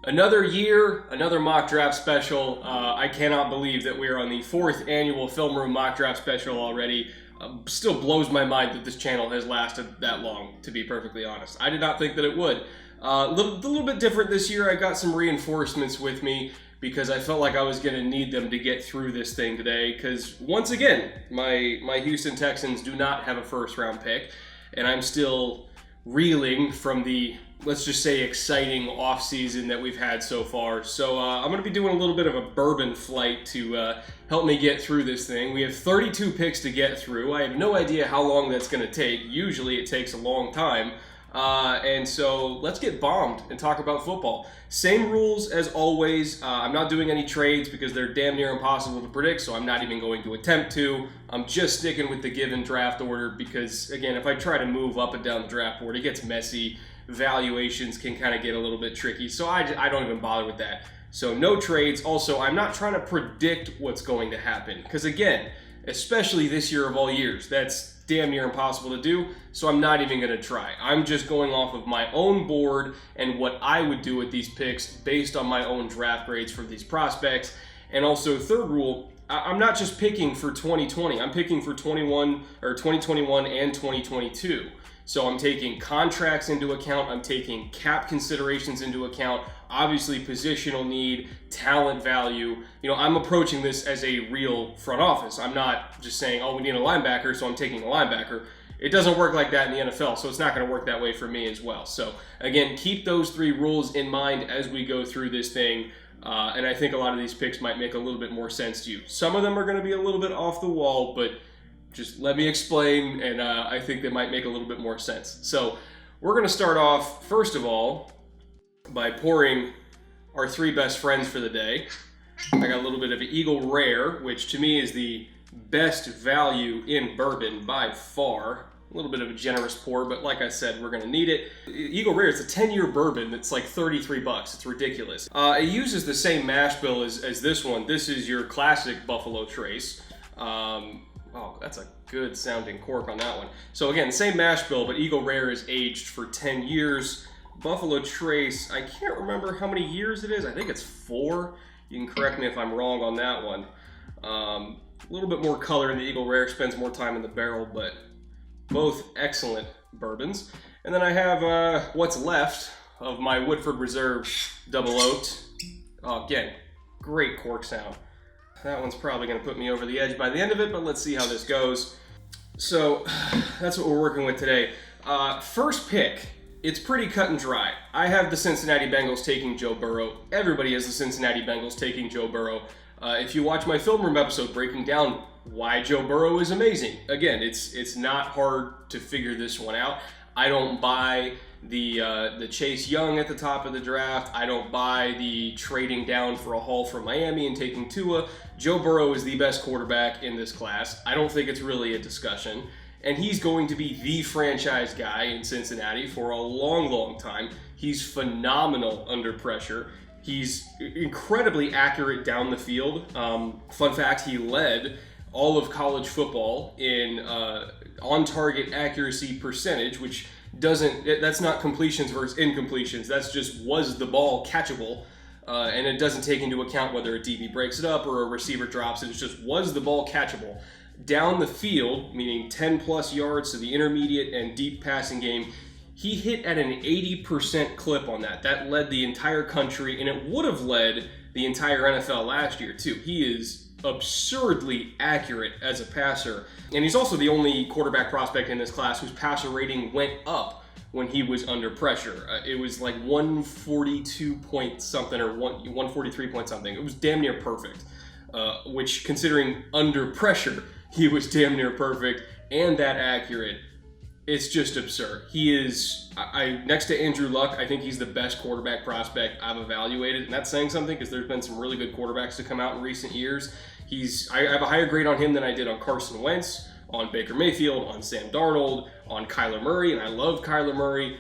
Another year, another mock draft special. I cannot believe that we are on the 4th annual Film Room mock draft special already. Still blows my mind that this channel has lasted that long, to be perfectly honest. I did not think that it would. A little bit different this year. I got some reinforcements with me because I felt like I was going to need them to get through this thing today. Because once again, my Houston Texans do not have a first-round pick, and I'm still reeling from the, let's just say, exciting offseason that we've had so far. So I'm going to be doing a little bit of a bourbon flight to help me get through this thing. We have 32 picks to get through. I have no idea how long that's going to take. Usually it takes a long time. And so let's get bombed and talk about football. Same rules as always. I'm not doing any trades because they're damn near impossible to predict, so I'm not even going to attempt to. I'm just sticking with the given draft order because, again, if I try to move up and down the draft board, it gets messy. Valuations can kind of get a little bit tricky, so I don't even bother with that. So no trades. Also, I'm not trying to predict what's going to happen because, again, especially this year of all years, that's damn near impossible to do, so I'm not even going to try. I'm just going off of my own board and what I would do with these picks based on my own draft grades for these prospects. And also, third rule, I'm not just picking for 2020. I'm picking for 2021 and 2022. So I'm taking contracts into account. I'm taking cap considerations into account. Obviously, positional need, talent value. You know, I'm approaching this as a real front office. I'm not just saying, oh, we need a linebacker, so I'm taking a linebacker. It doesn't work like that in the NFL, so it's not going to work that way for me as well. So, again, keep those 3 rules in mind as we go through this thing. And I think a lot of these picks might make a little bit more sense to you. Some of them are going to be a little bit off the wall, but just let me explain, and I think they might make a little bit more sense. So we're going to start off, first of all, by pouring our 3 best friends for the day. I got a little bit of an Eagle Rare, which to me is the best value in bourbon by far. A little bit of a generous pour, but like I said, we're going to need it. Eagle Rare, it's a 10-year bourbon that's like $33. It's ridiculous. It uses the same mash bill as this one. This is your classic Buffalo Trace. Oh, that's a good sounding cork on that one. So again, same mash bill, but Eagle Rare is aged for 10 years. Buffalo Trace, I can't remember how many years it is. I think it's 4. You can correct me if I'm wrong on that one. A little bit more color in the Eagle Rare, spends more time in the barrel, but both excellent bourbons. And then I have what's left of my Woodford Reserve Double Oaked. Oh, again, great cork sound. That one's probably going to put me over the edge by the end of it, but let's see how this goes. So that's what we're working with today. First pick, it's pretty cut and dry. I have the Cincinnati Bengals taking Joe Burrow. Everybody has the Cincinnati Bengals taking Joe Burrow. If you watch my Film Room episode breaking down why Joe Burrow is amazing, again, it's not hard to figure this one out. I don't buy the Chase Young at the top of the draft. I don't buy the trading down for a haul from Miami and taking Tua. Joe Burrow is the best quarterback in this class. I don't think it's really a discussion. And he's going to be the franchise guy in Cincinnati for a long, long time. He's phenomenal under pressure. He's incredibly accurate down the field. Fun fact, he led all of college football in on-target accuracy percentage, which that's not completions versus incompletions. That's just was the ball catchable. And it doesn't take into account whether a DB breaks it up or a receiver drops it. It's just was the ball catchable. Down the field, meaning 10 plus yards to the intermediate and deep passing game, he hit at an 80% clip on that. That led the entire country, and it would have led the entire NFL last year too. He is absurdly accurate as a passer. And he's also the only quarterback prospect in this class whose passer rating went up when he was under pressure. It was like 142 point something or 143 point something. It was damn near perfect, which considering under pressure, he was damn near perfect and that accurate. It's just absurd. He is, next to Andrew Luck, I think he's the best quarterback prospect I've evaluated. And that's saying something because there's been some really good quarterbacks to come out in recent years. I have a higher grade on him than I did on Carson Wentz, on Baker Mayfield, on Sam Darnold, on Kyler Murray, and I love Kyler Murray.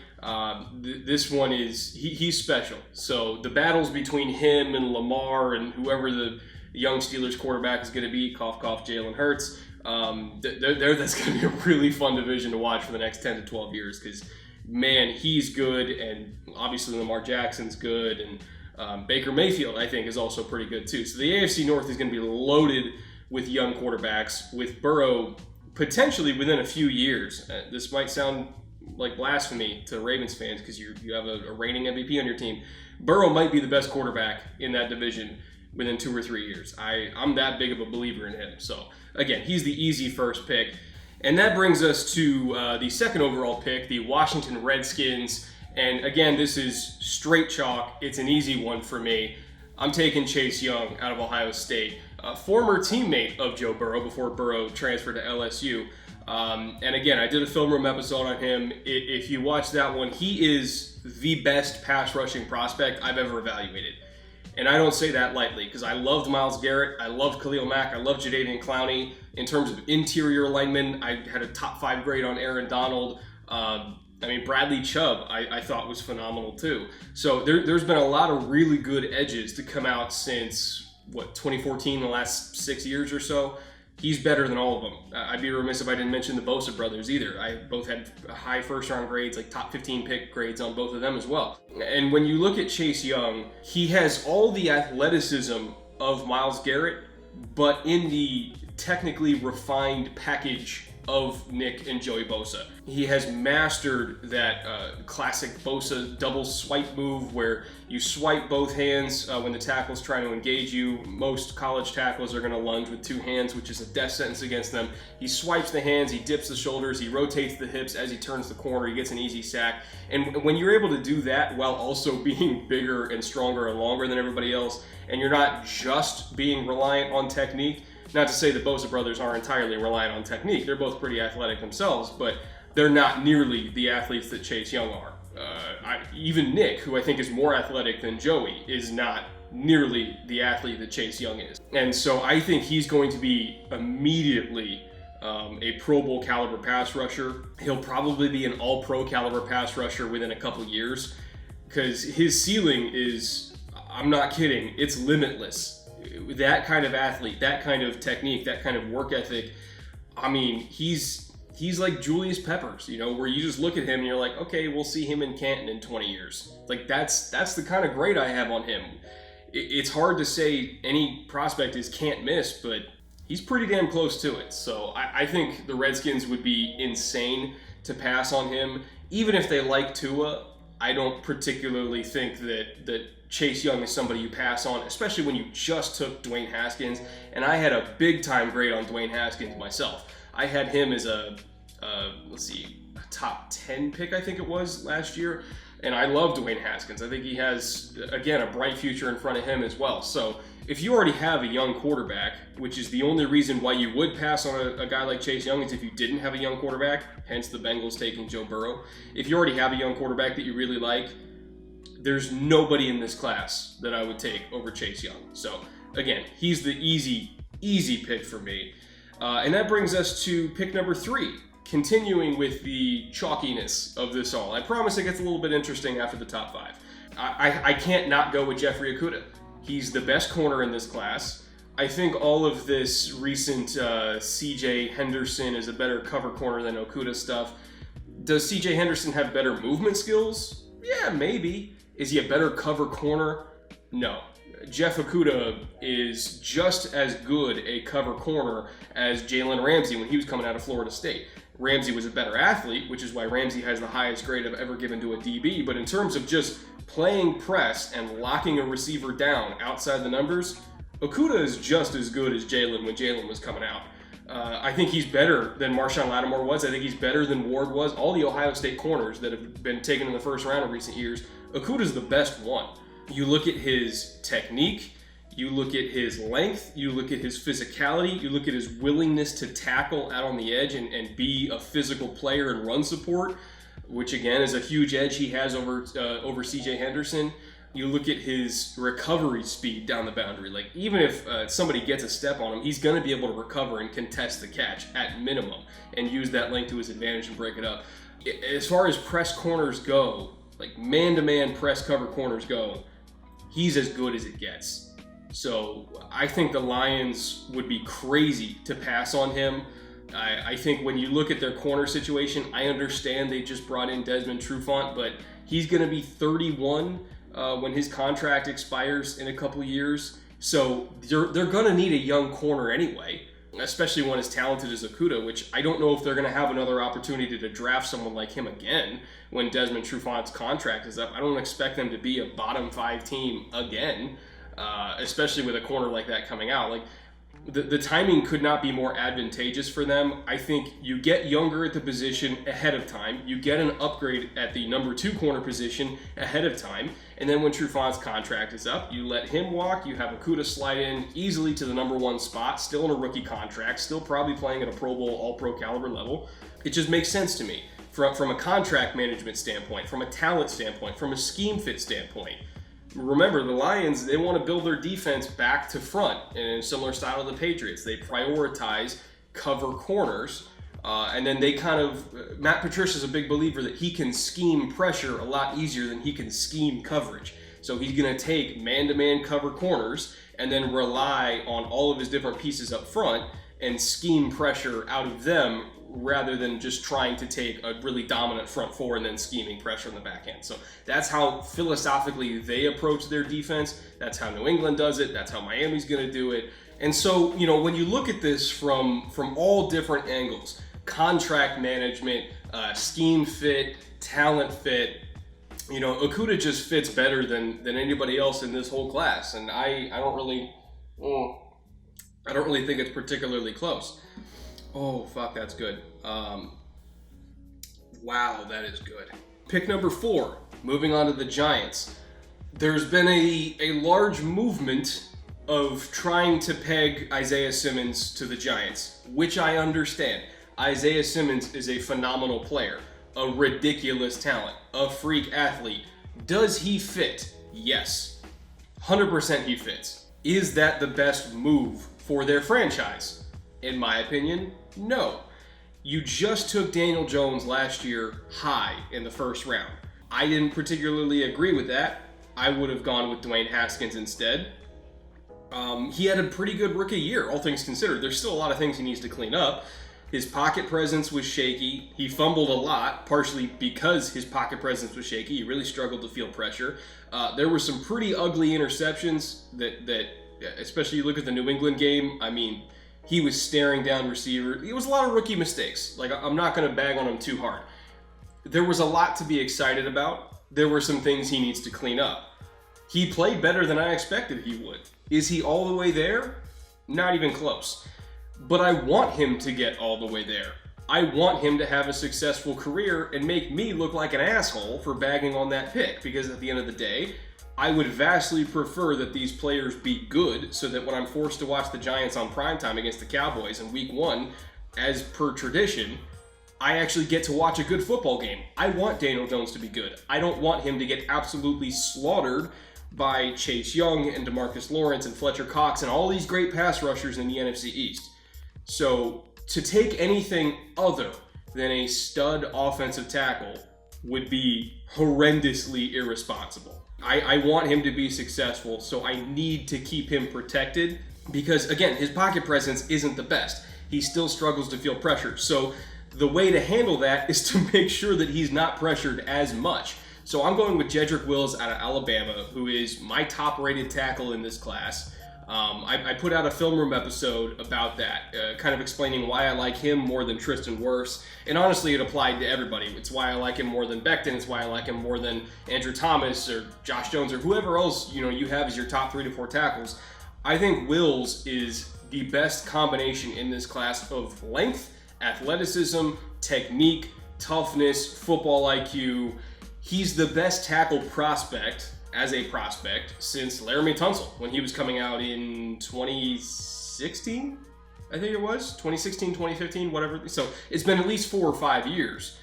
This one is, he's special. So the battles between him and Lamar and whoever the young Steelers quarterback is going to be, cough, cough, Jalen Hurts, that's going to be a really fun division to watch for the next 10 to 12 years because, man, he's good, and obviously Lamar Jackson's good, and Baker Mayfield, I think, is also pretty good too. So the AFC North is going to be loaded with young quarterbacks, with Burrow potentially within a few years. This might sound like blasphemy to Ravens fans because you have a reigning MVP on your team. Burrow might be the best quarterback in that division within 2 or 3 years. I'm that big of a believer in him. So again, he's the easy first pick. And that brings us to the second overall pick, the Washington Redskins. And again, this is straight chalk. It's an easy one for me. I'm taking Chase Young out of Ohio State, a former teammate of Joe Burrow before Burrow transferred to LSU. And again, I did a film room episode on him. If you watch that one, he is the best pass rushing prospect I've ever evaluated. And I don't say that lightly because I loved Myles Garrett, I loved Khalil Mack, I loved Jadeveon Clowney. In terms of interior linemen, I had a top 5 grade on Aaron Donald. Bradley Chubb, I thought was phenomenal too. So there's been a lot of really good edges to come out since, 2014, the last 6 years or so. He's better than all of them. I'd be remiss if I didn't mention the Bosa brothers either. I both had high first-round grades, like top 15 pick grades on both of them as well. And when you look at Chase Young, he has all the athleticism of Myles Garrett, but in the technically refined package of Nick and Joey Bosa. He has mastered that classic Bosa double swipe move where you swipe both hands when the tackle's trying to engage you. Most college tackles are going to lunge with 2 hands, which is a death sentence against them. He swipes the hands, he dips the shoulders, he rotates the hips as he turns the corner, he gets an easy sack. And when you're able to do that while also being bigger and stronger and longer than everybody else, and you're not just being reliant on technique, not to say the Bosa brothers are entirely reliant on technique. They're both pretty athletic themselves, but they're not nearly the athletes that Chase Young are. Even Nick, who I think is more athletic than Joey, is not nearly the athlete that Chase Young is. And so I think he's going to be immediately a Pro Bowl caliber pass rusher. He'll probably be an all-pro caliber pass rusher within a couple years because his ceiling is, I'm not kidding, it's limitless. That kind of athlete, that kind of technique, that kind of work ethic, he's like Julius Peppers, where you just look at him and you're like, okay, we'll see him in Canton in 20 years. Like that's the kind of grade I have on him. It's hard to say any prospect is can't miss, but he's pretty damn close to it. So I think the Redskins would be insane to pass on him. Even if they like Tua, I don't particularly think that Chase Young is somebody you pass on, especially when you just took Dwayne Haskins. And I had a big time grade on Dwayne Haskins myself. I had him as a top 10 pick, I think it was last year. And I love Dwayne Haskins. I think he has, again, a bright future in front of him as well. So if you already have a young quarterback, which is the only reason why you would pass on a guy like Chase Young is if you didn't have a young quarterback, hence the Bengals taking Joe Burrow. If you already have a young quarterback that you really like, there's nobody in this class that I would take over Chase Young. So again, he's the easy pick for me. And that brings us to pick number 3, continuing with the chalkiness of this all. I promise it gets a little bit interesting after the top 5. I can't not go with Jeffrey Okudah. He's the best corner in this class. I think all of this recent CJ Henderson is a better cover corner than Okudah stuff. Does CJ Henderson have better movement skills? Yeah, maybe. Is he a better cover corner? No. Jeff Okudah is just as good a cover corner as Jalen Ramsey when he was coming out of Florida State. Ramsey was a better athlete, which is why Ramsey has the highest grade I've ever given to a DB. But in terms of just playing press and locking a receiver down outside the numbers, Okudah is just as good as Jalen when Jalen was coming out. I think he's better than Marshawn Lattimore was. I think he's better than Ward was. All the Ohio State corners that have been taken in the first round in recent years, Okudah's the best one. You look at his technique, you look at his length, you look at his physicality, you look at his willingness to tackle out on the edge and be a physical player and run support, which again is a huge edge he has over CJ Henderson. You look at his recovery speed down the boundary. Like, even if somebody gets a step on him, he's going to be able to recover and contest the catch at minimum and use that length to his advantage and break it up. As far as press corners go, like man-to-man press cover corners go, he's as good as it gets. So I think the Lions would be crazy to pass on him. I think when you look at their corner situation, I understand they just brought in Desmond Trufant, but he's going to be 31 when his contract expires in a couple years. So they're going to need a young corner anyway, especially one as talented as Okudah, which I don't know if they're going to have another opportunity to draft someone like him again when Desmond Trufant's contract is up. I don't expect them to be a bottom 5 team again, especially with a corner like that coming out. Like, the timing could not be more advantageous for them. I think you get younger at the position ahead of time. You get an upgrade at the number 2 corner position ahead of time. And then when Trufant's contract is up, you let him walk. You have Okudah slide in easily to the number 1 spot, still in a rookie contract, still probably playing at a Pro Bowl, all-pro caliber level. It just makes sense to me from a contract management standpoint, from a talent standpoint, from a scheme fit standpoint. Remember, the Lions, they want to build their defense back to front in a similar style to the Patriots. They prioritize cover corners, and then they kind of... Matt Patricia's a big believer that he can scheme pressure a lot easier than he can scheme coverage. So he's going to take man-to-man cover corners and then rely on all of his different pieces up front and scheme pressure out of them rather than just trying to take a really dominant front 4 and then scheming pressure on the back end. So that's how philosophically they approach their defense. That's how New England does it. That's how Miami's going to do it. And so, you know, when you look at this from all different angles, contract management, scheme fit, talent fit, you know, Okudah just fits better than anybody else in this whole class. And I don't really think it's particularly close. Oh, fuck, that's good. Wow, that is good. Pick number 4, moving on to the Giants. There's been a large movement of trying to peg Isaiah Simmons to the Giants, which I understand. Isaiah Simmons is a phenomenal player, a ridiculous talent, a freak athlete. Does he fit? Yes. 100% he fits. Is that the best move for their franchise? In my opinion, no. You just took Daniel Jones last year high in the first round. I didn't particularly agree with that. I would have gone with Dwayne Haskins instead. He had a pretty good rookie year, all things considered. There's still a lot of things he needs to clean up. His pocket presence was shaky. He fumbled a lot, partially because his pocket presence was shaky. He really struggled to feel pressure. There were some pretty ugly interceptions that especially you look at the New England game, I mean, he was staring down receiver. It was a lot of rookie mistakes. Like, I'm not going to bag on him too hard. There was a lot to be excited about. There were some things he needs to clean up. He played better than I expected he would. Is he all the way there? Not even close. But I want him to get all the way there. I want him to have a successful career and make me look like an asshole for bagging on that pick, because at the end of the day, I would vastly prefer that these players be good so that when I'm forced to watch the Giants on primetime against the Cowboys in week 1, as per tradition, I actually get to watch a good football game. I want Daniel Jones to be good. I don't want him to get absolutely slaughtered by Chase Young and DeMarcus Lawrence and Fletcher Cox and all these great pass rushers in the NFC East. So to take anything other than a stud offensive tackle would be horrendously irresponsible. I want him to be successful, so I need to keep him protected because, again, his pocket presence isn't the best. He still struggles to feel pressure. So the way to handle that is to make sure that he's not pressured as much. So I'm going with Jedrick Wills out of Alabama, who is my top-rated tackle in this class. I put out a film room episode about that, kind of explaining why I like him more than Tristan Wirfs. And honestly, it applied to everybody. It's why I like him more than Becton. It's why I like him more than Andrew Thomas or Josh Jones or whoever else you have as your top 3 to 4 tackles. I think Wills is the best combination in this class of length, athleticism, technique, toughness, football IQ. He's the best tackle prospect as a prospect since Laramie Tunsil when he was coming out in 2016, I think it was 2016, 2015, whatever. So it's been at least 4 or 5 years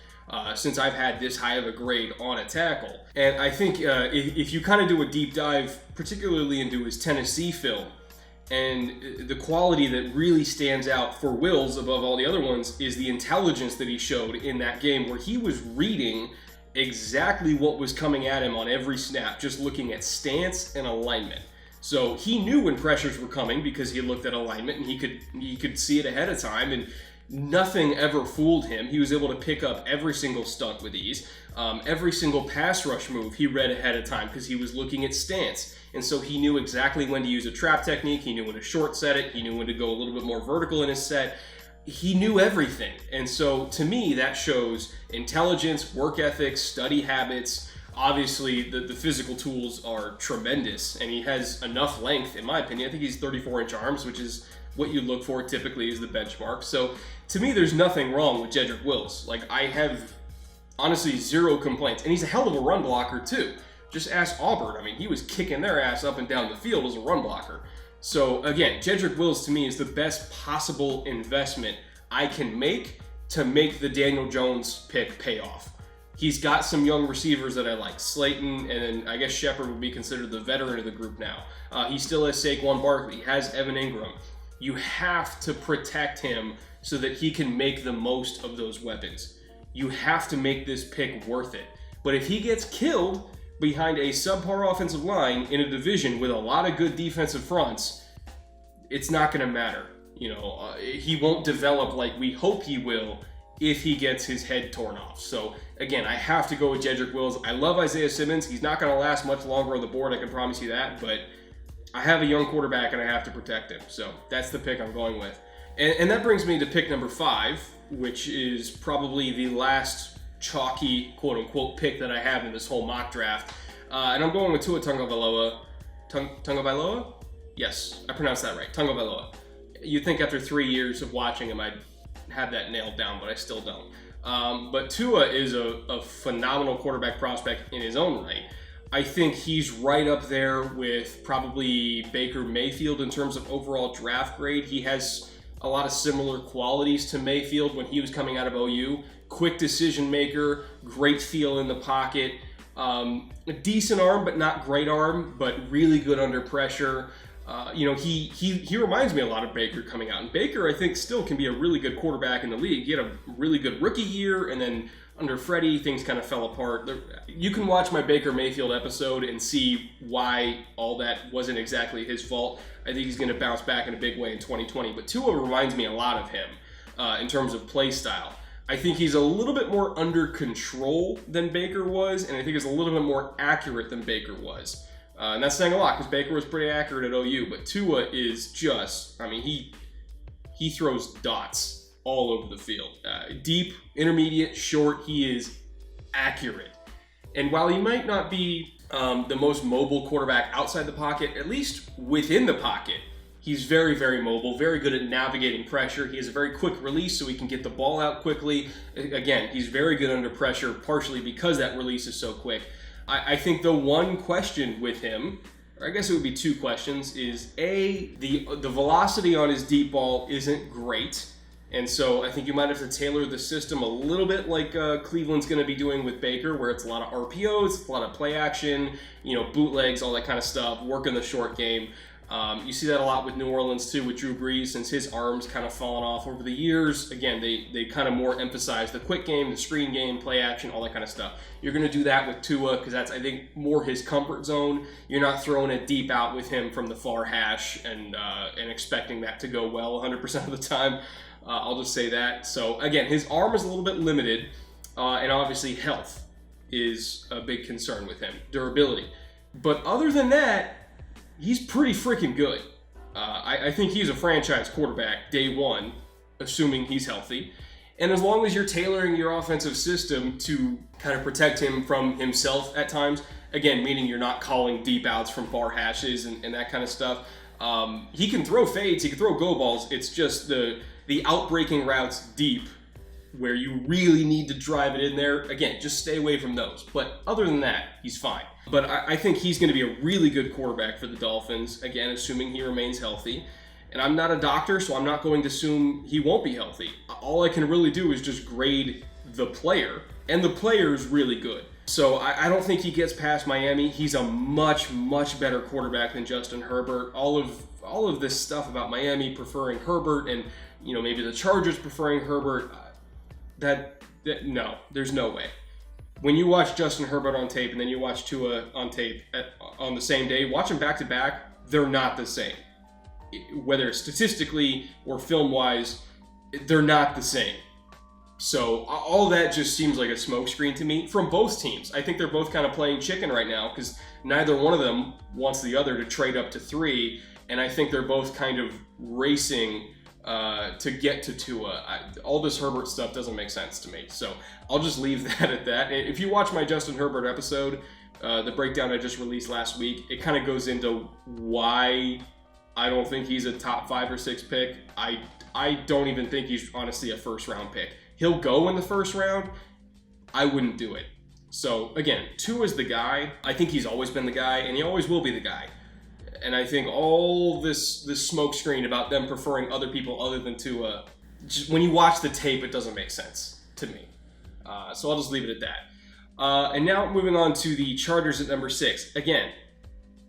since I've had this high of a grade on a tackle. And I think if you kind of do a deep dive, particularly into his Tennessee film, and the quality that really stands out for Wills above all the other ones is the intelligence that he showed in that game where he was reading exactly what was coming at him on every snap, just looking at stance and alignment. So he knew when pressures were coming because he looked at alignment and he could see it ahead of time. And nothing ever fooled him. He was able to pick up every single stunt with ease. Every single pass rush move he read ahead of time because he was looking at stance. And so he knew exactly when to use a trap technique. He knew when to short set it. He knew when to go a little bit more vertical in his set. He knew everything. And so to me, that shows intelligence, work ethic, study habits. Obviously, the physical tools are tremendous, and he has enough length, in my opinion. I think he's 34-inch arms, which is what you look for typically is the benchmark. So to me, there's nothing wrong with Jedrick Wills. Like, I have honestly zero complaints. And he's a hell of a run blocker, too. Just ask Auburn. I mean, he was kicking their ass up and down the field as a run blocker. So again, Jedrick Wills to me is the best possible investment I can make to make the Daniel Jones pick pay off. He's got some young receivers that I like. Slayton, and then I guess Shepard would be considered the veteran of the group now. He still has Saquon Barkley. He has Evan Ingram. You have to protect him so that he can make the most of those weapons. You have to make this pick worth it. But if he gets killed behind a subpar offensive line in a division with a lot of good defensive fronts, it's not going to matter. He won't develop like we hope he will if he gets his head torn off. So again, I have to go with Jedrick Wills. I love Isaiah Simmons. He's not going to last much longer on the board, I can promise you that, but I have a young quarterback and I have to protect him. So that's the pick I'm going with. And that brings me to pick number 5, which is probably the last chalky, quote-unquote, pick that I have in this whole mock draft. And I'm going with Tua Tagovailoa. Tagovailoa? Yes, I pronounced that right. Tagovailoa. You'd think after 3 years of watching him, I'd have that nailed down, but I still don't. But Tua is a phenomenal quarterback prospect in his own right. I think he's right up there with probably Baker Mayfield in terms of overall draft grade. He has a lot of similar qualities to Mayfield when he was coming out of OU. Quick decision maker, great feel in the pocket, a decent arm but not great arm, but really good under pressure. He reminds me a lot of Baker coming out. And Baker, I think, still can be a really good quarterback in the league. He had a really good rookie year, and then under Freddie, things kind of fell apart. You can watch my Baker Mayfield episode and see why all that wasn't exactly his fault. I think he's going to bounce back in a big way in 2020. But Tua reminds me a lot of him in terms of play style. I think he's a little bit more under control than Baker was, and I think he's a little bit more accurate than Baker was. And that's saying a lot because Baker was pretty accurate at OU, but Tua is just, he throws dots all over the field. Deep, intermediate, short, he is accurate. And while he might not be the most mobile quarterback outside the pocket, at least within the pocket, he's very, very mobile, very good at navigating pressure. He has a very quick release so he can get the ball out quickly. Again, he's very good under pressure, partially because that release is so quick. I think the one question with him, or I guess it would be 2 questions, is A, the velocity on his deep ball isn't great. And so I think you might have to tailor the system a little bit like Cleveland's going to be doing with Baker, where it's a lot of RPOs, it's a lot of play action, bootlegs, all that kind of stuff, working the short game. You see that a lot with New Orleans too, with Drew Brees, since his arm's kind of fallen off over the years. Again, they kind of more emphasize the quick game, the screen game, play action, all that kind of stuff. You're going to do that with Tua because that's, I think, more his comfort zone. You're not throwing it deep out with him from the far hash and expecting that to go well 100% of the time. I'll just say that. So again, his arm is a little bit limited, and obviously health is a big concern with him, durability. But other than that, he's pretty freaking good. I think he's a franchise quarterback day one, assuming he's healthy. And as long as you're tailoring your offensive system to kind of protect him from himself at times, again, meaning you're not calling deep outs from far hashes and that kind of stuff, he can throw fades, he can throw go balls. It's just the outbreaking routes deep where you really need to drive it in there. Again, just stay away from those. But other than that, he's fine. But I think he's going to be a really good quarterback for the Dolphins, again, assuming he remains healthy. And I'm not a doctor, so I'm not going to assume he won't be healthy. All I can really do is just grade the player, and the player is really good. So I don't think he gets past Miami. He's a much, much better quarterback than Justin Herbert. All of this stuff about Miami preferring Herbert and maybe the Chargers preferring Herbert, no, there's no way. When you watch Justin Herbert on tape and then you watch Tua on tape on the same day, watch them back to back, they're not the same. Whether it's statistically or film-wise, they're not the same. So all that just seems like a smokescreen to me from both teams. I think they're both kind of playing chicken right now because neither one of them wants the other to trade up to 3, and I think they're both kind of racing to get to Tua. All this Herbert stuff doesn't make sense to me, so I'll just leave that at that. If you watch my Justin Herbert episode, the breakdown I just released last week, it kind of goes into why I don't think he's a top 5 or 6 pick. I don't even think he's honestly a first round pick. He'll go in the first round. I wouldn't do it. So again, Tua's the guy. I think he's always been the guy, and he always will be the guy. And I think all this smoke screen about them preferring other people other than Tua, just when you watch the tape, it doesn't make sense to me. So I'll just leave it at that. And now moving on to the Chargers at number 6. Again,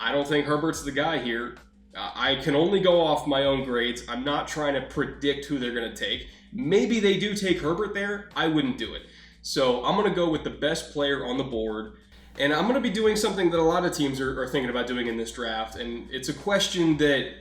I don't think Herbert's the guy here. I can only go off my own grades. I'm not trying to predict who they're going to take. Maybe they do take Herbert there. I wouldn't do it. So I'm going to go with the best player on the board. And I'm going to be doing something that a lot of teams are thinking about doing in this draft. And it's a question that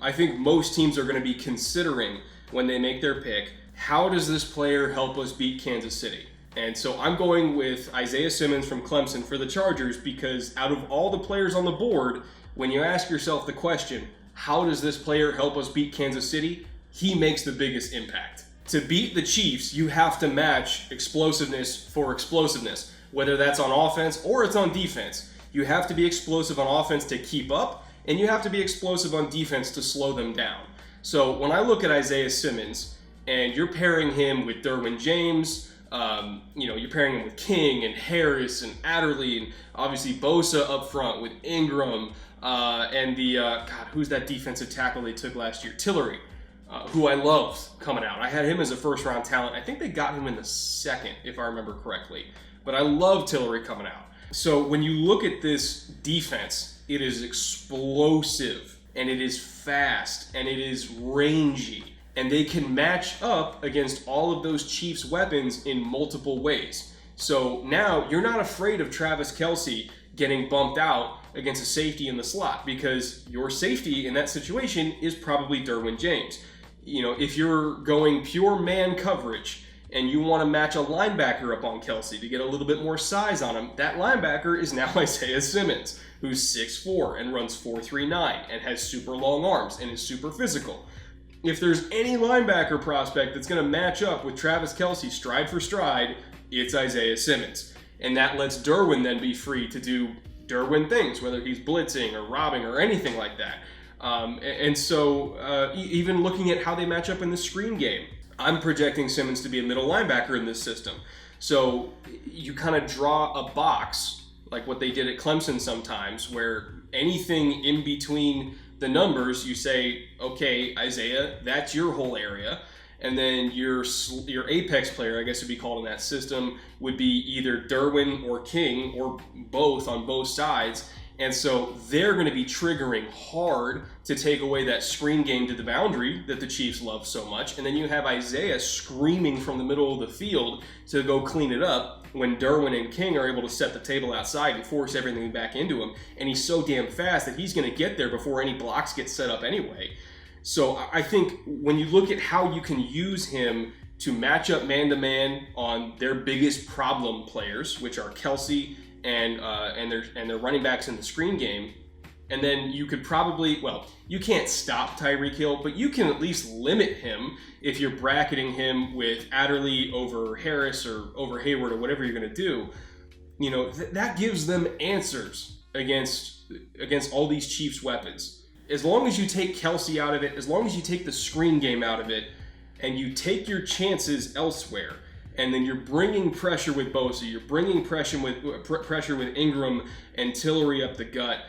I think most teams are going to be considering when they make their pick. How does this player help us beat Kansas City? And so I'm going with Isaiah Simmons from Clemson for the Chargers because out of all the players on the board, when you ask yourself the question, how does this player help us beat Kansas City? He makes the biggest impact. To beat the Chiefs, you have to match explosiveness for explosiveness, whether that's on offense or it's on defense. You have to be explosive on offense to keep up, and you have to be explosive on defense to slow them down. So when I look at Isaiah Simmons, and you're pairing him with Derwin James, you're pairing him with King and Harris and Adderley, and obviously Bosa up front with Ingram, and who's that defensive tackle they took last year? Tillery. Who I loved coming out. I had him as a first-round talent. I think they got him in the second, if I remember correctly. But I love Tillery coming out. So when you look at this defense, it is explosive, and it is fast, and it is rangy. And they can match up against all of those Chiefs' weapons in multiple ways. So now you're not afraid of Travis Kelce getting bumped out against a safety in the slot because your safety in that situation is probably Derwin James. If you're going pure man coverage and you want to match a linebacker up on Kelce to get a little bit more size on him, that linebacker is now Isaiah Simmons, who's 6'4" and runs 4.39 and has super long arms and is super physical. If there's any linebacker prospect that's going to match up with Travis Kelce stride for stride, it's Isaiah Simmons. And that lets Derwin then be free to do Derwin things, whether he's blitzing or robbing or anything like that. Even looking at how they match up in the screen game, I'm projecting Simmons to be a middle linebacker in this system. So you kind of draw a box, like what they did at Clemson sometimes, where anything in between the numbers, you say, okay, Isaiah, that's your whole area. And then your apex player, I guess would be called in that system, would be either Derwin or King or both on both sides. And so they're going to be triggering hard to take away that screen game to the boundary that the Chiefs love so much. And then you have Isaiah screaming from the middle of the field to go clean it up when Derwin and King are able to set the table outside and force everything back into him. And he's so damn fast that he's going to get there before any blocks get set up anyway. So I think when you look at how you can use him to match up man-to-man on their biggest problem players, which are Kelce and their running backs in the screen game, and then you could probably, you can't stop Tyreek Hill, but you can at least limit him if you're bracketing him with Adderley over Harris or over Hayward or whatever you're going to do. That gives them answers against all these Chiefs weapons. As long as you take Kelce out of it, as long as you take the screen game out of it, and you take your chances elsewhere, and then you're bringing pressure with Bosa, you're bringing pressure with Ingram and Tillery up the gut.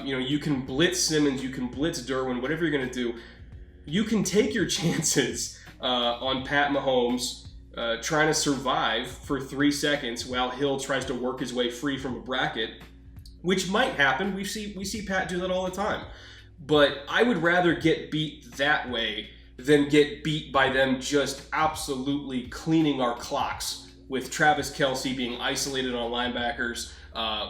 You can blitz Simmons, you can blitz Derwin, whatever you're going to do. You can take your chances on Pat Mahomes trying to survive for 3 seconds while Hill tries to work his way free from a bracket, which might happen. We see Pat do that all the time. But I would rather get beat that way than get beat by them just absolutely cleaning our clocks with Travis Kelce being isolated on linebackers,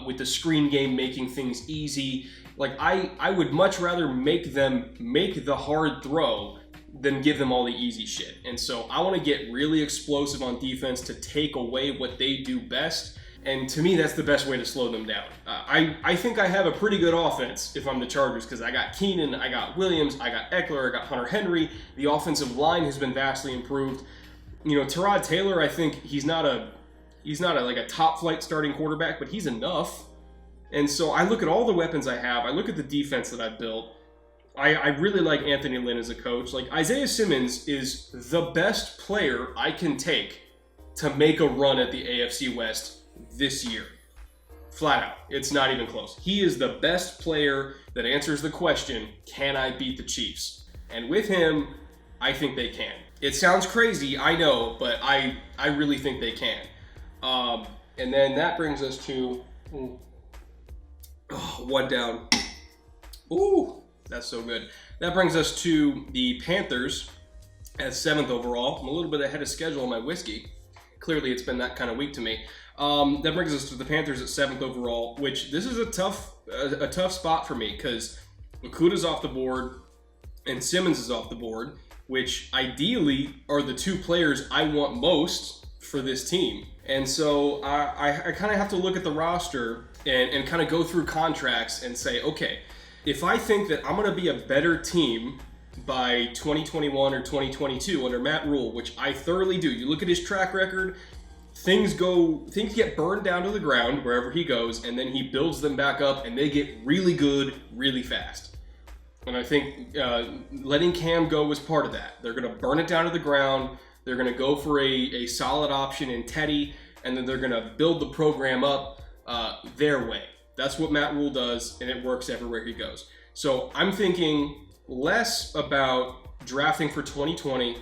with the screen game making things easy. Like I would much rather make them make the hard throw than give them all the easy shit. And so I want to get really explosive on defense to take away what they do best. And to me, that's the best way to slow them down. I think I have a pretty good offense if I'm the Chargers, because I got Keenan, I got Williams, I got Eckler, I got Hunter Henry. The offensive line has been vastly improved. You know, Tyrod Taylor, I think he's not like a top flight starting quarterback, but he's enough. And so I look at all the weapons I have. I look at the defense that I've built. I really like Anthony Lynn as a coach. Like, Isaiah Simmons is the best player I can take to make a run at the AFC West this year. Flat out. It's not even close. He is the best player that answers the question, can I beat the Chiefs? And with him, I think they can. It sounds crazy, I know, but I really think they can. And then that brings us to one down. Ooh, that's so good. That brings us to the Panthers at 7th overall. I'm a little bit ahead of schedule on my whiskey. Clearly, it's been that kind of week to me. That brings us to the Panthers at 7th overall, which this is a tough spot for me because Okudah's off the board and Simmons is off the board, which ideally are the two players I want most for this team. And so I kind of have to look at the roster and kind of go through contracts and say, okay, if I think that I'm going to be a better team by 2021 or 2022 under Matt Rule, which I thoroughly do. You look at his track record, things get burned down to the ground wherever he goes, and then he builds them back up, and they get really good really fast. And I think letting Cam go was part of that. They're going to burn it down to the ground. They're going to go for a solid option in Teddy, and then they're going to build the program up their way. That's what Matt Rule does, and it works everywhere he goes. So I'm thinking less about drafting for 2020,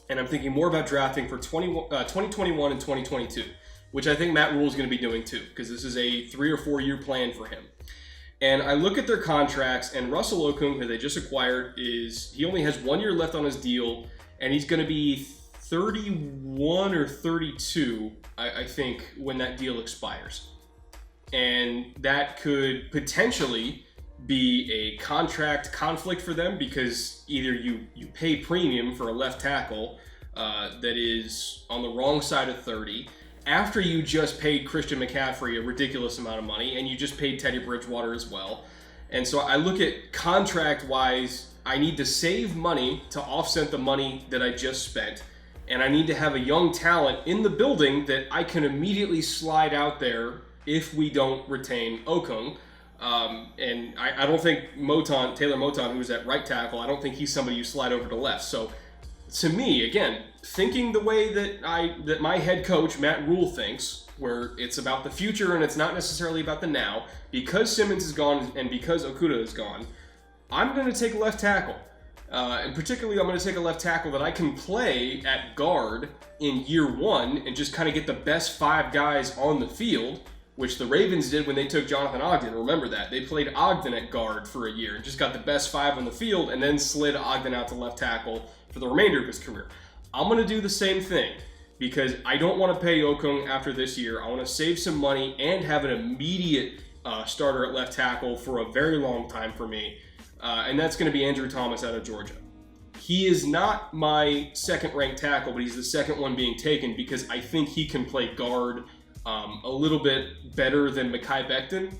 and I'm thinking more about drafting for 2021 and 2022, which I think Matt Rule is going to be doing too, because this is a 3 or 4 year plan for him. And I look at their contracts, and Russell Okung, who they just acquired, he only has 1 year left on his deal, and he's going to be 31 or 32, I think, when that deal expires. And that could potentially be a contract conflict for them, because either you pay premium for a left tackle that is on the wrong side of 30 after you just paid Christian McCaffrey a ridiculous amount of money, and you just paid Teddy Bridgewater as well. And so I look at contract-wise, I need to save money to offset the money that I just spent, and I need to have a young talent in the building that I can immediately slide out there if we don't retain Okung. And I don't think Taylor Moton, who's at right tackle, I don't think he's somebody you slide over to left. So to me, again, thinking the way that my head coach, Matt Rule, thinks, where it's about the future and it's not necessarily about the now, because Simmons is gone and because Okudah is gone, I'm going to take a left tackle. And particularly, I'm going to take a left tackle that I can play at guard in year one and just kind of get the best 5 guys on the field, which the Ravens did when they took Jonathan Ogden. Remember that. They played Ogden at guard for a year and just got the best 5 on the field and then slid Ogden out to left tackle for the remainder of his career. I'm going to do the same thing because I don't want to pay Okung after this year. I want to save some money and have an immediate starter at left tackle for a very long time for me. And that's going to be Andrew Thomas out of Georgia. He is not my second-ranked tackle, but he's the second one being taken because I think he can play guard a little bit better than Mekhi Becton,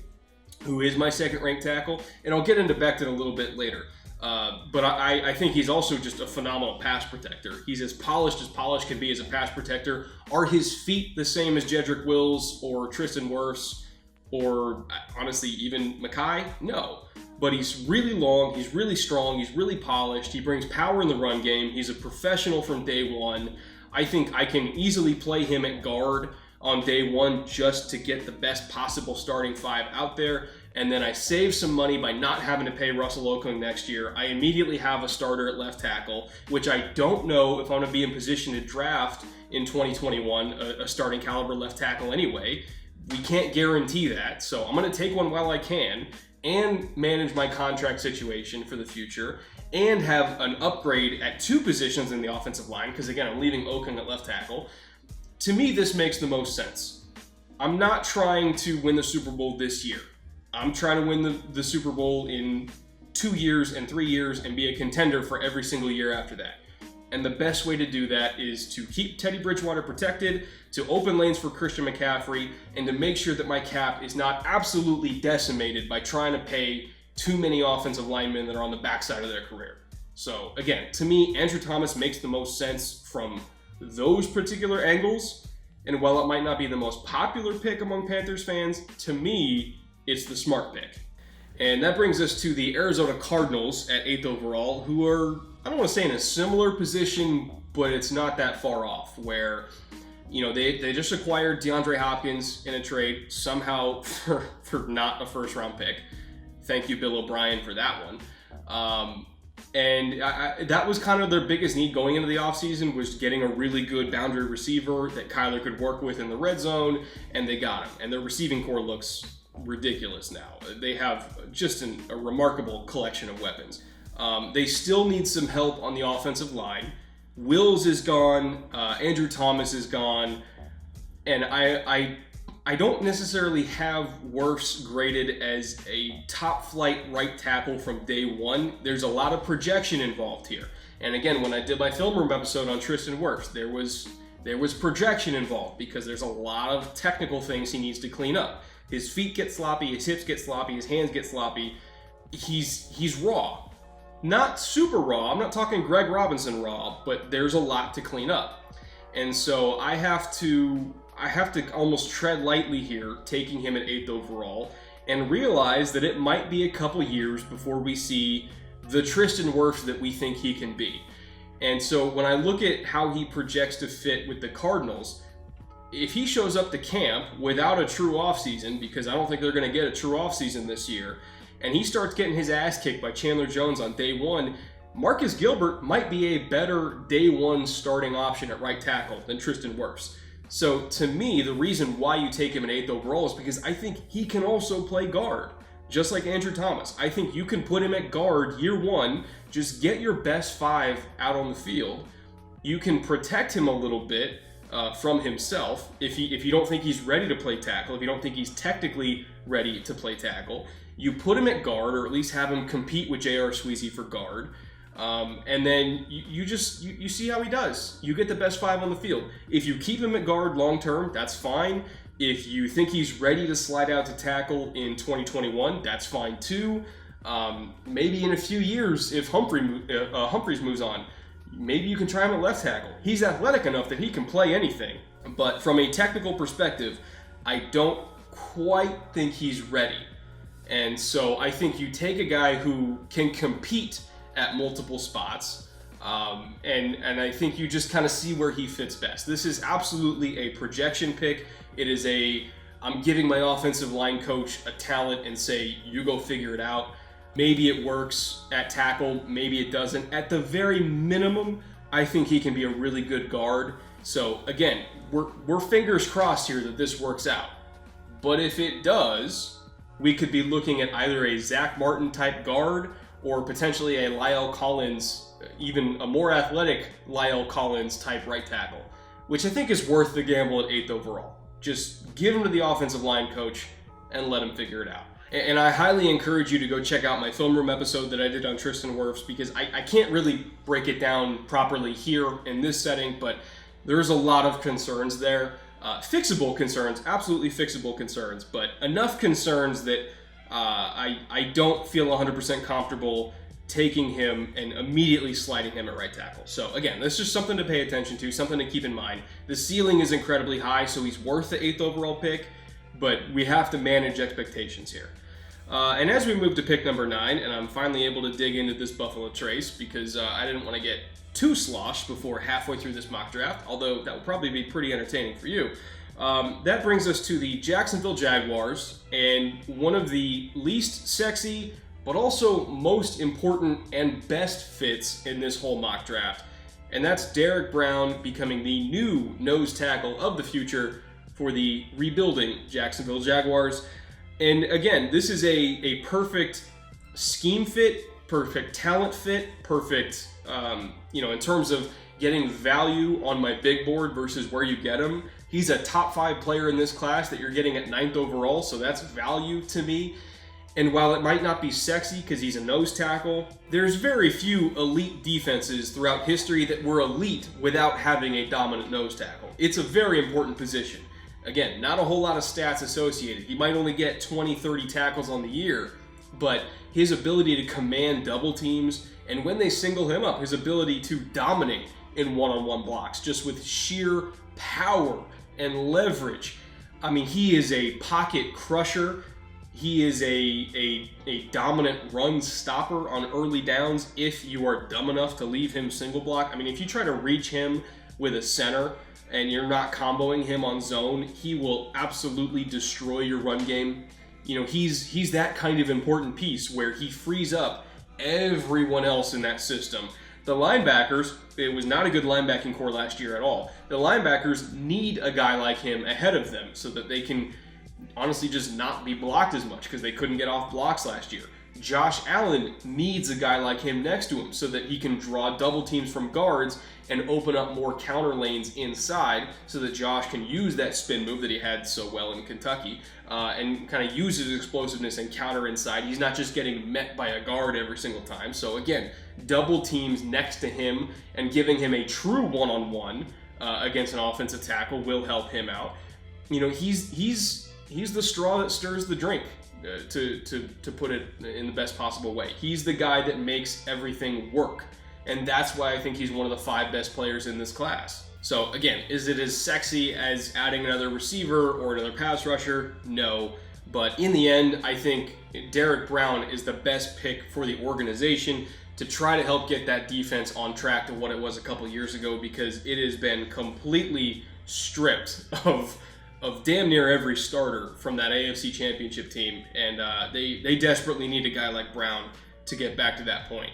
who is my second-ranked tackle. And I'll get into Becton a little bit later. But I think he's also just a phenomenal pass protector. He's as polished can be as a pass protector. Are his feet the same as Jedrick Wills or Tristan Wirfs or, honestly, even Mekhi? No. But he's really long, he's really strong, he's really polished, he brings power in the run game, he's a professional from day one. I think I can easily play him at guard on day one just to get the best possible starting 5 out there, and then I save some money by not having to pay Russell Okung next year. I immediately have a starter at left tackle, which I don't know if I'm going to be in position to draft in 2021, a starting caliber left tackle anyway. We can't guarantee that, so I'm going to take one while I can, and manage my contract situation for the future, and have an upgrade at 2 positions in the offensive line, because again, I'm leaving Okung at left tackle. To me, this makes the most sense. I'm not trying to win the Super Bowl this year. I'm trying to win the Super Bowl in 2 years and 3 years and be a contender for every single year after that. And the best way to do that is to keep Teddy Bridgewater protected, to open lanes for Christian McCaffrey, and to make sure that my cap is not absolutely decimated by trying to pay too many offensive linemen that are on the backside of their career. So again, to me, Andrew Thomas makes the most sense from those particular angles. And while it might not be the most popular pick among Panthers fans, to me, it's the smart pick. And that brings us to the Arizona Cardinals at 8th overall, who are, I don't want to say in a similar position, but it's not that far off, where, you know, they just acquired DeAndre Hopkins in a trade somehow for not a first-round pick. Thank you, Bill O'Brien, for that one. And that was kind of their biggest need going into the offseason, was getting a really good boundary receiver that Kyler could work with in the red zone, and they got him. And their receiving core looks ridiculous now. They have just a remarkable collection of weapons. They still need some help on the offensive line. Wills is gone. Andrew Thomas is gone. And I don't necessarily have Wirfs graded as a top flight right tackle from day one. There's a lot of projection involved here. And again, when I did my film room episode on Tristan Wirfs, there was projection involved because there's a lot of technical things he needs to clean up. His feet get sloppy, his hips get sloppy, his hands get sloppy. He's raw. Not super raw. I'm not talking Greg Robinson raw, but there's a lot to clean up. And so I have to almost tread lightly here, taking him at 8th overall, and realize that it might be a couple years before we see the Tristan Wirfs that we think he can be. And so when I look at how he projects to fit with the Cardinals, if he shows up to camp without a true offseason, because I don't think they're going to get a true offseason this year, and he starts getting his ass kicked by Chandler Jones on day one, Marcus Gilbert might be a better day one starting option at right tackle than Tristan Wirfs. So to me, the reason why you take him at 8th overall is because I think he can also play guard, just like Andrew Thomas. I think you can put him at guard year one, just get your best 5 out on the field. You can protect him a little bit from himself if you don't think he's ready to play tackle, if you don't think he's technically ready to play tackle. You put him at guard, or at least have him compete with J.R. Sweezy for guard. And then you see how he does. You get the best 5 on the field. If you keep him at guard long term, that's fine. If you think he's ready to slide out to tackle in 2021, that's fine too. Maybe in a few years, if Humphries moves on, maybe you can try him at left tackle. He's athletic enough that he can play anything. But from a technical perspective, I don't quite think he's ready. And so I think you take a guy who can compete at multiple spots, and I think you just kind of see where he fits best. This is absolutely a projection pick. It is I'm giving my offensive line coach a talent and say, you go figure it out. Maybe it works at tackle, maybe it doesn't. At the very minimum, I think he can be a really good guard. So again, we're fingers crossed here that this works out. But if it does, we could be looking at either a Zach Martin type guard or potentially a Lyle Collins, even a more athletic Lyle Collins type right tackle, which I think is worth the gamble at 8th overall. Just give him to the offensive line coach and let him figure it out. And I highly encourage you to go check out my film room episode that I did on Tristan Wirfs, because I can't really break it down properly here in this setting, but there's a lot of concerns there. Fixable concerns, absolutely fixable concerns, but enough concerns that I don't feel 100% comfortable taking him and immediately sliding him at right tackle. So again, this is just something to pay attention to, something to keep in mind. The ceiling is incredibly high, so he's worth the 8th overall pick, but we have to manage expectations here. And as we move to pick number 9, and I'm finally able to dig into this Buffalo Trace because I didn't want to get too sloshed before halfway through this mock draft, although that will probably be pretty entertaining for you. That brings us to the Jacksonville Jaguars, and one of the least sexy, but also most important and best fits in this whole mock draft. And that's Derrick Brown becoming the new nose tackle of the future for the rebuilding Jacksonville Jaguars. And again, this is a perfect scheme fit, perfect talent fit, perfect, in terms of getting value on my big board versus where you get him. He's a top 5 player in this class that you're getting at 9th overall, so that's value to me. And while it might not be sexy because he's a nose tackle, there's very few elite defenses throughout history that were elite without having a dominant nose tackle. It's a very important position. Again, not a whole lot of stats associated. He might only get 20, 30 tackles on the year, but his ability to command double teams, and when they single him up, his ability to dominate in one-on-one blocks, just with sheer power and leverage. I mean, he is a pocket crusher. He is a dominant run stopper on early downs if you are dumb enough to leave him single block. I mean, if you try to reach him with a center and you're not comboing him on zone, he will absolutely destroy your run game. You know, he's that kind of important piece where he frees up everyone else in that system. The linebackers, it was not a good linebacking core last year at all. The linebackers need a guy like him ahead of them so that they can honestly just not be blocked as much because they couldn't get off blocks last year. Josh Allen needs a guy like him next to him so that he can draw double teams from guards and open up more counter lanes inside so that Josh can use that spin move that he had so well in Kentucky and kind of use his explosiveness and counter inside. He's not just getting met by a guard every single time. So again, double teams next to him and giving him a true one-on-one against an offensive tackle will help him out. You know, he's the straw that stirs the drink, to put it in the best possible way. He's the guy that makes everything work. And that's why I think he's one of the 5 best players in this class. So again, is it as sexy as adding another receiver or another pass rusher? No. But in the end, I think Derrick Brown is the best pick for the organization to try to help get that defense on track to what it was a couple years ago, because it has been completely stripped of damn near every starter from that AFC Championship team, and they desperately need a guy like Brown to get back to that point.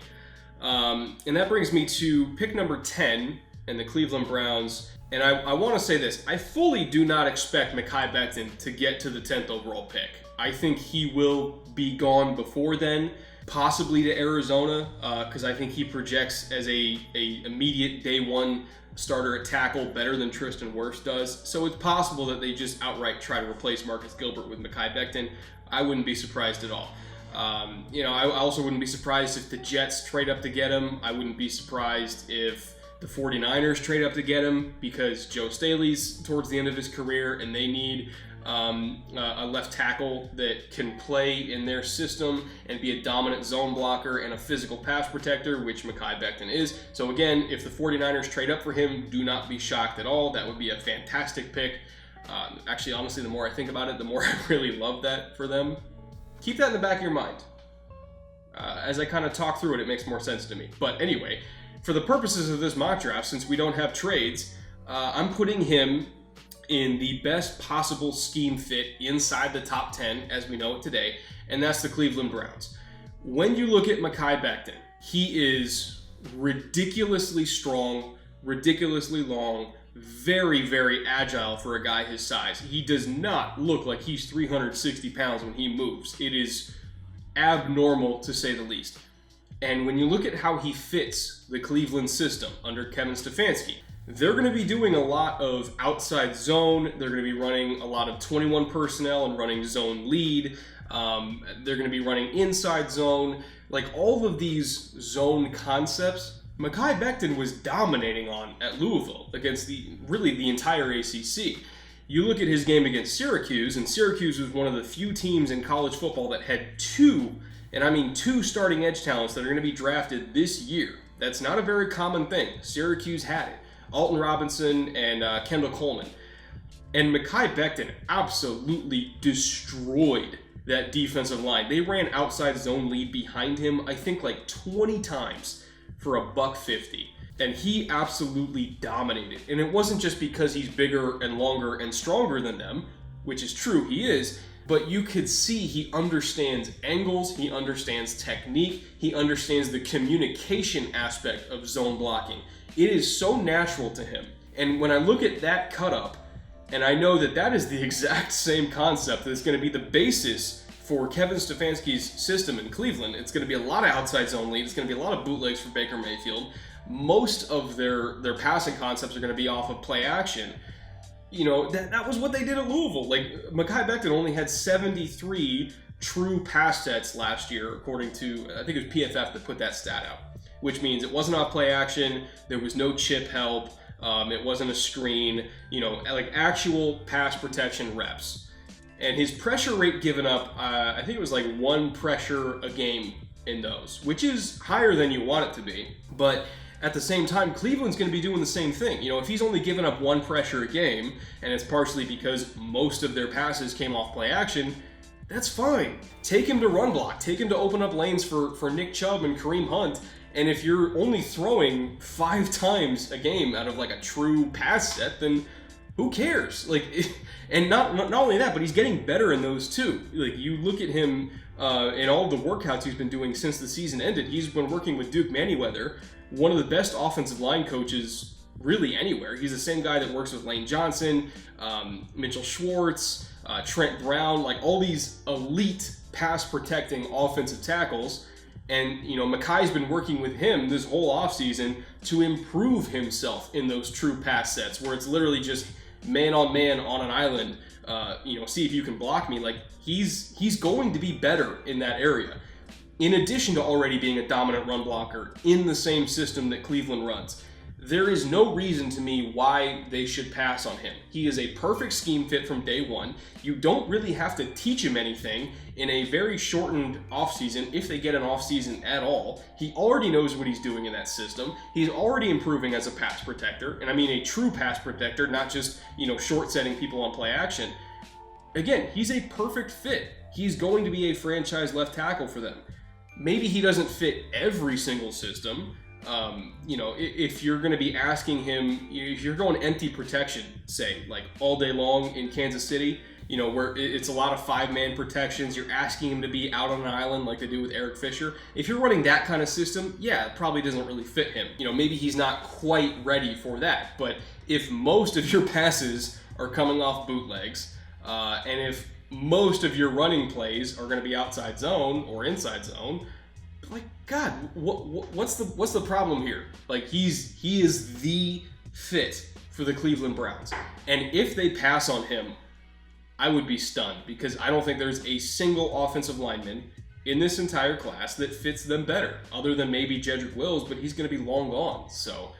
And that brings me to pick number 10 and the Cleveland Browns. And I want to say this. I fully do not expect Mekhi Becton to get to the 10th overall pick. I think he will be gone before then, possibly to Arizona, because I think he projects as a immediate day one starter at tackle better than Tristan Wirfs does. So it's possible that they just outright try to replace Marcus Gilbert with Mekhi Becton. I wouldn't be surprised at all. I also wouldn't be surprised if the Jets trade up to get him. I wouldn't be surprised if the 49ers trade up to get him, because Joe Staley's towards the end of his career and they need a left tackle that can play in their system and be a dominant zone blocker and a physical pass protector, which Mekhi Becton is. So again, if the 49ers trade up for him, do not be shocked at all. That would be a fantastic pick. Actually, honestly, the more I think about it, the more I really love that for them. Keep that in the back of your mind. As I kind of talk through it, it makes more sense to me. But anyway, for the purposes of this mock draft, since we don't have trades, I'm putting him in the best possible scheme fit inside the top 10 as we know it today, and that's the Cleveland Browns. When you look at Mekhi Becton, he is ridiculously strong, ridiculously long, very, very agile for a guy his size. He does not look like he's 360 pounds when he moves. It is abnormal, to say the least. And when you look at how he fits the Cleveland system under Kevin Stefanski, they're going to be doing a lot of outside zone. They're going to be running a lot of 21 personnel and running zone lead. They're going to be running inside zone. Like, all of these zone concepts, Mekhi Becton was dominating on at Louisville against the entire ACC. You look at his game against Syracuse, and Syracuse was one of the few teams in college football that had two starting edge talents that are going to be drafted this year. That's not a very common thing. Syracuse had it. Alton Robinson and Kendall Coleman. And Mekhi Becton absolutely destroyed that defensive line. They ran outside zone lead behind him, I think, like 20 times for $150. And he absolutely dominated. And it wasn't just because he's bigger and longer and stronger than them, which is true, he is, but you could see he understands angles, he understands technique, he understands the communication aspect of zone blocking. It is so natural to him. And when I look at that cut up, and I know that that is the exact same concept that's going to be the basis for Kevin Stefanski's system in Cleveland. It's going to be a lot of outside zone lead. It's going to be a lot of bootlegs for Baker Mayfield. Most of their passing concepts are going to be off of play action. You know, that was what they did at Louisville. Like, Mekhi Becton only had 73 true pass sets last year, according to, I think it was PFF that put that stat out, which means it wasn't off play action, there was no chip help, it wasn't a screen, like actual pass protection reps. And his pressure rate given up, I think it was like 1 pressure a game in those, which is higher than you want it to be. But at the same time, Cleveland's going to be doing the same thing. If he's only given up 1 pressure a game, and it's partially because most of their passes came off play action, that's fine. Take him to run block. Take him to open up lanes for Nick Chubb and Kareem Hunt. And if you're only throwing 5 times a game out of like a true pass set, then who cares? And not only that, but he's getting better in those too. Like, you look at him in all the workouts he's been doing since the season ended. He's been working with Duke Manyweather, one of the best offensive line coaches really anywhere. He's the same guy that works with Lane Johnson, Mitchell Schwartz, Trent Brown, like all these elite pass protecting offensive tackles. And, Mekhi's been working with him this whole offseason to improve himself in those true pass sets where it's literally just man on an island, see if you can block me. Like, he's going to be better in that area. In addition to already being a dominant run blocker in the same system that Cleveland runs. There is no reason to me why they should pass on him. He is a perfect scheme fit from day one. You don't really have to teach him anything in a very shortened offseason, if they get an offseason at all. He already knows what he's doing in that system. He's already improving as a pass protector, and I mean a true pass protector, not just, short-setting people on play action. Again, he's a perfect fit. He's going to be a franchise left tackle for them. Maybe he doesn't fit every single system. If you're going to be asking him, if you're going empty protection, say, like all day long in Kansas City, where it's a lot of 5-man protections, you're asking him to be out on an island like they do with Eric Fisher. If you're running that kind of system, yeah, it probably doesn't really fit him. Maybe he's not quite ready for that. But if most of your passes are coming off bootlegs, and if most of your running plays are going to be outside zone or inside zone, like, God, what's the problem here? Like, he is the fit for the Cleveland Browns. And if they pass on him, I would be stunned, because I don't think there's a single offensive lineman in this entire class that fits them better, other than maybe Jedrick Wills, but he's going to be long gone. So,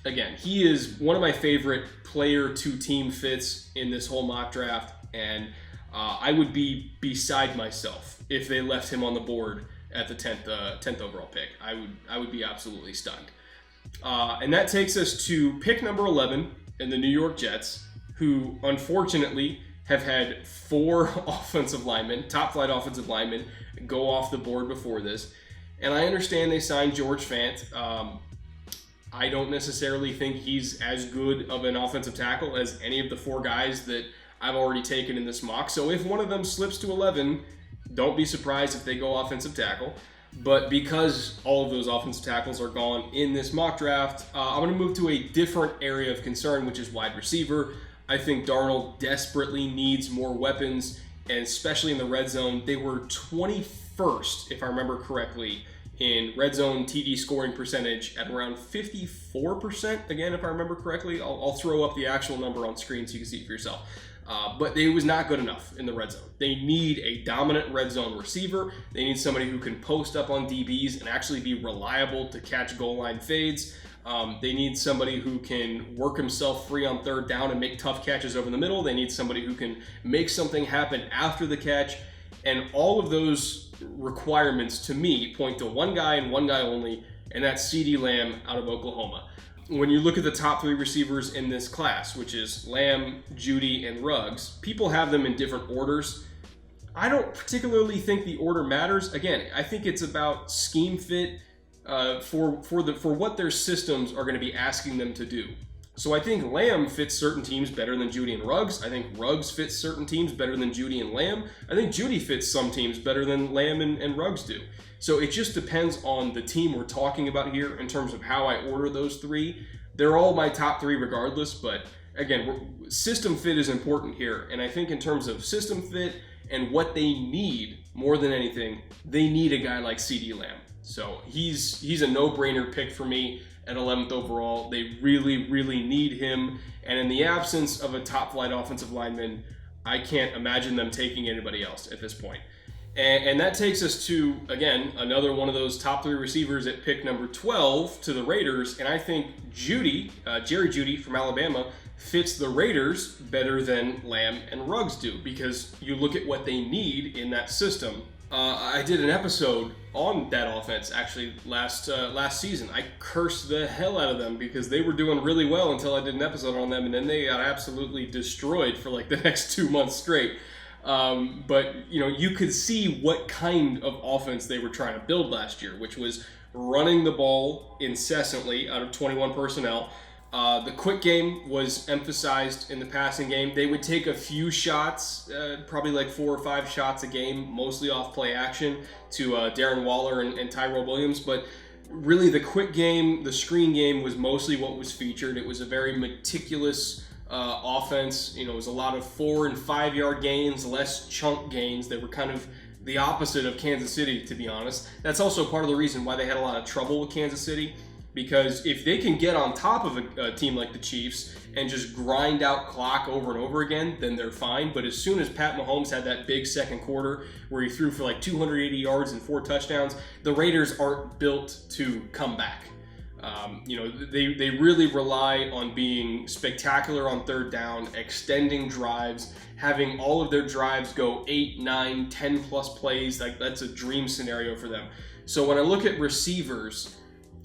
again, he is one of my favorite player-to-team fits in this whole mock draft, and I would be beside myself if they left him on the board at the 10th overall pick. I would be absolutely stunned. And that takes us to pick number 11 in the New York Jets, who unfortunately have had 4 offensive linemen, top flight offensive linemen, go off the board before this. And I understand they signed George Fant. I don't necessarily think he's as good of an offensive tackle as any of the 4 guys that I've already taken in this mock. So if one of them slips to 11, don't be surprised if they go offensive tackle. But because all of those offensive tackles are gone in this mock draft, I'm going to move to a different area of concern, which is wide receiver. I think Darnold desperately needs more weapons, and especially in the red zone. They were 21st, if I remember correctly, in red zone TD scoring percentage at around 54%. Again, if I remember correctly, I'll throw up the actual number on screen so you can see it for yourself. But it was not good enough in the red zone. They need a dominant red zone receiver. They need somebody who can post up on DBs and actually be reliable to catch goal line fades. They need somebody who can work himself free on third down and make tough catches over the middle. They need somebody who can make something happen after the catch. And all of those requirements, to me, point to one guy and one guy only, and that's CeeDee Lamb out of Oklahoma. When you look at the top 3 receivers in this class, which is Lamb, Jeudy, and Ruggs, people have them in different orders. I don't particularly think the order matters. Again, I think it's about scheme fit for what their systems are going to be asking them to do. So I think Lamb fits certain teams better than Jeudy and Ruggs. I think Ruggs fits certain teams better than Jeudy and Lamb. I think Jeudy fits some teams better than Lamb and Ruggs do. So it just depends on the team we're talking about here in terms of how I order those 3. They're all my top 3 regardless, but again, system fit is important here. And I think in terms of system fit and what they need more than anything, they need a guy like CeeDee Lamb. So he's a no-brainer pick for me at 11th overall. They really, really need him. And in the absence of a top-flight offensive lineman, I can't imagine them taking anybody else at this point. And that takes us to, again, another one of those top 3 receivers at pick number 12 to the Raiders. And I think Jeudy, Jerry Jeudy from Alabama, fits the Raiders better than Lamb and Ruggs do, because you look at what they need in that system. I did an episode on that offense actually last season. I cursed the hell out of them because they were doing really well until I did an episode on them, and then they got absolutely destroyed for like the next 2 months straight. But you could see what kind of offense they were trying to build last year, which was running the ball incessantly out of 21 personnel. The quick game was emphasized in the passing game. They would take a few shots, probably like 4 or 5 shots a game, mostly off play action to Darren Waller and Tyrell Williams. But really the quick game, the screen game was mostly what was featured. It was a very meticulous offense. It was a lot of 4 and 5 yard gains, less chunk gains. They were kind of the opposite of Kansas City, to be honest. That's also part of the reason why they had a lot of trouble with Kansas City. Because if they can get on top of a team like the Chiefs and just grind out clock over and over again, then they're fine. But as soon as Pat Mahomes had that big second quarter where he threw for like 280 yards and 4 touchdowns, the Raiders aren't built to come back. They really rely on being spectacular on third down, extending drives, having all of their drives go 8, 9, 10 plus plays. Like that's a dream scenario for them. So when I look at receivers,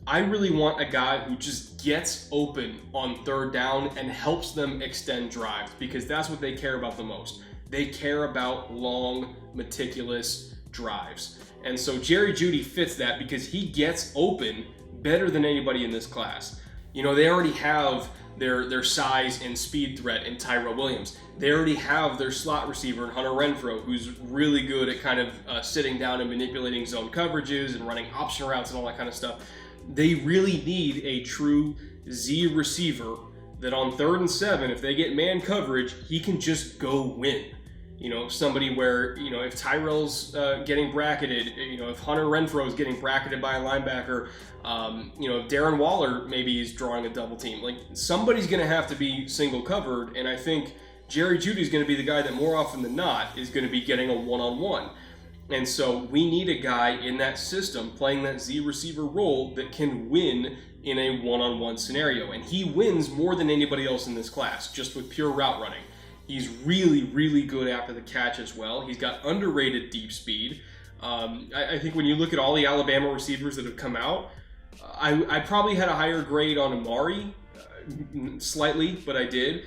I really want a guy who just gets open on third down and helps them extend drives, because that's what they care about the most. They care about long, meticulous drives. And so Jerry Jeudy fits that because he gets open better than anybody in this class. They already have their size and speed threat in Tyrell Williams. They already have their slot receiver in Hunter Renfrow, who's really good at kind of sitting down and manipulating zone coverages and running option routes and all that kind of stuff. They really need a true Z receiver that on 3rd and 7, if they get man coverage, he can just go win. Somebody where, if Tyrell's getting bracketed, if Hunter Renfrow is getting bracketed by a linebacker, if Darren Waller maybe is drawing a double team, like somebody's going to have to be single covered. And I think Jerry Jeudy is going to be the guy that more often than not is going to be getting a one-on-one. And so we need a guy in that system playing that Z receiver role that can win in a one-on-one scenario. And he wins more than anybody else in this class, just with pure route running. He's really, really good after the catch as well. He's got underrated deep speed. I think when you look at all the Alabama receivers that have come out, I probably had a higher grade on Amari, slightly, but I did.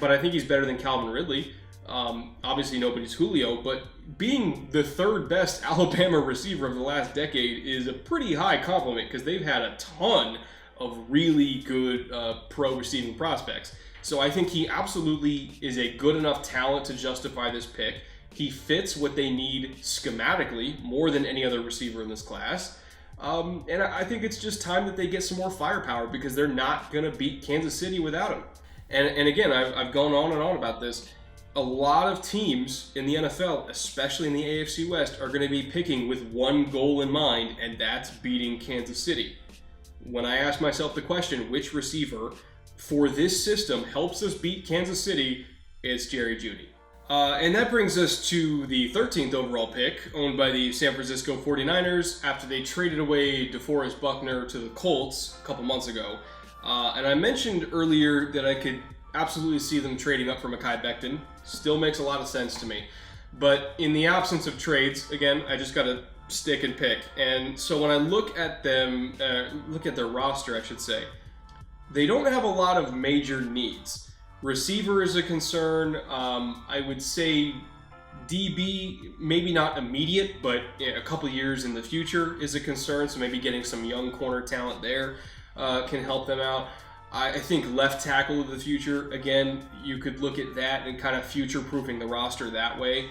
But I think he's better than Calvin Ridley. Obviously nobody's Julio, but being the 3rd best Alabama receiver of the last decade is a pretty high compliment, because they've had a ton of really good pro receiving prospects. So I think he absolutely is a good enough talent to justify this pick. He fits what they need schematically more than any other receiver in this class. And I think it's just time that they get some more firepower, because they're not going to beat Kansas City without him. And again, I've gone on and on about this. A lot of teams in the NFL, especially in the AFC West, are going to be picking with one goal in mind, and that's beating Kansas City. When I ask myself the question, which receiver for this system helps us beat Kansas City, it's Jerry Jeudy. And that brings us to the 13th overall pick, owned by the San Francisco 49ers, after they traded away DeForest Buckner to the Colts a couple months ago. And I mentioned earlier that I could absolutely see them trading up for Mekhi Becton. Still makes a lot of sense to me. But in the absence of trades, again, I just got to stick and pick. And so when I look at them, look at their roster, I should say, they don't have a lot of major needs. Receiver is a concern. I would say DB, maybe not immediate, but a couple years in the future is a concern. So maybe getting some young corner talent there can help them out. I think left tackle of the future, again, you could look at that and kind of future-proofing the roster that way.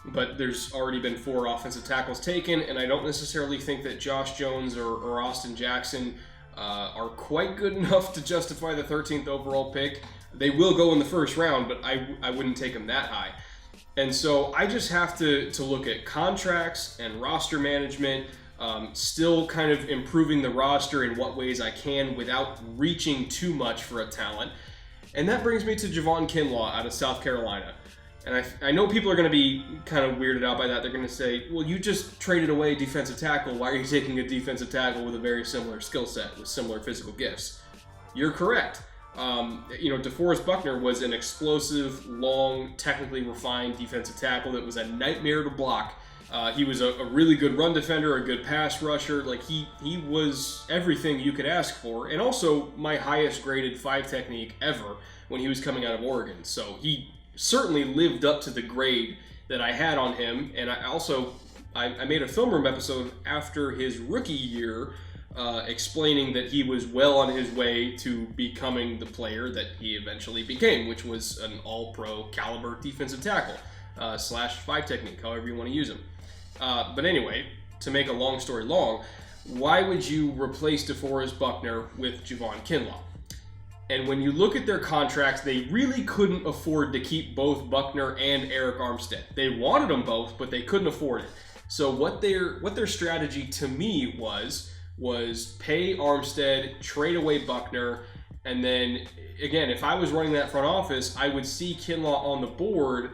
But there's already been 4 offensive tackles taken, and I don't necessarily think that Josh Jones or Austin Jackson are quite good enough to justify the 13th overall pick. They will go in the first round, but I wouldn't take them that high. And so I just have to look at contracts and roster management, still kind of improving the roster in what ways I can without reaching too much for a talent. And that brings me to Javon Kinlaw out of South Carolina. And I know people are going to be kind of weirded out by that. They're going to say, well, you just traded away defensive tackle. Why are you taking a defensive tackle with a very similar skill set, with similar physical gifts? You're correct. DeForest Buckner was an explosive, long, technically refined defensive tackle that was a nightmare to block. He was a really good run defender, a good pass rusher. Like, he was everything you could ask for. And also my highest graded 5 technique ever when he was coming out of Oregon. So he certainly lived up to the grade that I had on him. And I made a film room episode after his rookie year explaining that he was well on his way to becoming the player that he eventually became, which was an all-pro caliber defensive tackle / 5 technique, however you want to use him. But anyway, to make a long story long, why would you replace DeForest Buckner with Javon Kinlaw? And when you look at their contracts, they really couldn't afford to keep both Buckner and Arik Armstead. They wanted them both, but they couldn't afford it. So what their strategy to me was pay Armstead, trade away Buckner, and then, again, if I was running that front office, I would see Kinlaw on the board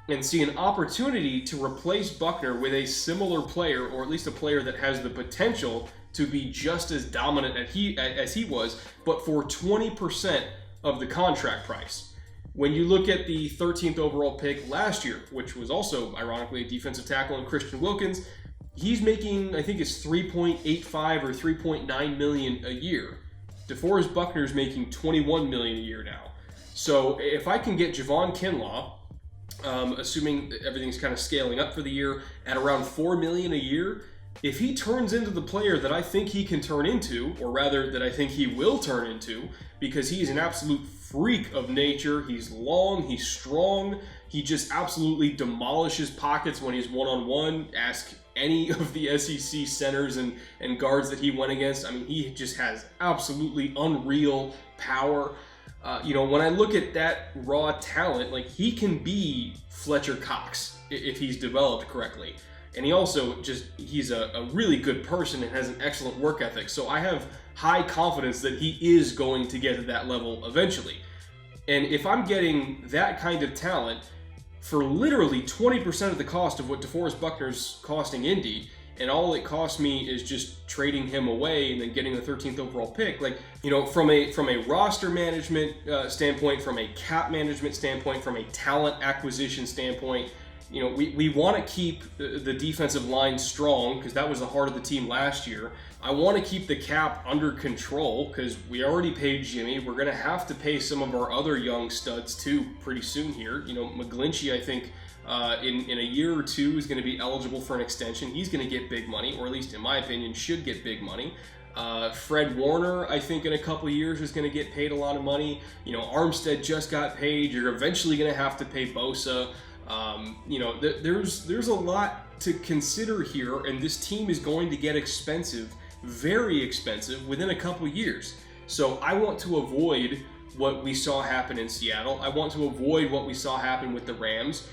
and see an opportunity to replace Buckner with a similar player, or at least a player that has the potential to be just as dominant as he was, but for 20% of the contract price. When you look at the 13th overall pick last year, which was also, ironically, a defensive tackle in Christian Wilkins, he's making, I think it's $3.85 or $3.9 million a year. DeForest Buckner's making $21 million a year now. So if I can get Javon Kinlaw, assuming that everything's kind of scaling up for the year, at around $4 million a year, if he turns into the player that I think he can turn into, or rather that I think he will turn into, because he's an absolute freak of nature, he's long, he's strong, he just absolutely demolishes pockets when he's one-on-one. Ask any of the SEC centers and guards that he went against. I mean, he just has absolutely unreal power. When I look at that raw talent, like, he can be Fletcher Cox if he's developed correctly. And he also he's a really good person and has an excellent work ethic. So I have high confidence that he is going to get to that level eventually. And if I'm getting that kind of talent for literally 20% of the cost of what DeForest Buckner's costing Indy, and all it cost me is just trading him away and then getting the 13th overall pick, from a roster management standpoint, from a cap management standpoint, from a talent acquisition standpoint, we want to keep the defensive line strong because that was the heart of the team last year. I want to keep the cap under control because we already paid Jimmy. We're going to have to pay some of our other young studs too pretty soon here. McGlinchey, I think, in a year or two is going to be eligible for an extension. He's going to get big money, or at least in my opinion, should get big money. Fred Warner, I think, in a couple of years is going to get paid a lot of money. Armstead just got paid. You're eventually going to have to pay Bosa. There's a lot to consider here, and this team is going to get expensive, very expensive, within a couple of years. So I want to avoid what we saw happen in Seattle. I want to avoid what we saw happen with the Rams,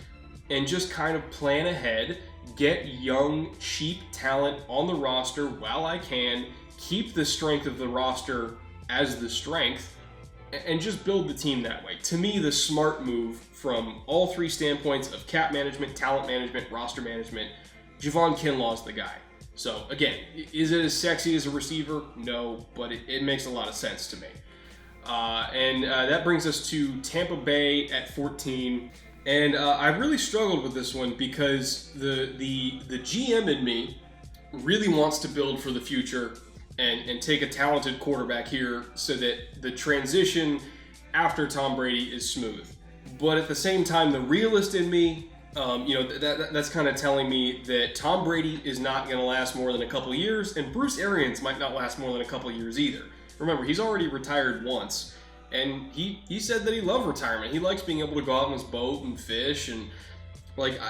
and just kind of plan ahead, get young, cheap talent on the roster while I can, keep the strength of the roster as the strength, and just build the team that way. To me, the smart move from all three standpoints of cap management, talent management, roster management, Javon Kinlaw's the guy. So again, is it as sexy as a receiver? No, but it makes a lot of sense to me. And that brings us to Tampa Bay at 14. And I really struggled with this one because the GM in me really wants to build for the future and take a talented quarterback here so that the transition after Tom Brady is smooth. But at the same time, the realist in me, that's kind of telling me that Tom Brady is not going to last more than a couple years, and Bruce Arians might not last more than a couple years either. Remember, he's already retired once, and he said that he loved retirement. He likes being able to go out on his boat and fish, and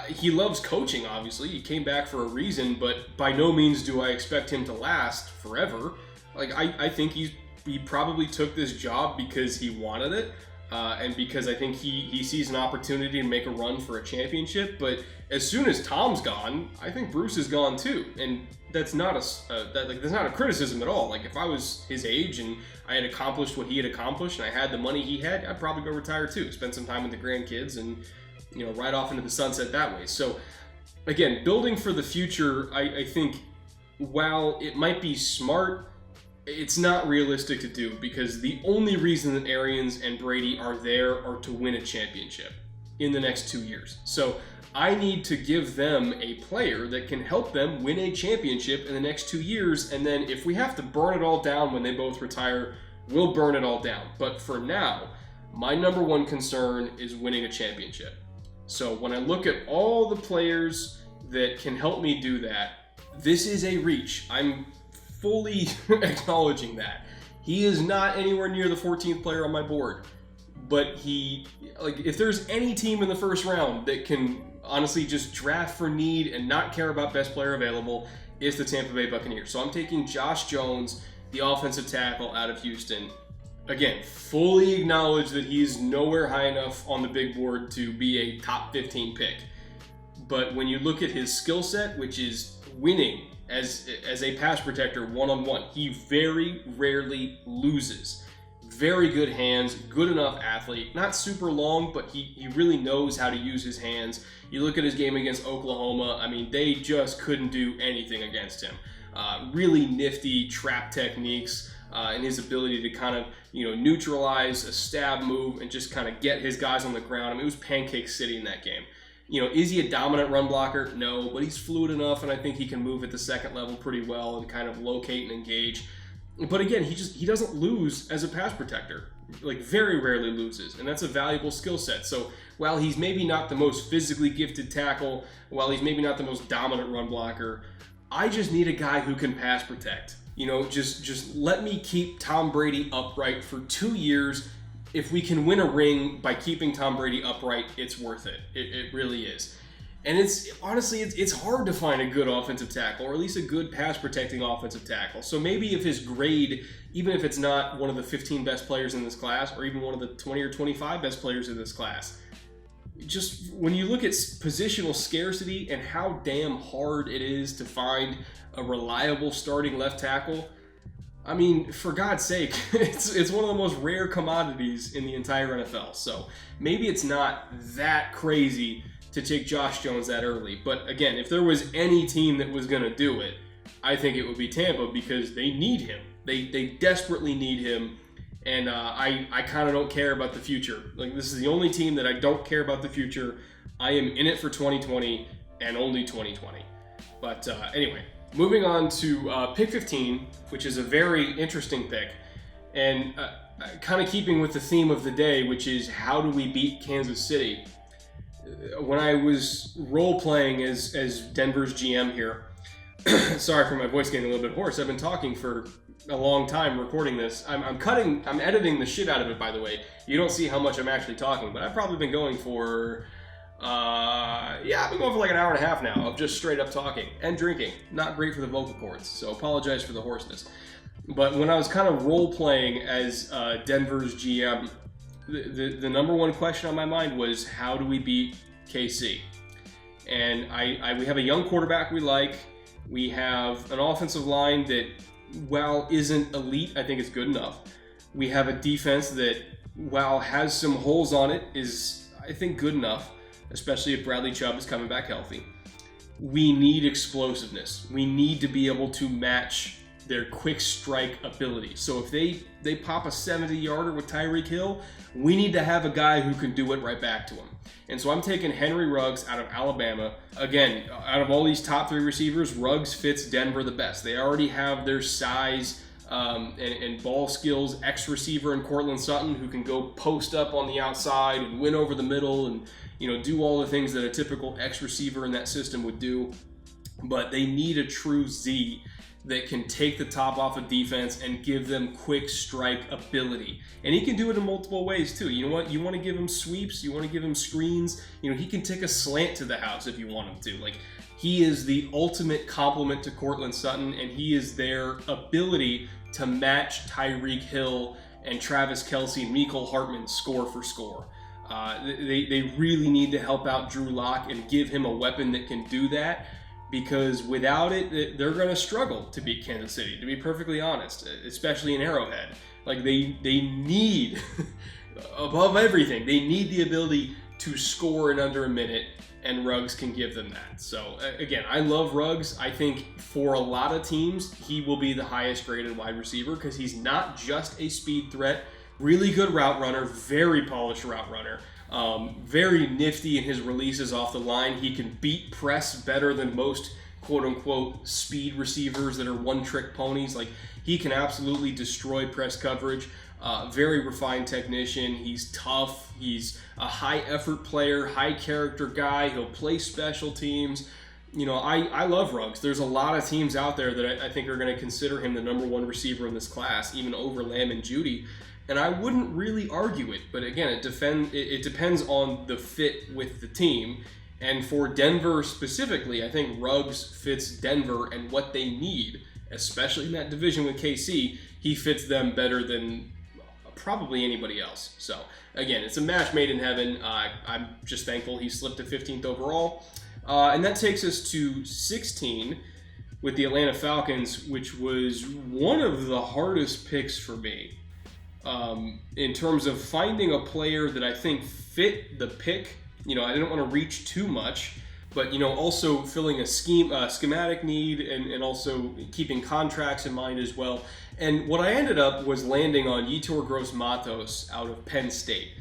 he loves coaching, obviously. He came back for a reason, but by no means do I expect him to last forever. I think he probably took this job because he wanted it, and because I think he sees an opportunity to make a run for a championship. But as soon as Tom's gone, I think Bruce is gone too, and that's not a criticism at all. If I was his age and I had accomplished what he had accomplished and I had the money he had, I'd probably go retire too, spend some time with the grandkids and right off into the sunset that way. So again, building for the future, I think while it might be smart, it's not realistic to do, because the only reason that Arians and Brady are there are to win a championship in the next 2 years. So I need to give them a player that can help them win a championship in the next 2 years, and then if we have to burn it all down when they both retire, we'll burn it all down. But for now, my number one concern is winning a championship. So when I look at all the players that can help me do that, this is a reach. I'm fully acknowledging that. He is not anywhere near the 14th player on my board. But if there's any team in the first round that can honestly just draft for need and not care about best player available, it's the Tampa Bay Buccaneers. So I'm taking Josh Jones, the offensive tackle out of Houston. Again, fully acknowledge that he's nowhere high enough on the big board to be a top 15 pick. But when you look at his skill set, which is winning as a pass protector one-on-one, he very rarely loses. Very good hands, good enough athlete, not super long, but he really knows how to use his hands. You look at his game against Oklahoma, I mean, they just couldn't do anything against him. Really nifty trap techniques and his ability to kind of, neutralize a stab move and just kind of get his guys on the ground. I mean, it was pancake city in that game. Is he a dominant run blocker? No, but he's fluid enough, and I think he can move at the second level pretty well and kind of locate and engage. But again, he doesn't lose as a pass protector. Very rarely loses, and that's a valuable skill set. So while he's maybe not the most physically gifted tackle, while he's maybe not the most dominant run blocker, I just need a guy who can pass protect. Just let me keep Tom Brady upright for 2 years. If we can win a ring by keeping Tom Brady upright, it's worth it. It really is. And it's hard to find a good offensive tackle, or at least a good pass protecting offensive tackle. So maybe if his grade, even if it's not one of the 15 best players in this class, or even one of the 20 or 25 best players in this class, just when you look at positional scarcity and how damn hard it is to find a reliable starting left tackle, I mean, for God's sake, it's one of the most rare commodities in the entire NFL. So maybe it's not that crazy to take Josh Jones that early. But again, if there was any team that was going to do it, I think it would be Tampa, because they need him. They desperately need him. And I kind of don't care about the future. This is the only team that I don't care about the future. I am in it for 2020 and only 2020. But anyway, moving on to pick 15, which is a very interesting pick. And kind of keeping with the theme of the day, which is how do we beat Kansas City? When I was role-playing as Denver's GM here, sorry for my voice getting a little bit hoarse. I've been talking for a long time recording this. I'm editing the shit out of it, by the way. You don't see how much I'm actually talking, but I've probably been going for, I've been going for like an hour and a half now of just straight up talking and drinking. Not great for the vocal cords, so apologize for the hoarseness. But when I was kind of role-playing as Denver's GM, the number one question on my mind was, how do we beat KC? And we have a young quarterback we like. We have an offensive line that, while isn't elite, I think it's good enough. We have a defense that, while has some holes on it, is, I think, good enough, especially if Bradley Chubb is coming back healthy. We need explosiveness. We need to be able to match their quick strike ability. So if they pop a 70-yarder with Tyreek Hill, we need to have a guy who can do it right back to him. And so I'm taking Henry Ruggs out of Alabama. Again, out of all these top 3 receivers, Ruggs fits Denver the best. They already have their size and ball skills, ex-receiver in Cortland Sutton, who can go post up on the outside and win over the middle and do all the things that a typical ex-receiver in that system would do. But they need a true Z that can take the top off of defense and give them quick strike ability. And he can do it in multiple ways too. You know what? You want to give him sweeps, you want to give him screens. He can take a slant to the house if you want him to. He is the ultimate complement to Cortland Sutton, and he is their ability to match Tyreek Hill and Travis Kelce and Mecole Hardman score for score. They really need to help out Drew Lock and give him a weapon that can do that, because without it, they're going to struggle to beat Kansas City, to be perfectly honest, especially in Arrowhead. They need, above everything, they need the ability to score in under a minute, and Ruggs can give them that. So again, I love Ruggs. I think for a lot of teams, he will be the highest graded wide receiver because he's not just a speed threat, really good route runner, very polished route runner, very nifty in his releases off the line. He can beat press better than most quote-unquote speed receivers that are one-trick ponies. Like, he can absolutely destroy press coverage. Very refined technician. He's tough. He's a high-effort player, high-character guy. He'll play special teams. You know, I love Ruggs. There's a lot of teams out there that I think are going to consider him the number one receiver in this class, even over Lamb and Jeudy. And I wouldn't really argue it. But again, it depends on the fit with the team. And for Denver specifically, I think Ruggs fits Denver and what they need, especially in that division with KC. He fits them better than probably anybody else. So again, it's a match made in heaven. I'm just thankful he slipped to 15th overall. And that takes us to 16 with the Atlanta Falcons, which was one of the hardest picks for me. In terms of finding a player that I think fit the pick. You know, I didn't want to reach too much, but, you know, also filling a schematic need and also keeping contracts in mind as well. And what I ended up was landing on Yetur Gross-Matos out of Penn State,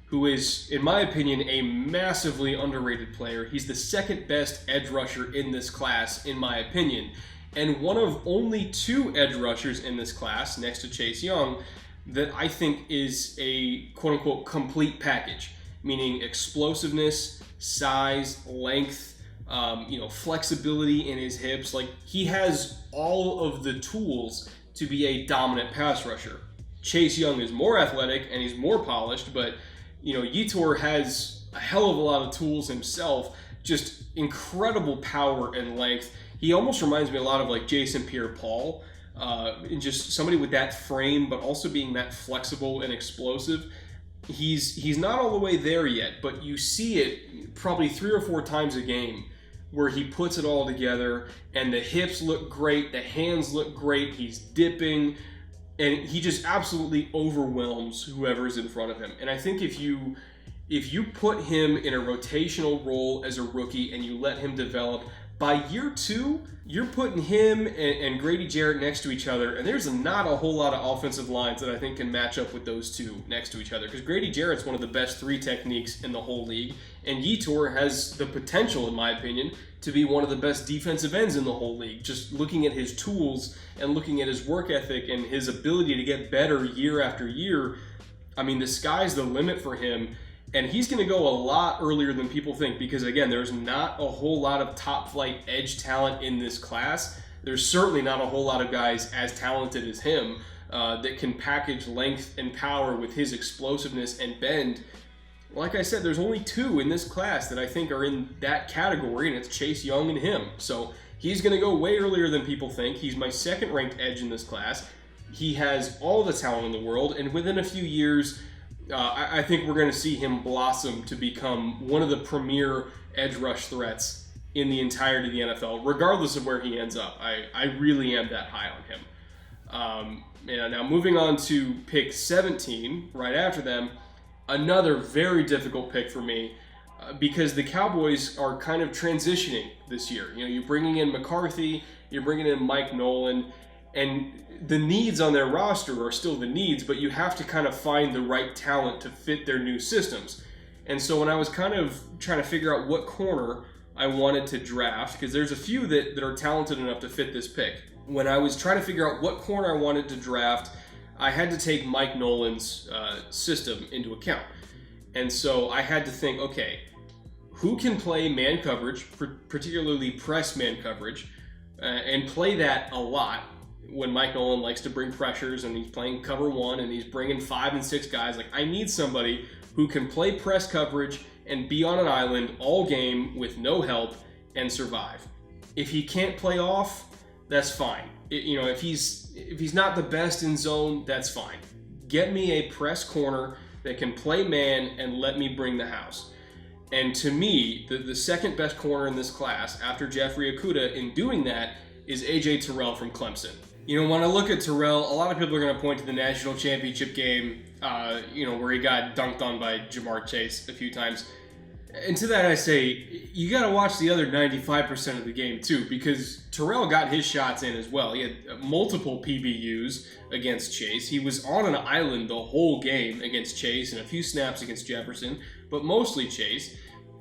who is, in my opinion, a massively underrated player. He's the second best edge rusher in this class, in my opinion, and one of only 2 edge rushers in this class, next to Chaisson, that I think is a quote-unquote complete package. Meaning explosiveness, size, length, flexibility in his hips. Like, he has all of the tools to be a dominant pass rusher. Chaisson is more athletic and he's more polished, but, you know, Yetur has a hell of a lot of tools himself. Just incredible power and length. He almost reminds me a lot of like Jason Pierre-Paul, and just somebody with that frame, but also being that flexible and explosive. He's not all the way there yet, but you see it probably 3 or 4 times a game where he puts it all together and the hips look great, the hands look great, he's dipping, and he just absolutely overwhelms whoever's in front of him. And I think if you put him in a rotational role as a rookie and you let him develop, by year 2, you're putting him and Grady Jarrett next to each other, and there's not a whole lot of offensive lines that I think can match up with those 2 next to each other, because Grady Jarrett's one of the best 3 techniques in the whole league, and Yetur has the potential, in my opinion, to be one of the best defensive ends in the whole league. Just looking at his tools and looking at his work ethic and his ability to get better year after year, I mean, the sky's the limit for him. And he's going to go a lot earlier than people think because, again, there's not a whole lot of top-flight edge talent in this class. There's certainly not a whole lot of guys as talented as him that can package length and power with his explosiveness and bend. Like I said, there's only 2 in this class that I think are in that category, and it's Chaisson and him. So he's going to go way earlier than people think. He's my second-ranked edge in this class. He has all the talent in the world, and within a few years, I think we're going to see him blossom to become one of the premier edge rush threats in the entirety of the NFL, regardless of where he ends up. I really am that high on him. Now moving on to pick 17, right after them, another very difficult pick for me because the Cowboys are kind of transitioning this year. You know, you're bringing in McCarthy, you're bringing in Mike Nolan, and the needs on their roster are still the needs, but you have to kind of find the right talent to fit their new systems. And so when I was kind of trying to figure out what corner I wanted to draft, because there's a few that are talented enough to fit this pick. When I was trying to figure out what corner I wanted to draft, I had to take Mike Nolan's system into account. And so I had to think, okay, who can play man coverage, particularly press man coverage, and play that a lot when Mike Nolan likes to bring pressures and he's playing cover 1 and he's bringing 5 and 6 guys. Like, I need somebody who can play press coverage and be on an island all game with no help and survive. If he can't play off, that's fine. If he's not the best in zone, that's fine. Get me a press corner that can play man and let me bring the house. And to me, the second best corner in this class after Jeffrey Okudah in doing that is A.J. Terrell from Clemson. You know, when I look at Terrell, a lot of people are going to point to the national championship game, where he got dunked on by Jamar Chase a few times. And to that I say, you got to watch the other 95% of the game too, because Terrell got his shots in as well. He had multiple PBUs against Chase. He was on an island the whole game against Chase and a few snaps against Jefferson, but mostly Chase.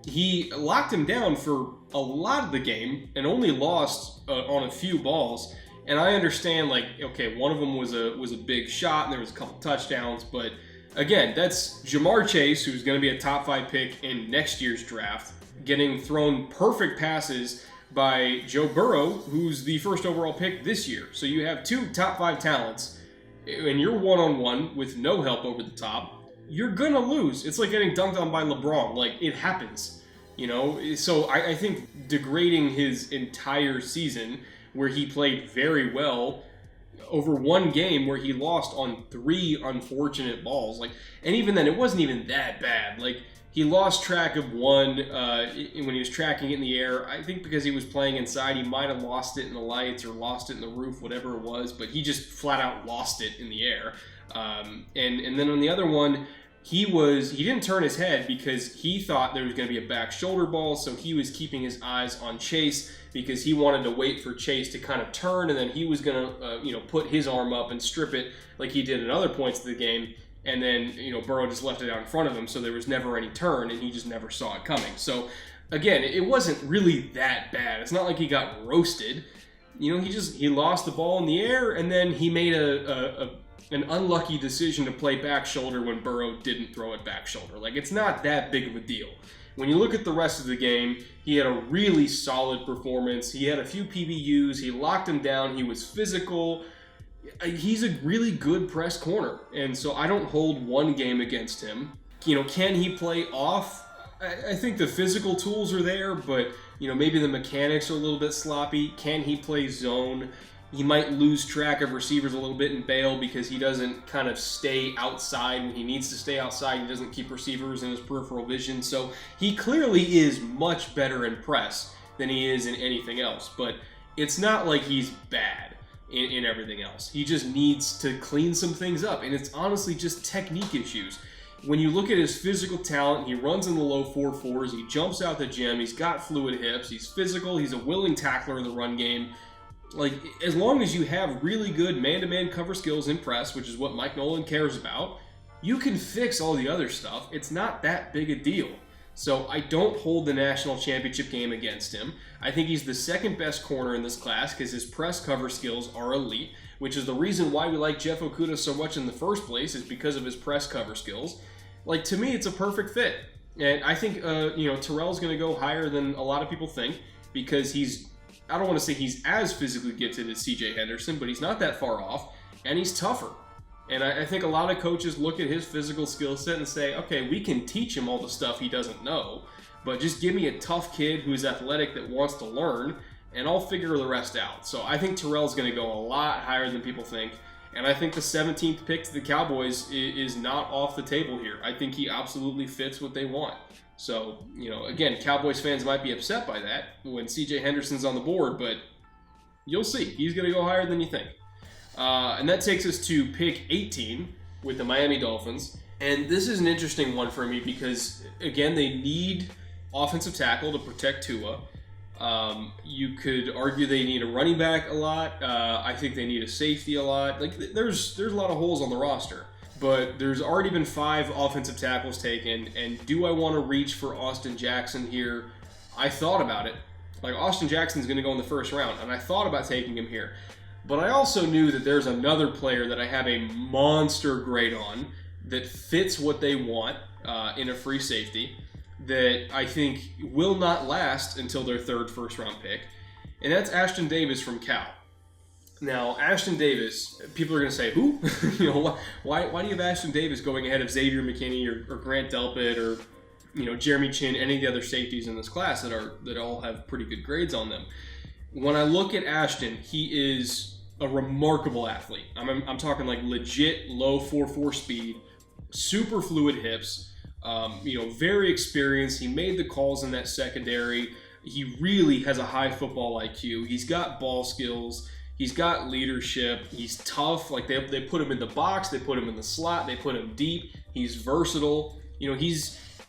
He locked him down for a lot of the game and only lost on a few balls. And I understand, like, okay, one of them was a big shot and there was a couple touchdowns, but again, that's Ja'Marr Chase, who's going to be a top 5 pick in next year's draft, getting thrown perfect passes by Joe Burrow, who's the first overall pick this year. So you have 2 top 5 talents, and you're one-on-one with no help over the top. You're going to lose. It's like getting dunked on by LeBron. Like, it happens, you know? So I think degrading his entire season, where he played very well, over one game where he lost on 3 unfortunate balls. Like, and even then, it wasn't even that bad. Like, he lost track of one when he was tracking it in the air. I think because he was playing inside, he might have lost it in the lights or lost it in the roof, whatever it was. But he just flat out lost it in the air. And then on the other one, he didn't turn his head because he thought there was going to be a back shoulder ball. So he was keeping his eyes on Chase, because he wanted to wait for Chase to kind of turn, and then he was going to, put his arm up and strip it like he did at other points of the game. And then, Burrow just left it out in front of him, so there was never any turn, and he just never saw it coming. So, again, it wasn't really that bad. It's not like he got roasted. He lost the ball in the air, and then he made an unlucky decision to play back shoulder when Burrow didn't throw it back shoulder. Like, it's not that big of a deal. When you look at the rest of the game, he had a really solid performance. He had a few PBUs. He locked him down. He was physical. He's a really good press corner. And so I don't hold one game against him. Can he play off? I think the physical tools are there, but, maybe the mechanics are a little bit sloppy. Can he play zone? He might lose track of receivers a little bit in bail because he doesn't kind of stay outside when he needs to stay outside. He doesn't keep receivers in his peripheral vision. So he clearly is much better in press than he is in anything else. But it's not like he's bad in everything else. He just needs to clean some things up. And it's honestly just technique issues. When you look at his physical talent, he runs in the low 4.4s. He jumps out the gym. He's got fluid hips. He's physical. He's a willing tackler in the run game. Like, as long as you have really good man-to-man cover skills in press, which is what Mike Nolan cares about, you can fix all the other stuff. It's not that big a deal. So I don't hold the national championship game against him. I think he's the second best corner in this class because his press cover skills are elite, which is the reason why we like Jeff Okudah so much in the first place, is because of his press cover skills. Like, to me, it's a perfect fit. And I think, Terrell's going to go higher than a lot of people think, because I don't want to say he's as physically gifted as CJ Henderson, but he's not that far off, and he's tougher. And I think a lot of coaches look at his physical skill set and say, okay, we can teach him all the stuff he doesn't know, but just give me a tough kid who's athletic that wants to learn, and I'll figure the rest out. So I think Terrell's going to go a lot higher than people think, and I think the 17th pick to the Cowboys is not off the table here. I think he absolutely fits what they want. So, again, Cowboys fans might be upset by that when CJ Henderson's on the board, but you'll see. He's going to go higher than you think. And that takes us to pick 18 with the Miami Dolphins. And this is an interesting one for me because, again, they need offensive tackle to protect Tua. You could argue they need a running back a lot. I think they need a safety a lot. Like, there's a lot of holes on the roster. But there's already been 5 offensive tackles taken, and do I want to reach for Austin Jackson here? I thought about it. Like, Austin Jackson's going to go in the first round, and I thought about taking him here. But I also knew that there's another player that I have a monster grade on that fits what they want in a free safety that I think will not last until their 3rd first-round pick, and that's Ashtyn Davis from Cal. Now, Ashtyn Davis, people are going to say, who? Why do you have Ashtyn Davis going ahead of Xavier McKinney or Grant Delpit or, Jeremy Chin, any of the other safeties in this class that all have pretty good grades on them? When I look at Ashtyn, he is a remarkable athlete. I'm talking like legit low 4.4 speed, super fluid hips, very experienced. He made the calls in that secondary. He really has a high football IQ. He's got ball skills. He's got leadership. He's tough. Like, they put him in the box. They put him in the slot. They put him deep. He's versatile.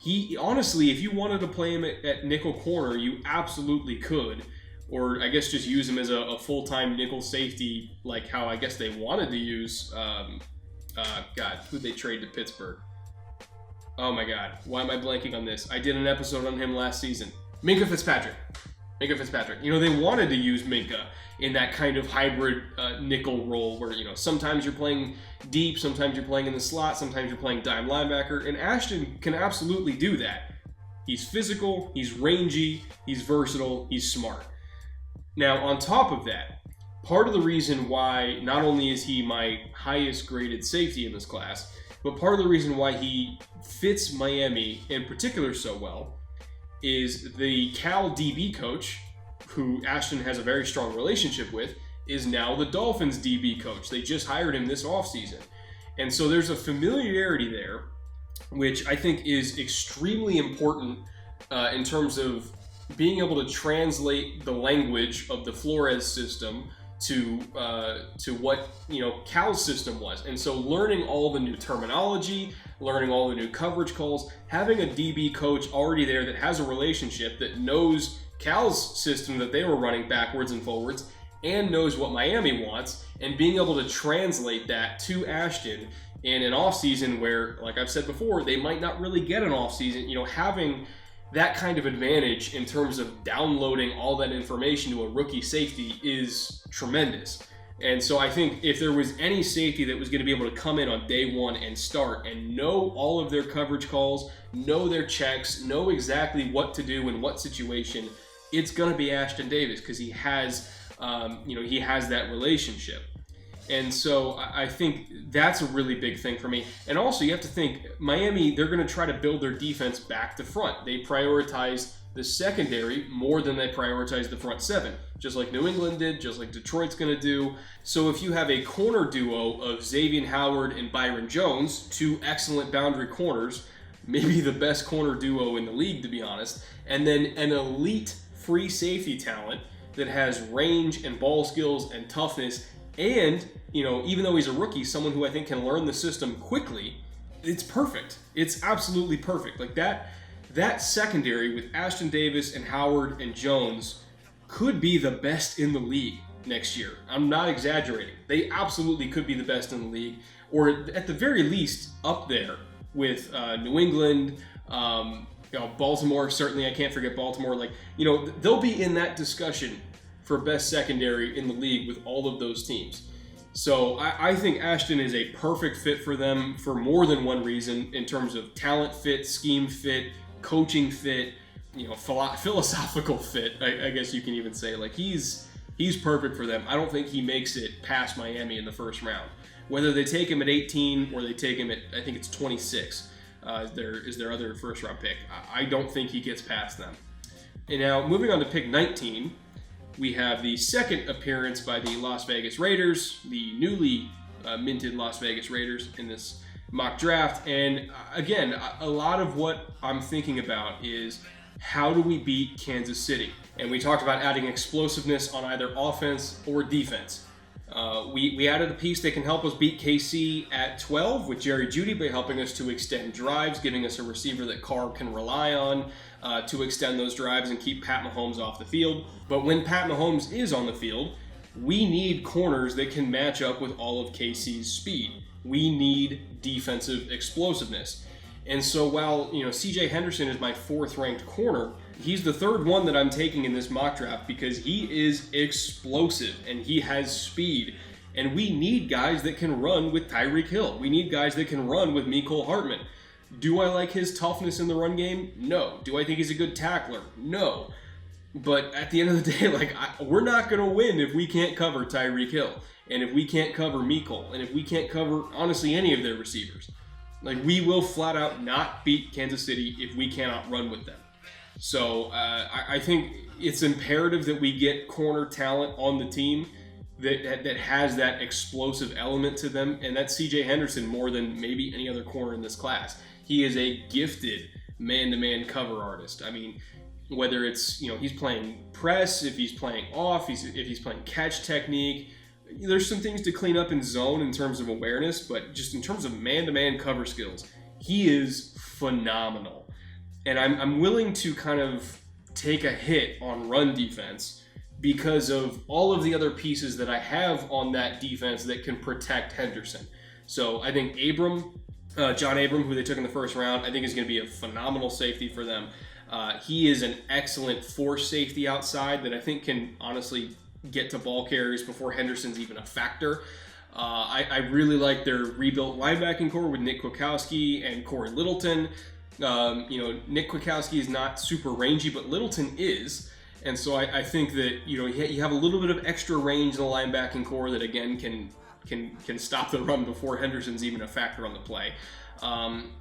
he honestly, if you wanted to play him at nickel corner, you absolutely could. Or I guess just use him as a full-time nickel safety, like how I guess they wanted to use, who'd they trade to Pittsburgh? Oh my God, why am I blanking on this? I did an episode on him last season. Minkah Fitzpatrick. You know, they wanted to use Minkah in that kind of hybrid nickel role where, you know, sometimes you're playing deep, sometimes you're playing in the slot, sometimes you're playing dime linebacker, and Ashtyn can absolutely do that. He's physical, he's rangy, he's versatile, he's smart. Now, on top of that, part of the reason why not only is he my highest graded safety in this class, but part of the reason why he fits Miami in particular so well is the Cal DB coach, who Ashtyn has a very strong relationship with, is now the Dolphins DB coach. They just hired him this offseason. And so there's a familiarity there, which I think is extremely important in terms of being able to translate the language of the Flores system to what, you know, Cal's system was. And so learning all the new terminology, learning all the new coverage calls, having a DB coach already there that has a relationship, that knows Cal's system that they were running backwards and forwards and knows what Miami wants, and being able to translate that to Ashtyn in an offseason where, like I've said before, they might not really get an offseason. You know, having that kind of advantage in terms of downloading all that information to a rookie safety is tremendous. And so I think if there was any safety that was going to be able to come in on day one and start and know all of their coverage calls, know their checks, know exactly what to do in what situation, it's going to be Ashtyn Davis, because he has, he has that relationship. And so I think that's a really big thing for me. And also you have to think, Miami, they're going to try to build their defense back to front. They prioritize the secondary more than they prioritize the front seven, just like New England did, just like Detroit's going to do. So if you have a corner duo of Xavier Howard and Byron Jones, two excellent boundary corners, maybe the best corner duo in the league, to be honest, and then an elite free safety talent that has range and ball skills and toughness, and, you know, even though he's a rookie, someone who I think can learn the system quickly, it's perfect. It's absolutely perfect. Like that secondary with Ashtyn Davis and Howard and Jones could be the best in the league next year. I'm not exaggerating. They absolutely could be the best in the league, or at the very least up there with New England, Baltimore. Certainly, I can't forget Baltimore. Like, you know, they'll be in that discussion for best secondary in the league with all of those teams. So I think Ashtyn is a perfect fit for them for more than one reason, in terms of talent fit, scheme fit, coaching fit, you know, philosophical fit, I guess you can even say. Like, he's perfect for them. I don't think he makes it past Miami in the first round. Whether they take him at 18 or they take him at, I think it's 26, is their other first round pick. I don't think he gets past them. And now, moving on to pick 19, we have the second appearance by the Las Vegas Raiders, the newly minted Las Vegas Raiders in this mock draft. And again, a lot of what I'm thinking about is, how do we beat Kansas City? And we talked about adding explosiveness on either offense or defense. We added a piece that can help us beat KC at 12 with Jerry Jeudy by helping us to extend drives, giving us a receiver that Carr can rely on to extend those drives and keep Pat Mahomes off the field. But when Pat Mahomes is on the field, we need corners that can match up with all of KC's speed. We need defensive explosiveness. And so while, you know, CJ Henderson is my 4th ranked corner, he's the 3rd one that I'm taking in this mock draft because he is explosive and he has speed. And we need guys that can run with Tyreek Hill. We need guys that can run with Mecole Hardman. Do I like his toughness in the run game? No. Do I think he's a good tackler? No. But at the end of the day, we're not going to win if we can't cover Tyreek Hill, and if we can't cover Mecole, and if we can't cover, honestly, any of their receivers. Like, we will flat out not beat Kansas City if we cannot run with them. So I think it's imperative that we get corner talent on the team that has that explosive element to them, and that's CJ Henderson more than maybe any other corner in this class. He is a gifted man-to-man cover artist. I mean, whether it's, you know, he's playing press, if he's playing off, if he's playing catch technique, there's some things to clean up in zone in terms of awareness, but just in terms of man-to-man cover skills, he is phenomenal. And I'm willing to kind of take a hit on run defense because of all of the other pieces that I have on that defense that can protect Henderson. So I think John Abram, who they took in the first round, I think is going to be a phenomenal safety for them. He is an excellent force safety outside that I think can honestly get to ball carriers before Henderson's even a factor. I really like their rebuilt linebacking core with Nick Kwiatkowski and Corey Littleton. Nick Kwiatkowski is not super rangy, but Littleton is. And so I think that, you have a little bit of extra range in the linebacking core that, again, can stop the run before Henderson's even a factor on the play.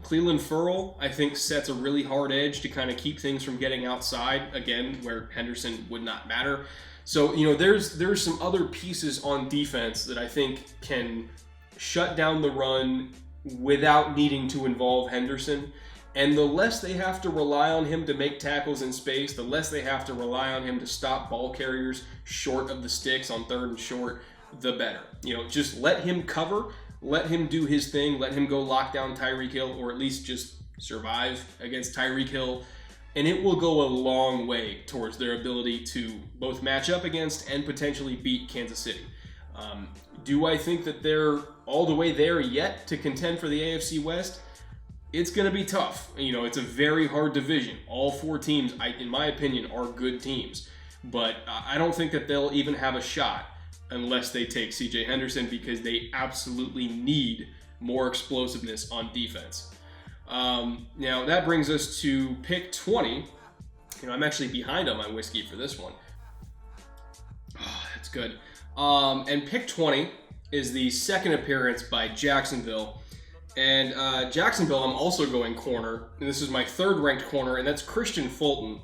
Cleveland Ferrell, I think, sets a really hard edge to kind of keep things from getting outside, again, where Henderson would not matter. So, there's some other pieces on defense that I think can shut down the run without needing to involve Henderson. And the less they have to rely on him to make tackles in space, the less they have to rely on him to stop ball carriers short of the sticks on 3rd and short, the better. Just let him cover, let him do his thing, let him go lock down Tyreek Hill, or at least just survive against Tyreek Hill. And it will go a long way towards their ability to both match up against and potentially beat Kansas City. Do I think that they're all the way there yet to contend for the AFC West? It's going to be tough. It's a very hard division. All 4 teams, in my opinion, are good teams. But I don't think that they'll even have a shot unless they take C.J. Henderson, because they absolutely need more explosiveness on defense. Now, that brings us to pick 20. I'm actually behind on my whiskey for this one. Oh, that's good. And pick 20 is the second appearance by Jacksonville. And Jacksonville, I'm also going corner. And this is my 3rd ranked corner, and that's Kristian Fulton,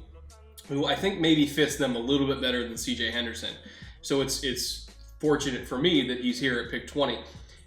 who I think maybe fits them a little bit better than C.J. Henderson. So it's fortunate for me that he's here at pick 20.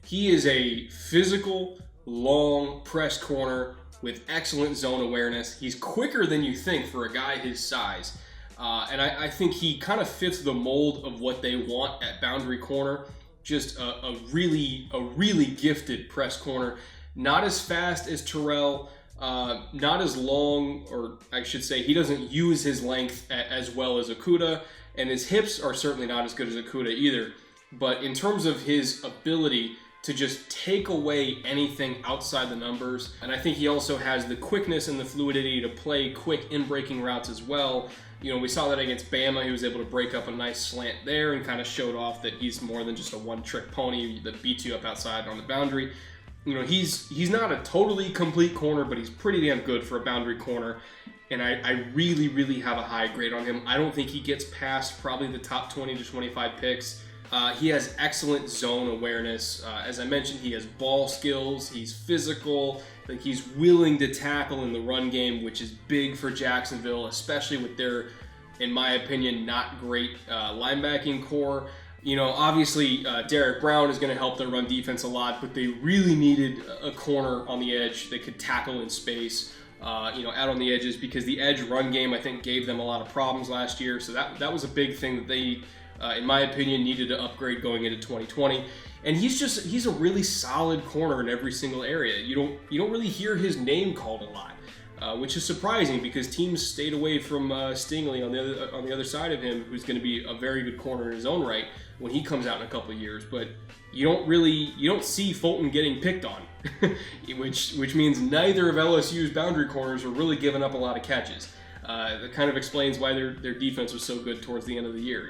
He is a physical, long press corner with excellent zone awareness. He's quicker than you think for a guy his size. And I think he kind of fits the mold of what they want at boundary corner. Just a really gifted press corner. Not as fast as Terrell, not as long, or I should say he doesn't use his length as well as Okudah, and his hips are certainly not as good as Okudah either. But in terms of his ability to just take away anything outside the numbers, and I think he also has the quickness and the fluidity to play quick in-breaking routes as well. We saw that against Bama. He was able to break up a nice slant there and kind of showed off that he's more than just a one-trick pony that beats you up outside on the boundary. He's not a totally complete corner, but he's pretty damn good for a boundary corner. And I really, really have a high grade on him. I don't think he gets past probably the top 20 to 25 picks. He has excellent zone awareness. As I mentioned, he has ball skills. He's physical. He's willing to tackle in the run game, which is big for Jacksonville, especially with their, in my opinion, not great linebacking core. Obviously, Derrick Brown is going to help their run defense a lot, but they really needed a corner on the edge that could tackle in space, out on the edges, because the edge run game, I think, gave them a lot of problems last year. So that was a big thing that they, in my opinion, needed to upgrade going into 2020. And he's a really solid corner in every single area. You don't really hear his name called a lot, which is surprising because teams stayed away from Stingley on the other side of him, who's going to be a very good corner in his own right when he comes out in a couple of years. But you don't see Fulton getting picked on, which means neither of LSU's boundary corners are really giving up a lot of catches. That kind of explains why their defense was so good towards the end of the year.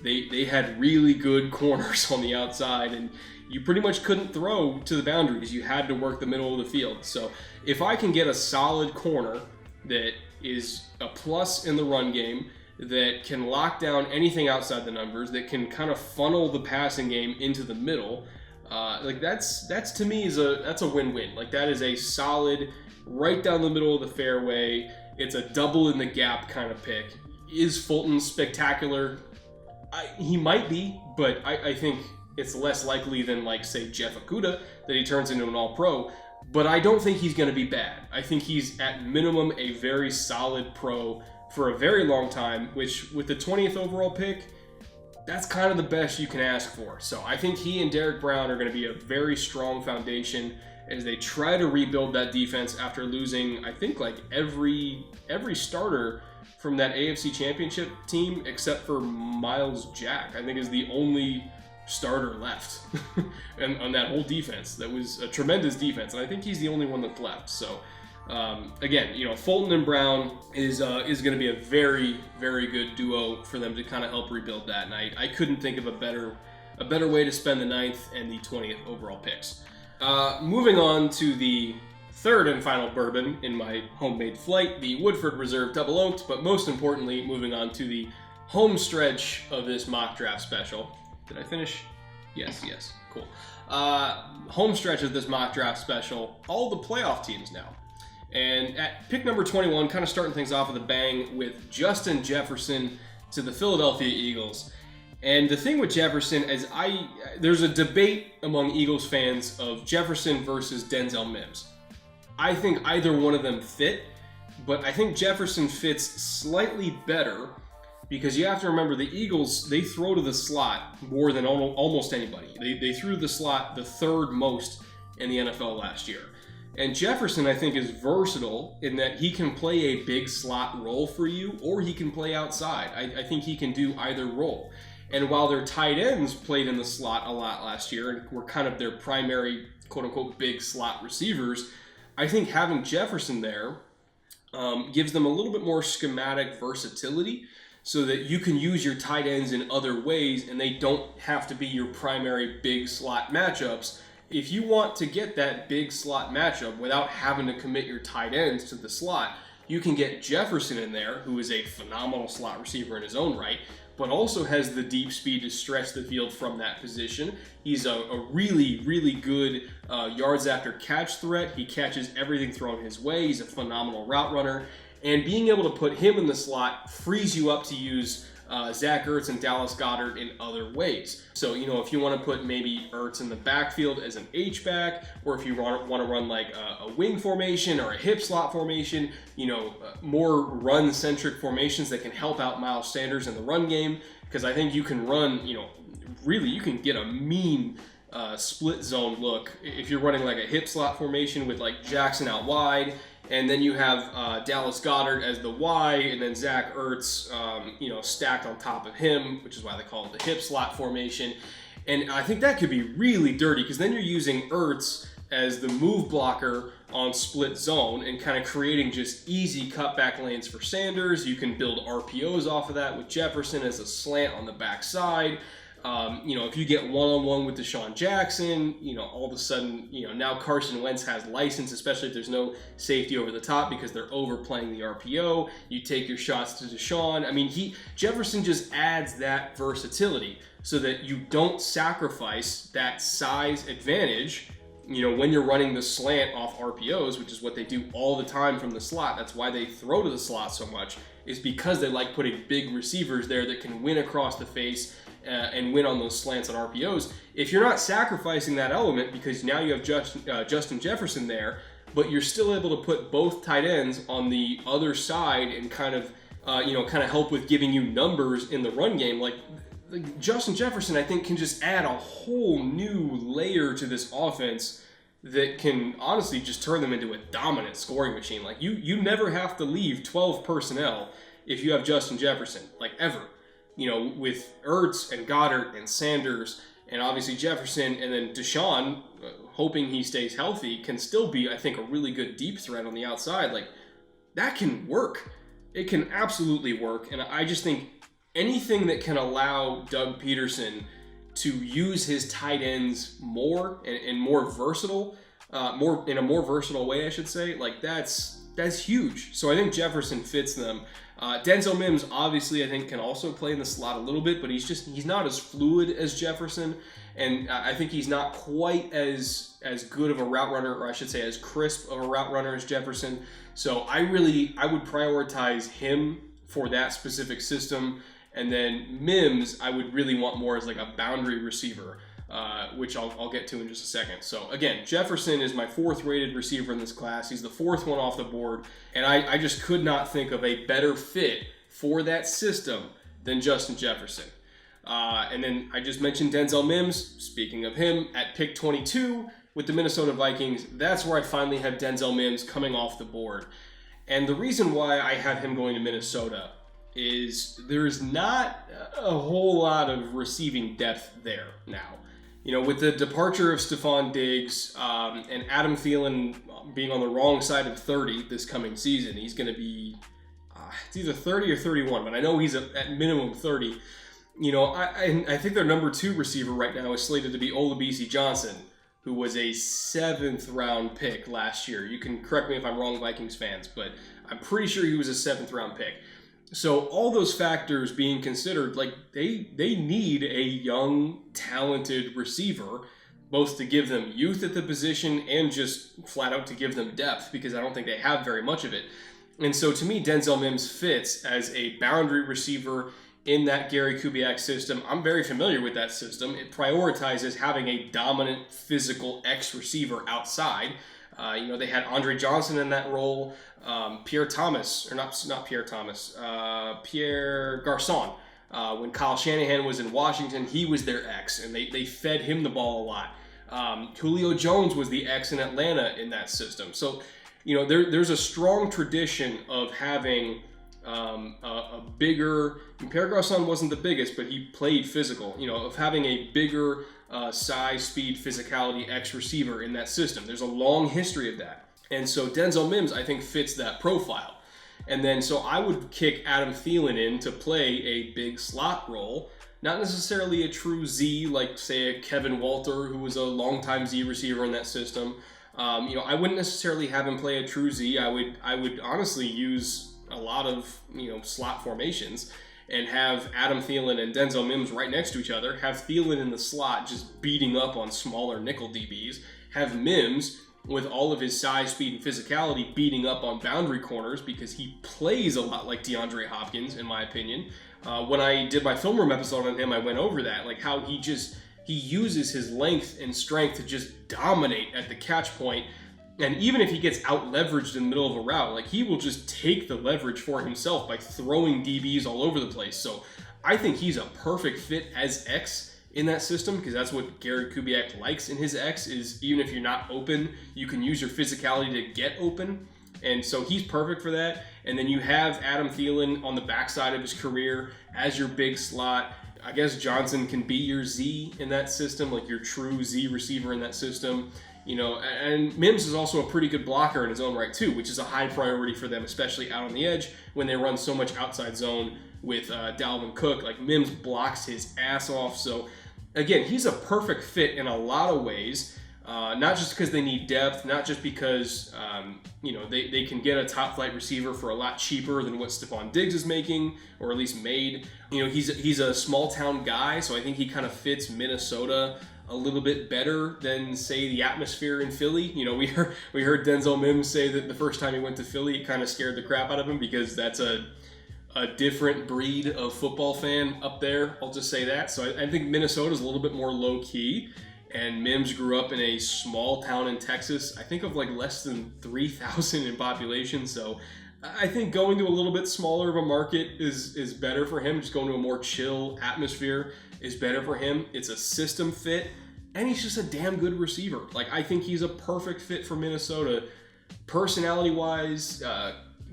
They had really good corners on the outside, and you pretty much couldn't throw to the boundary because you had to work the middle of the field. So if I can get a solid corner that is a plus in the run game, that can lock down anything outside the numbers, that can kind of funnel the passing game into the middle, that's to me that's a win-win. That is a solid, right down the middle of the fairway. It's a double in the gap kind of pick. Is Fulton spectacular? He might be, but I think it's less likely than, say, Jeff Okudah, that he turns into an all-pro. But I don't think he's going to be bad. I think he's, at minimum, a very solid pro for a very long time, which, with the 20th overall pick, that's kind of the best you can ask for. So I think he and Derrick Brown are going to be a very strong foundation, as they try to rebuild that defense after losing, I think, like every starter from that AFC Championship team except for Miles Jack. I think is the only starter left and on that whole defense. That was a tremendous defense, and I think he's the only one that's left. So again, Fulton and Brown is going to be a very, very good duo for them to kind of help rebuild that. And I couldn't think of a better way to spend the 9th and the 20th overall picks. Moving on to the third and final bourbon in my homemade flight, the Woodford Reserve Double Oaked, but most importantly, moving on to the home stretch of this mock draft special. Did I finish? Yes, cool. Home stretch of this mock draft special, all the playoff teams now. And at pick number 21, kind of starting things off with a bang with Justin Jefferson to the Philadelphia Eagles. And the thing with Jefferson is there's a debate among Eagles fans of Jefferson versus Denzel Mims. I think either one of them fit, but I think Jefferson fits slightly better because you have to remember the Eagles, they throw to the slot more than almost anybody. They threw to the slot the third most in the NFL last year. And Jefferson, I think, is versatile in that he can play a big slot role for you or he can play outside. I think he can do either role. And while their tight ends played in the slot a lot last year and were kind of their primary, quote-unquote, big slot receivers, I think having Jefferson there gives them a little bit more schematic versatility so that you can use your tight ends in other ways and they don't have to be your primary big slot matchups. If you want to get that big slot matchup without having to commit your tight ends to the slot, you can get Jefferson in there, who is a phenomenal slot receiver in his own right, but also has the deep speed to stretch the field from that position. He's a really, really good yards after catch threat. He catches everything thrown his way. He's a phenomenal route runner. And being able to put him in the slot frees you up to use Zach Ertz and Dallas Goedert in other ways. So, if you want to put maybe Ertz in the backfield as an H-back, or if you want to run like a wing formation or a hip slot formation, more run-centric formations that can help out Miles Sanders in the run game, because I think you can run, really you can get a mean split zone look if you're running like a hip slot formation with like Jackson out wide, and then you have Dallas Goedert as the Y, and then Zach Ertz, stacked on top of him, which is why they call it the hip slot formation. And I think that could be really dirty because then you're using Ertz as the move blocker on split zone and kind of creating just easy cutback lanes for Sanders. You can build RPOs off of that with Jefferson as a slant on the backside. If you get one-on-one with Deshaun Jackson, all of a sudden, now Carson Wentz has license, especially if there's no safety over the top because they're overplaying the RPO. You take your shots to Deshaun. Jefferson just adds that versatility so that you don't sacrifice that size advantage, when you're running the slant off RPOs, which is what they do all the time from the slot. That's why they throw to the slot so much, is because they like putting big receivers there that can win across the face and win on those slants and RPOs. If you're not sacrificing that element because now you have Justin Jefferson there, but you're still able to put both tight ends on the other side and kind of help with giving you numbers in the run game, like Justin Jefferson, I think, can just add a whole new layer to this offense that can honestly just turn them into a dominant scoring machine. Like you never have to leave 12 personnel if you have Justin Jefferson, like ever. With Ertz and Goddard and Sanders and obviously Jefferson, and then Deshaun, hoping he stays healthy, can still be, I think, a really good deep threat on the outside. Like, that can work. It can absolutely work. And I just think anything that can allow Doug Peterson to use his tight ends more and more versatile, in a more versatile way, I should say, like that's huge. So I think Jefferson fits them. Denzel Mims, obviously, I think can also play in the slot a little bit, but he's not as fluid as Jefferson, and I think he's not quite as good of a route runner, or I should say as crisp of a route runner as Jefferson. So I would prioritize him for that specific system, and then Mims I would really want more as like a boundary receiver, which I'll get to in just a second. So again, Jefferson is my 4th rated receiver in this class. He's the 4th one off the board, and I just could not think of a better fit for that system than Justin Jefferson. And then I just mentioned Denzel Mims. Speaking of him, at pick 22, with the Minnesota Vikings, that's where I finally have Denzel Mims coming off the board. And the reason why I have him going to Minnesota is there's not a whole lot of receiving depth there now. With the departure of Stephon Diggs and Adam Thielen being on the wrong side of 30 this coming season, he's going to be it's either 30 or 31, but I know he's at minimum 30. I think their number 2 receiver right now is slated to be Olabisi Johnson, who was a 7th round pick last year. You can correct me if I'm wrong, Vikings fans, but I'm pretty sure he was a 7th round pick. So all those factors being considered, they need a young, talented receiver, both to give them youth at the position and just flat out to give them depth, because I don't think they have very much of it. And so to me, Denzel Mims fits as a boundary receiver in that Gary Kubiak system. I'm very familiar with that system. It prioritizes having a dominant physical X receiver outside. They had Andre Johnson in that role, Pierre Garçon. When Kyle Shanahan was in Washington, he was their X, and they fed him the ball a lot. Julio Jones was the X in Atlanta in that system. So, there's a strong tradition of having a bigger, Pierre Garçon wasn't the biggest, but he played physical, of having a bigger size, speed, physicality X receiver in that system. There's a long history of that. And so Denzel Mims, I think, fits that profile. And then, so I would kick Adam Thielen in to play a big slot role, not necessarily a true Z, like, say, a Kevin Walter, who was a longtime Z receiver in that system. I wouldn't necessarily have him play a true Z. I would honestly use a lot of, slot formations and have Adam Thielen and Denzel Mims right next to each other, have Thielen in the slot just beating up on smaller nickel DBs, have Mims with all of his size, speed, and physicality beating up on boundary corners, because he plays a lot like DeAndre Hopkins, in my opinion. When I did my film room episode on him, I went over that, like how he uses his length and strength to just dominate at the catch point. And even if he gets out-leveraged in the middle of a route, he will just take the leverage for himself by throwing DBs all over the place. So I think he's a perfect fit as X in that system, because that's what Gary Kubiak likes in his X, is even if you're not open, you can use your physicality to get open. And so he's perfect for that. And then you have Adam Thielen on the backside of his career as your big slot. I guess Johnson can be your Z in that system, like your true Z receiver in that system. And Mims is also a pretty good blocker in his own right too, which is a high priority for them, especially out on the edge when they run so much outside zone with Dalvin Cook. Like, Mims blocks his ass off. So again, he's a perfect fit in a lot of ways, not just because they need depth, not just because they can get a top flight receiver for a lot cheaper than what Stephon Diggs is making, or at least made. He's a small town guy, so I think he kind of fits Minnesota a little bit better than, say, the atmosphere in Philly. We heard Denzel Mims say that the first time he went to Philly, it kind of scared the crap out of him, because that's a different breed of football fan up there. I'll just say that. So I think Minnesota's a little bit more low key, and Mims grew up in a small town in Texas, I think of less than 3,000 in population. So I think going to a little bit smaller of a market is better for him. Just going to a more chill atmosphere is better for him. It's a system fit, and he's just a damn good receiver. I think he's a perfect fit for Minnesota, personality-wise,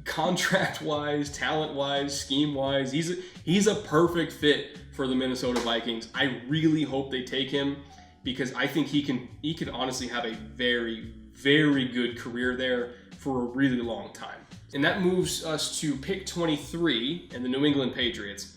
contract-wise, talent-wise, scheme-wise. He's a perfect fit for the Minnesota Vikings. I really hope they take him, because I think he can honestly have a very, very good career there for a really long time. And that moves us to pick 23 and the New England Patriots.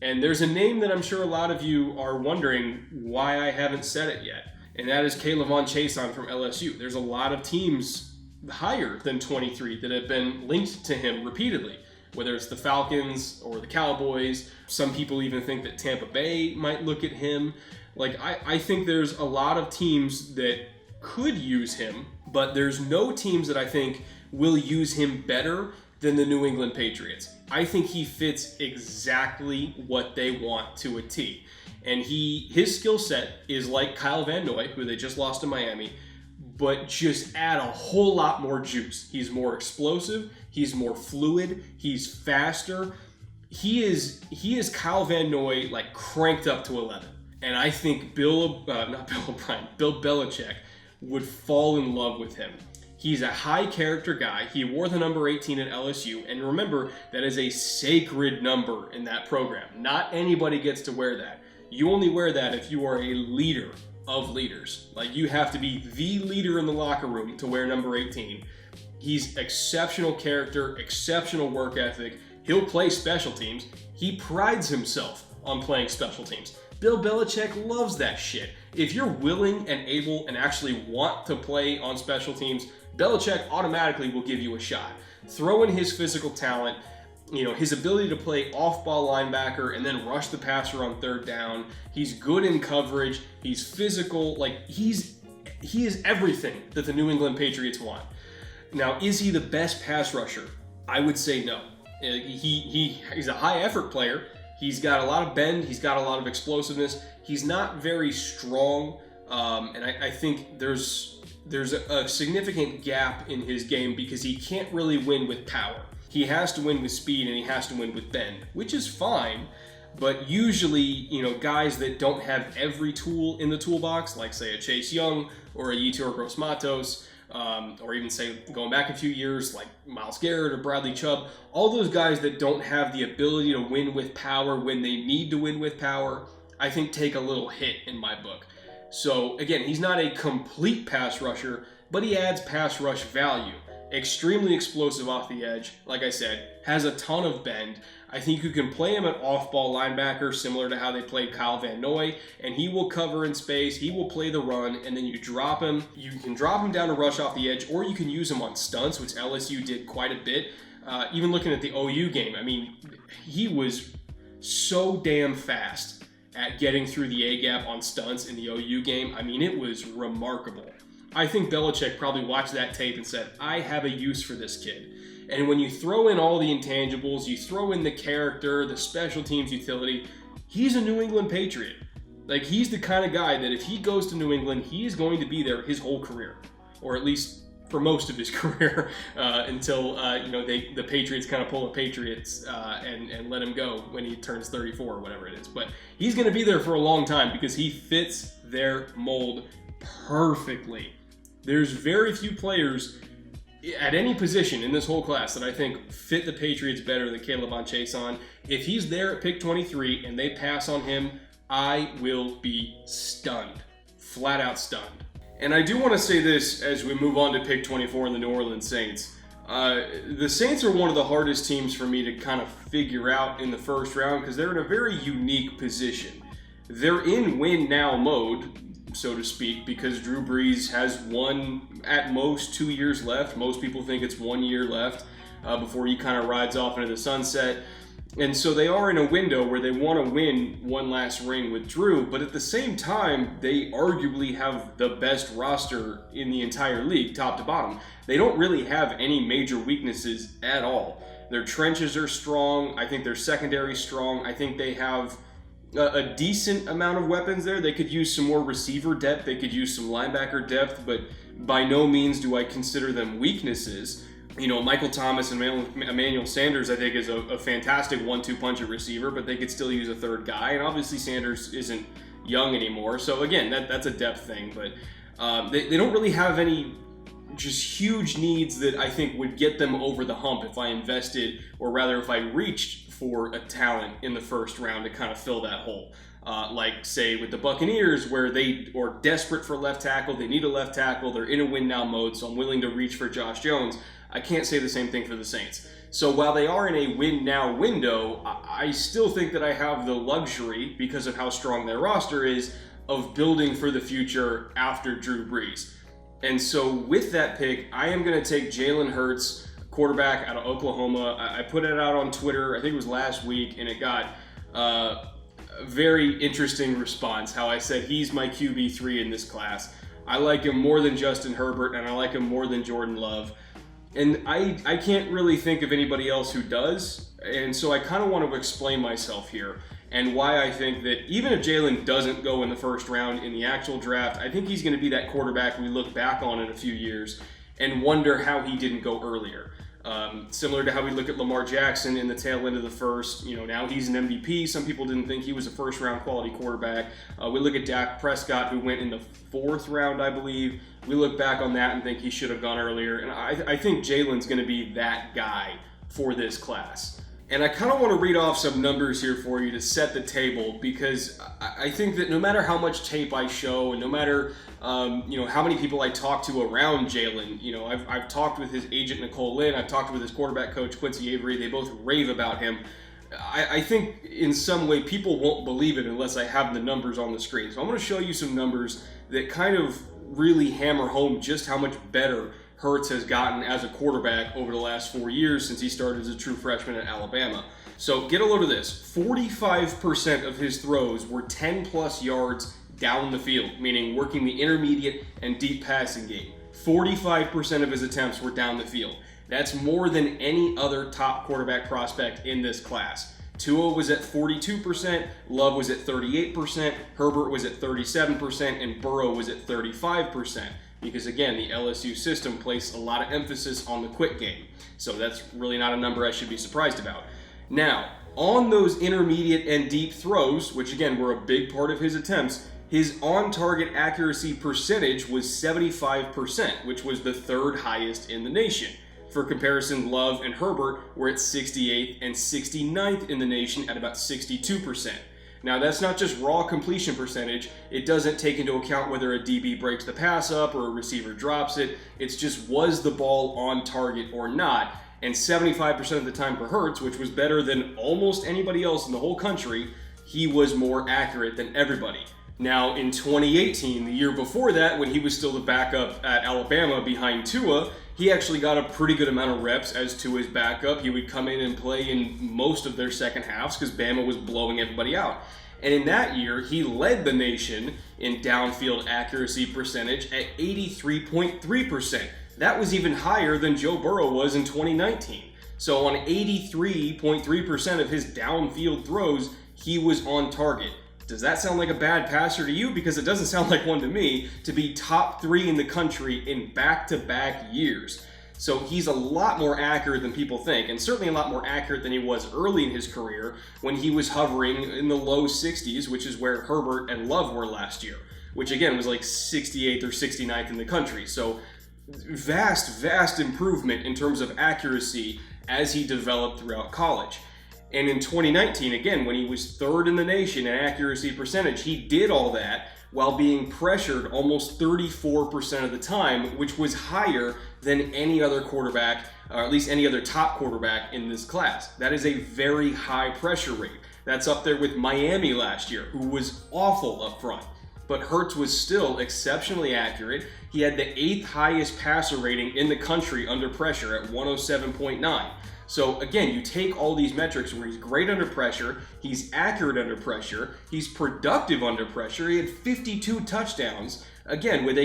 And there's a name that I'm sure a lot of you are wondering why I haven't said it yet, and that is Chaisson from LSU. There's a lot of teams higher than 23 that have been linked to him repeatedly, whether it's the Falcons or the Cowboys. Some people even think that Tampa Bay might look at him. I think there's a lot of teams that could use him, but there's no teams that I think will use him better than the New England Patriots. I think he fits exactly what they want to a T. And his skill set is like Kyle Van Noy, who they just lost to Miami, but just add a whole lot more juice. He's more explosive, he's more fluid, he's faster. He is Kyle Van Noy cranked up to 11. And I think Bill Belichick would fall in love with him. He's a high character guy. He wore the number 18 at LSU, and remember, that is a sacred number in that program. Not anybody gets to wear that. You only wear that if you are a leader of leaders. Like, you have to be the leader in the locker room to wear number 18. He's exceptional character, exceptional work ethic. He'll play special teams. He prides himself on playing special teams. Bill Belichick loves that shit. If you're willing and able and actually want to play on special teams, Belichick automatically will give you a shot. Throw in his physical talent, his ability to play off-ball linebacker and then rush the passer on third down. He's good in coverage. He's physical. He is everything that the New England Patriots want. Now, is he the best pass rusher? I would say no. He's a high-effort player. He's got a lot of bend. He's got a lot of explosiveness. He's not very strong, and I think there's a significant gap in his game because he can't really win with power. He has to win with speed and he has to win with bend, which is fine. But usually, guys that don't have every tool in the toolbox, like say a Chaisson or a Yetur Gross-Matos, or even say going back a few years, like Myles Garrett or Bradley Chubb, all those guys that don't have the ability to win with power when they need to win with power, I think take a little hit in my book. So again, he's not a complete pass rusher, but he adds pass rush value. Extremely explosive off the edge, like I said, has a ton of bend. I think you can play him at off-ball linebacker, similar to how they played Kyle Van Noy, and he will cover in space, he will play the run, and then you drop him. You can drop him down to rush off the edge, or you can use him on stunts, which LSU did quite a bit. Even looking at the OU game, he was so damn fast at getting through the A-gap on stunts in the OU game. It was remarkable. I think Belichick probably watched that tape and said, I have a use for this kid. And when you throw in all the intangibles, you throw in the character, the special teams utility, he's a New England Patriot. He's the kind of guy that if he goes to New England, he is going to be there his whole career. Or at least for most of his career, until the Patriots kind of pull the Patriots and let him go when he turns 34 or whatever it is. But he's going to be there for a long time because he fits their mold perfectly. There's very few players at any position in this whole class that I think fit the Patriots better than Caleb on Chaisson. If he's there at pick 23 and they pass on him, I will be stunned. Flat out stunned. And I do want to say this as we move on to pick 24 in the New Orleans Saints. The Saints are one of the hardest teams for me to kind of figure out in the first round because they're in a very unique position. They're in win-now mode, so to speak, because Drew Brees has at most 2 years left. Most people think it's 1 year left before he kind of rides off into the sunset. And so they are in a window where they want to win one last ring with Drew, but at the same time, they arguably have the best roster in the entire league, top to bottom. They don't really have any major weaknesses at all. Their trenches are strong. I think their secondary is strong. I think they have a decent amount of weapons there. They could use some more receiver depth. They could use some linebacker depth, but by no means do I consider them weaknesses. Michael Thomas and Emmanuel Sanders, I think, is a fantastic 1-2 punch at receiver, but they could still use a third guy. And obviously Sanders isn't young anymore. So again, that's a depth thing, but they don't really have any just huge needs that I think would get them over the hump if I invested, or rather if I reached for a talent in the first round to kind of fill that hole. Like, say, with the Buccaneers, where they are desperate for left tackle, they need a left tackle, they're in a win-now mode, so I'm willing to reach for Josh Jones. I can't say the same thing for the Saints. So while they are in a win-now window, I still think that I have the luxury, because of how strong their roster is, of building for the future after Drew Brees. And so with that pick, I am going to take Jalen Hurts, quarterback out of Oklahoma. I put it out on Twitter, I think it was last week, and it got a very interesting response, how I said he's my QB3 in this class. I like him more than Justin Herbert, and I like him more than Jordan Love. And I can't really think of anybody else who does, and so I kind of want to explain myself here and why I think that even if Jalen doesn't go in the first round in the actual draft, I think he's going to be that quarterback we look back on in a few years and wonder how he didn't go earlier. Similar to how we look at Lamar Jackson in the tail end of the first, now he's an MVP. Some people didn't think he was a first-round quality quarterback. We look at Dak Prescott, who went in the 4th round, I believe. We look back on that and think he should have gone earlier. And I think Jalen's going to be that guy for this class. And I kind of want to read off some numbers here for you to set the table, because I think that no matter how much tape I show and no matter how many people I talk to around Jalen, I've talked with his agent Nicole Lynn, I've talked with his quarterback coach Quincy Avery, they both rave about him. I think in some way people won't believe it unless I have the numbers on the screen. So I'm going to show you some numbers that kind of really hammer home just how much better Hurts has gotten as a quarterback over the last 4 years since he started as a true freshman at Alabama. So get a load of this. 45% of his throws were 10 plus yards down the field, meaning working the intermediate and deep passing game. 45% of his attempts were down the field. That's more than any other top quarterback prospect in this class. Tua was at 42%, Love was at 38%, Herbert was at 37%, and Burrow was at 35%. Because again, the LSU system placed a lot of emphasis on the quick game. So that's really not a number I should be surprised about. Now, on those intermediate and deep throws, which again were a big part of his attempts, his on-target accuracy percentage was 75%, which was the 3rd highest in the nation. For comparison, Love and Herbert were at 68th and 69th in the nation at about 62%. Now, that's not just raw completion percentage. It doesn't take into account whether a DB breaks the pass up or a receiver drops it. It's just, was the ball on target or not? And 75% of the time for Hurts, which was better than almost anybody else in the whole country, he was more accurate than everybody. Now, in 2018, the year before that, when he was still the backup at Alabama behind Tua, he actually got a pretty good amount of reps as Tua's backup. He would come in and play in most of their second halves because Bama was blowing everybody out. And in that year, he led the nation in downfield accuracy percentage at 83.3%. That was even higher than Joe Burrow was in 2019. So on 83.3% of his downfield throws, he was on target. Does that sound like a bad passer to you? Because it doesn't sound like one to me, to be top 3 in the country in back-to-back years. So he's a lot more accurate than people think, and certainly a lot more accurate than he was early in his career when he was hovering in the low 60s, which is where Herbert and Love were last year, which again was like 68th or 69th in the country. So vast improvement in terms of accuracy as he developed throughout college. And in 2019, again, when he was 3rd in the nation in accuracy percentage, he did all that while being pressured almost 34% of the time, which was higher than any other quarterback, or at least any other top quarterback in this class. That is a very high pressure rate. That's up there with Miami last year, who was awful up front. But Hurts was still exceptionally accurate. He had the 8th highest passer rating in the country under pressure at 107.9. So again, you take all these metrics where he's great under pressure, he's accurate under pressure, he's productive under pressure. He had 52 touchdowns, again, with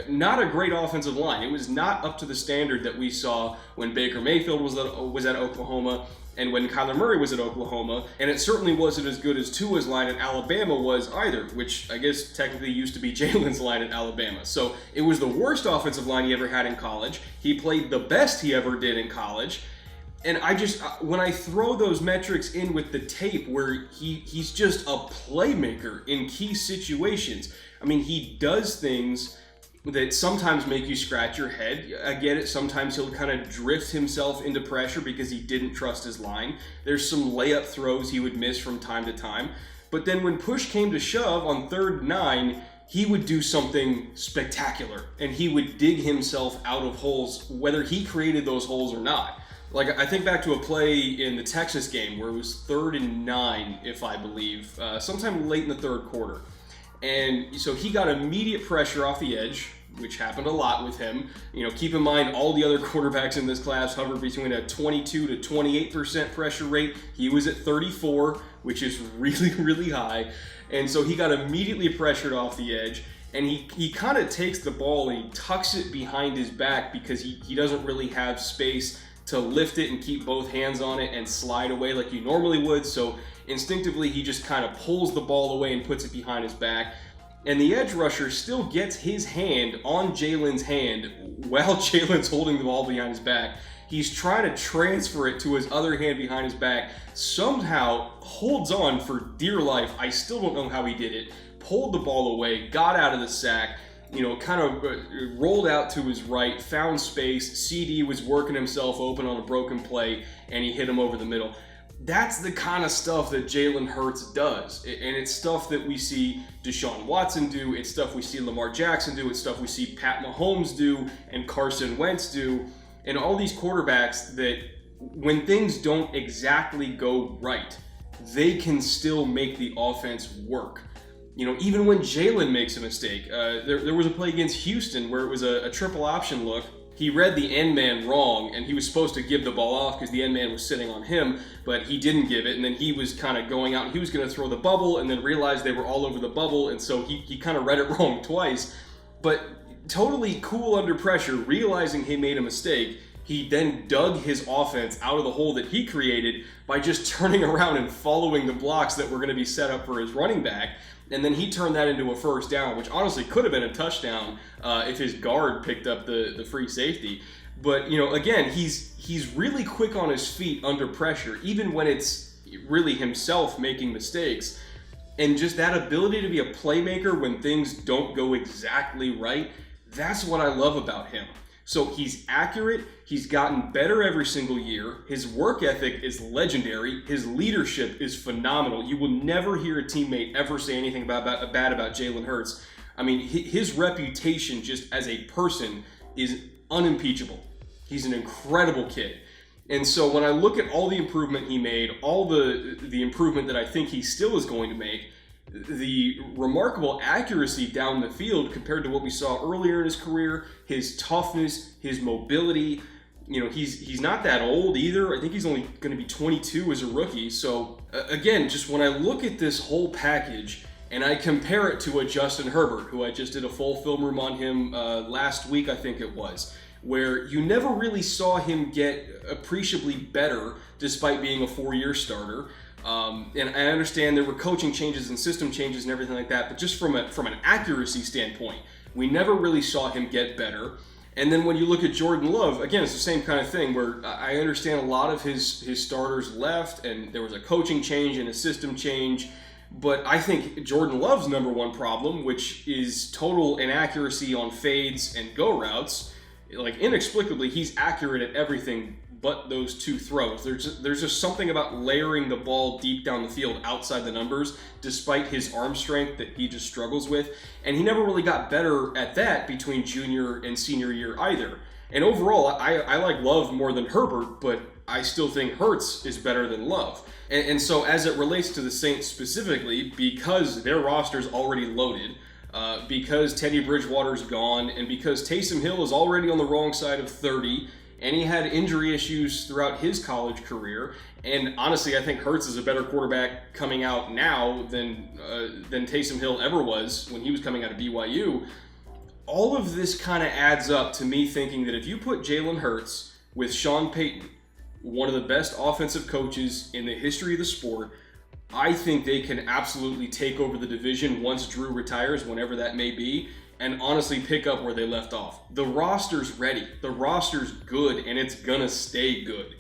not a great offensive line. It was not up to the standard that we saw when Baker Mayfield was at Oklahoma and when Kyler Murray was at Oklahoma, and it certainly wasn't as good as Tua's line at Alabama was either, which I guess technically used to be Jalen's line at Alabama. So it was the worst offensive line he ever had in college. He played the best he ever did in college. And when I throw those metrics in with the tape where he's just a playmaker in key situations, I mean, he does things that sometimes make you scratch your head. I get it. Sometimes he'll kind of drift himself into pressure because he didn't trust his line. There's some layup throws he would miss from time to time. But then when push came to shove on 3rd and 9, he would do something spectacular. And he would dig himself out of holes, whether he created those holes or not. Like, I think back to a play in the Texas game where it was 3rd and 9, if I believe, sometime late in the 3rd quarter. And so he got immediate pressure off the edge, which happened a lot with him. Keep in mind, all the other quarterbacks in this class hovered between a 22 to 28% pressure rate. He was at 34, which is really, really high. And so he got immediately pressured off the edge. And he kind of takes the ball and he tucks it behind his back because he doesn't really have space to lift it and keep both hands on it and slide away like you normally would. So instinctively, he just kind of pulls the ball away and puts it behind his back. And the edge rusher still gets his hand on Jalen's hand while Jalen's holding the ball behind his back. He's trying to transfer it to his other hand behind his back. Somehow holds on for dear life. I still don't know how he did it. Pulled the ball away, got out of the sack, kind of rolled out to his right, found space. CeeDee was working himself open on a broken play, and he hit him over the middle. That's the kind of stuff that Jalen Hurts does. And it's stuff that we see Deshaun Watson do. It's stuff we see Lamar Jackson do. It's stuff we see Pat Mahomes do and Carson Wentz do. And all these quarterbacks that when things don't exactly go right, they can still make the offense work. Even when Jalen makes a mistake, there was a play against Houston where it was a triple option look. He read the end man wrong, and he was supposed to give the ball off because the end man was sitting on him, but he didn't give it, and then he was kind of going out, and he was going to throw the bubble, and then realized they were all over the bubble, and so he kind of read it wrong twice. But totally cool under pressure, realizing he made a mistake, he then dug his offense out of the hole that he created by just turning around and following the blocks that were going to be set up for his running back. And then he turned that into a first down, which honestly could have been a touchdown if his guard picked up the free safety. But, again, he's really quick on his feet under pressure, even when it's really himself making mistakes. And just that ability to be a playmaker when things don't go exactly right, that's what I love about him. So he's accurate, he's gotten better every single year, his work ethic is legendary, his leadership is phenomenal. You will never hear a teammate ever say anything bad about Jalen Hurts. I mean, his reputation just as a person is unimpeachable. He's an incredible kid. And so when I look at all the improvement he made, all the improvement that I think he still is going to make, the remarkable accuracy down the field compared to what we saw earlier in his career, his toughness, his mobility, he's not that old either. I think he's only going to be 22 as a rookie. So again, just when I look at this whole package and I compare it to a Justin Herbert, who I just did a full film room on him last week, I think it was, where you never really saw him get appreciably better despite being a 4-year starter. And I understand there were coaching changes and system changes and everything like that, but just from an accuracy standpoint, we never really saw him get better. And then when you look at Jordan Love, again, it's the same kind of thing where I understand a lot of his starters left and there was a coaching change and a system change, but I think Jordan Love's number one problem, which is total inaccuracy on fades and go routes, like inexplicably, he's accurate at everything but those two throws. There's just something about layering the ball deep down the field outside the numbers, despite his arm strength that he just struggles with. And he never really got better at that between junior and senior year either. And overall, I like Love more than Herbert, but I still think Hurts is better than Love. And so as it relates to the Saints specifically, because their roster's already loaded, because Teddy Bridgewater's gone, and because Taysom Hill is already on the wrong side of 30, and he had injury issues throughout his college career. And honestly, I think Hurts is a better quarterback coming out now than Taysom Hill ever was when he was coming out of BYU. All of this kind of adds up to me thinking that if you put Jalen Hurts with Sean Payton, one of the best offensive coaches in the history of the sport, I think they can absolutely take over the division once Drew retires, whenever that may be, and honestly pick up where they left off. The roster's ready. The roster's good, and it's gonna stay good.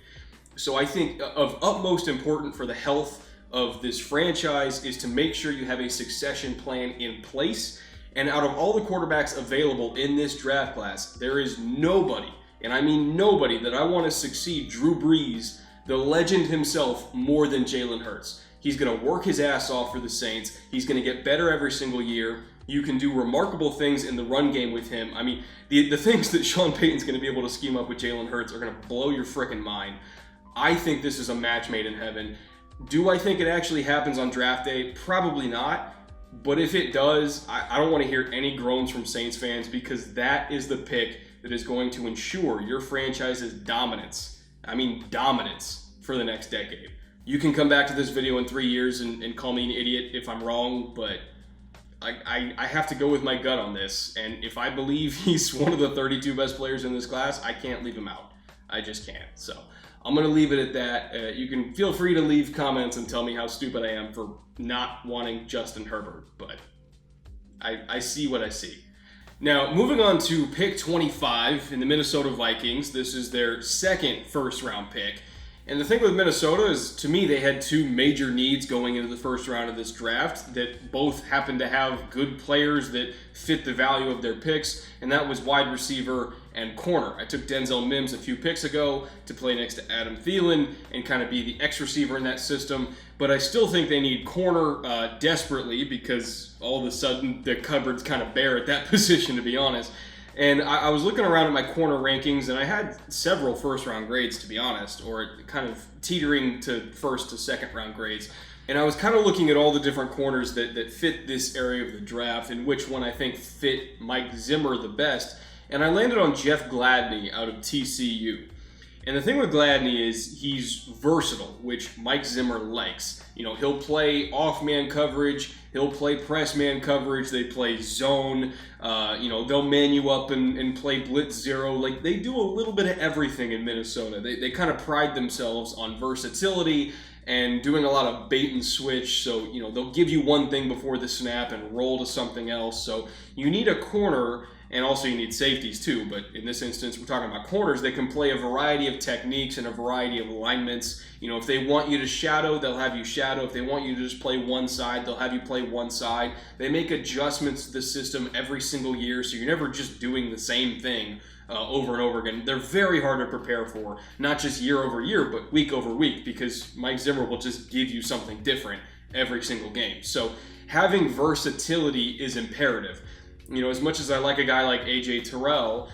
So I think of utmost importance for the health of this franchise is to make sure you have a succession plan in place. And out of all the quarterbacks available in this draft class, there is nobody, and I mean nobody, that I want to succeed Drew Brees, the legend himself, more than Jalen Hurts. He's going to work his ass off for the Saints. He's going to get better every single year. You can do remarkable things in the run game with him. I mean, the things that Sean Payton's going to be able to scheme up with Jalen Hurts are going to blow your frickin' mind. I think this is a match made in heaven. Do I think it actually happens on draft day? Probably not. But if it does, I don't want to hear any groans from Saints fans, because that is the pick that is going to ensure your franchise's dominance. I mean, dominance for the next decade. You can come back to this video in 3 years and call me an idiot if I'm wrong, but I have to go with my gut on this. And if I believe he's one of the 32 best players in this class, I can't leave him out. I just can't. So I'm going to leave it at that. You can feel free to leave comments and tell me how stupid I am for not wanting Justin Herbert, but I see what I see. Now, moving on to pick 25 in the Minnesota Vikings. This is their second first-round pick. And the thing with Minnesota is, to me, they had two major needs going into the first round of this draft that both happen to have good players that fit the value of their picks, and that was wide receiver and corner. I took Denzel Mims a few picks ago to play next to Adam Thielen and kind of be the X receiver in that system, but I still think they need corner desperately because all of a sudden the cupboard's kind of bare at that position, to be honest. And I was looking around at my corner rankings, and I had several first-round grades, to be honest, or kind of teetering to first to second-round grades. And I was kind of looking at all the different corners that fit this area of the draft and which one I think fit Mike Zimmer the best. And I landed on Jeff Gladney out of TCU. And the thing with Gladney is he's versatile, which Mike Zimmer likes. You know, he'll play off-man coverage, he'll play press-man coverage, they play zone, they'll man you up and play blitz zero. Like, they do a little bit of everything in Minnesota. They kind of pride themselves on versatility and doing a lot of bait and switch. So, you know, they'll give you one thing before the snap and roll to something else. So you need a corner, and also you need safeties too. But in this instance, we're talking about corners. They can play a variety of techniques and a variety of alignments. You know, if they want you to shadow, they'll have you shadow. If they want you to just play one side, they'll have you play one side. They make adjustments to the system every single year, so you're never just doing the same thing over and over again. They're very hard to prepare for, not just year over year, but week over week, because Mike Zimmer will just give you something different every single game. So having versatility is imperative. You know, as much as I like a guy like AJ Terrell,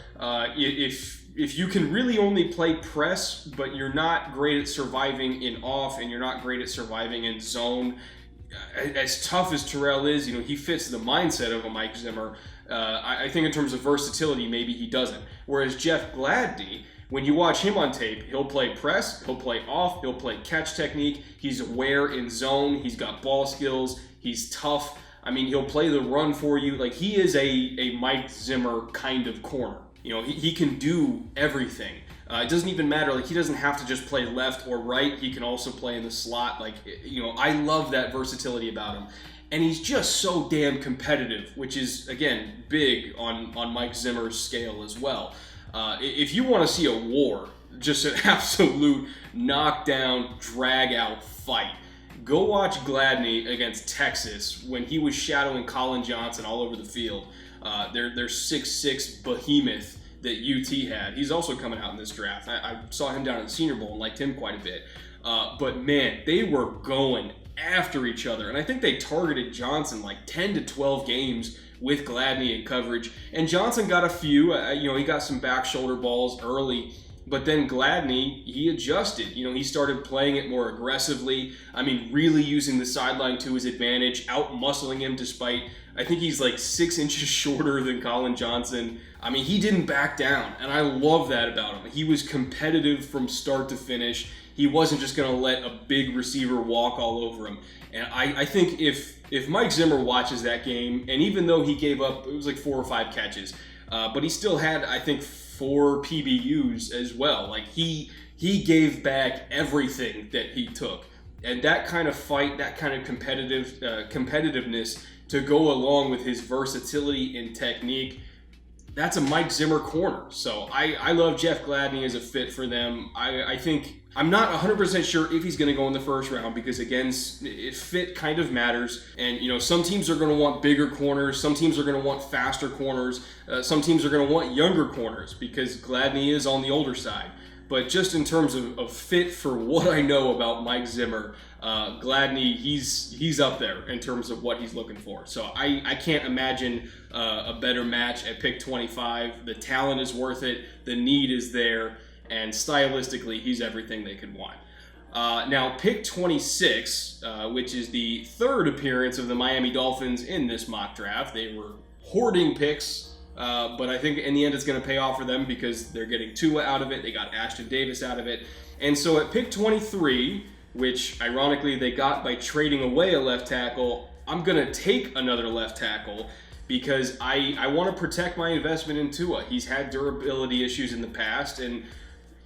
if you can really only play press, but you're not great at surviving in off and you're not great at surviving in zone, as tough as Terrell is, you know, he fits the mindset of a Mike Zimmer. I think in terms of versatility, maybe he doesn't. Whereas Jeff Gladney, when you watch him on tape, he'll play press, he'll play off, he'll play catch technique. He's aware in zone. He's got ball skills. He's tough. I mean, he'll play the run for you. Like, he is a Mike Zimmer kind of corner. You know, he can do everything. It doesn't even matter. Like, he doesn't have to just play left or right. He can also play in the slot. Like, you know, I love that versatility about him. And he's just so damn competitive, which is, again, big on Mike Zimmer's scale as well. If you want to see a war, just an absolute knockdown, drag-out fight, go watch Gladney against Texas when he was shadowing Colin Johnson all over the field. Their 6'6" behemoth that UT had. He's also coming out in this draft. I saw him down at the Senior Bowl and liked him quite a bit. But man, they were going after each other. And I think they targeted Johnson like 10 to 12 games with Gladney in coverage. And Johnson got a few. He got some back shoulder balls early. But then Gladney, he adjusted. You know, he started playing it more aggressively. I mean, really using the sideline to his advantage, out-muscling him despite, I think he's like 6 inches shorter than Colin Johnson. I mean, he didn't back down, and I love that about him. He was competitive from start to finish. He wasn't just going to let a big receiver walk all over him. And I think if Mike Zimmer watches that game, and even though he gave up, it was like 4 or 5 catches, but he still had, I think, 4 PBUs as well. Like, he gave back everything that he took. And that kind of fight, that kind of competitiveness to go along with his versatility and technique, that's a Mike Zimmer corner. So I love Jeff Gladney as a fit for them. I think, I'm not 100% sure if he's going to go in the first round because, again, fit kind of matters. And, you know, some teams are going to want bigger corners. Some teams are going to want faster corners. Some teams are going to want younger corners because Gladney is on the older side. But just in terms of fit for what I know about Mike Zimmer, Gladney, he's up there in terms of what he's looking for. So I can't imagine a better match at pick 25. The talent is worth it. The need is there. And stylistically, he's everything they could want. Now, pick 26, which is the third appearance of the Miami Dolphins in this mock draft. They were hoarding picks, but I think in the end it's going to pay off for them because they're getting Tua out of it. They got Ashtyn Davis out of it. And so at pick 23, which ironically they got by trading away a left tackle, I'm going to take another left tackle because I want to protect my investment in Tua. He's had durability issues in the past, and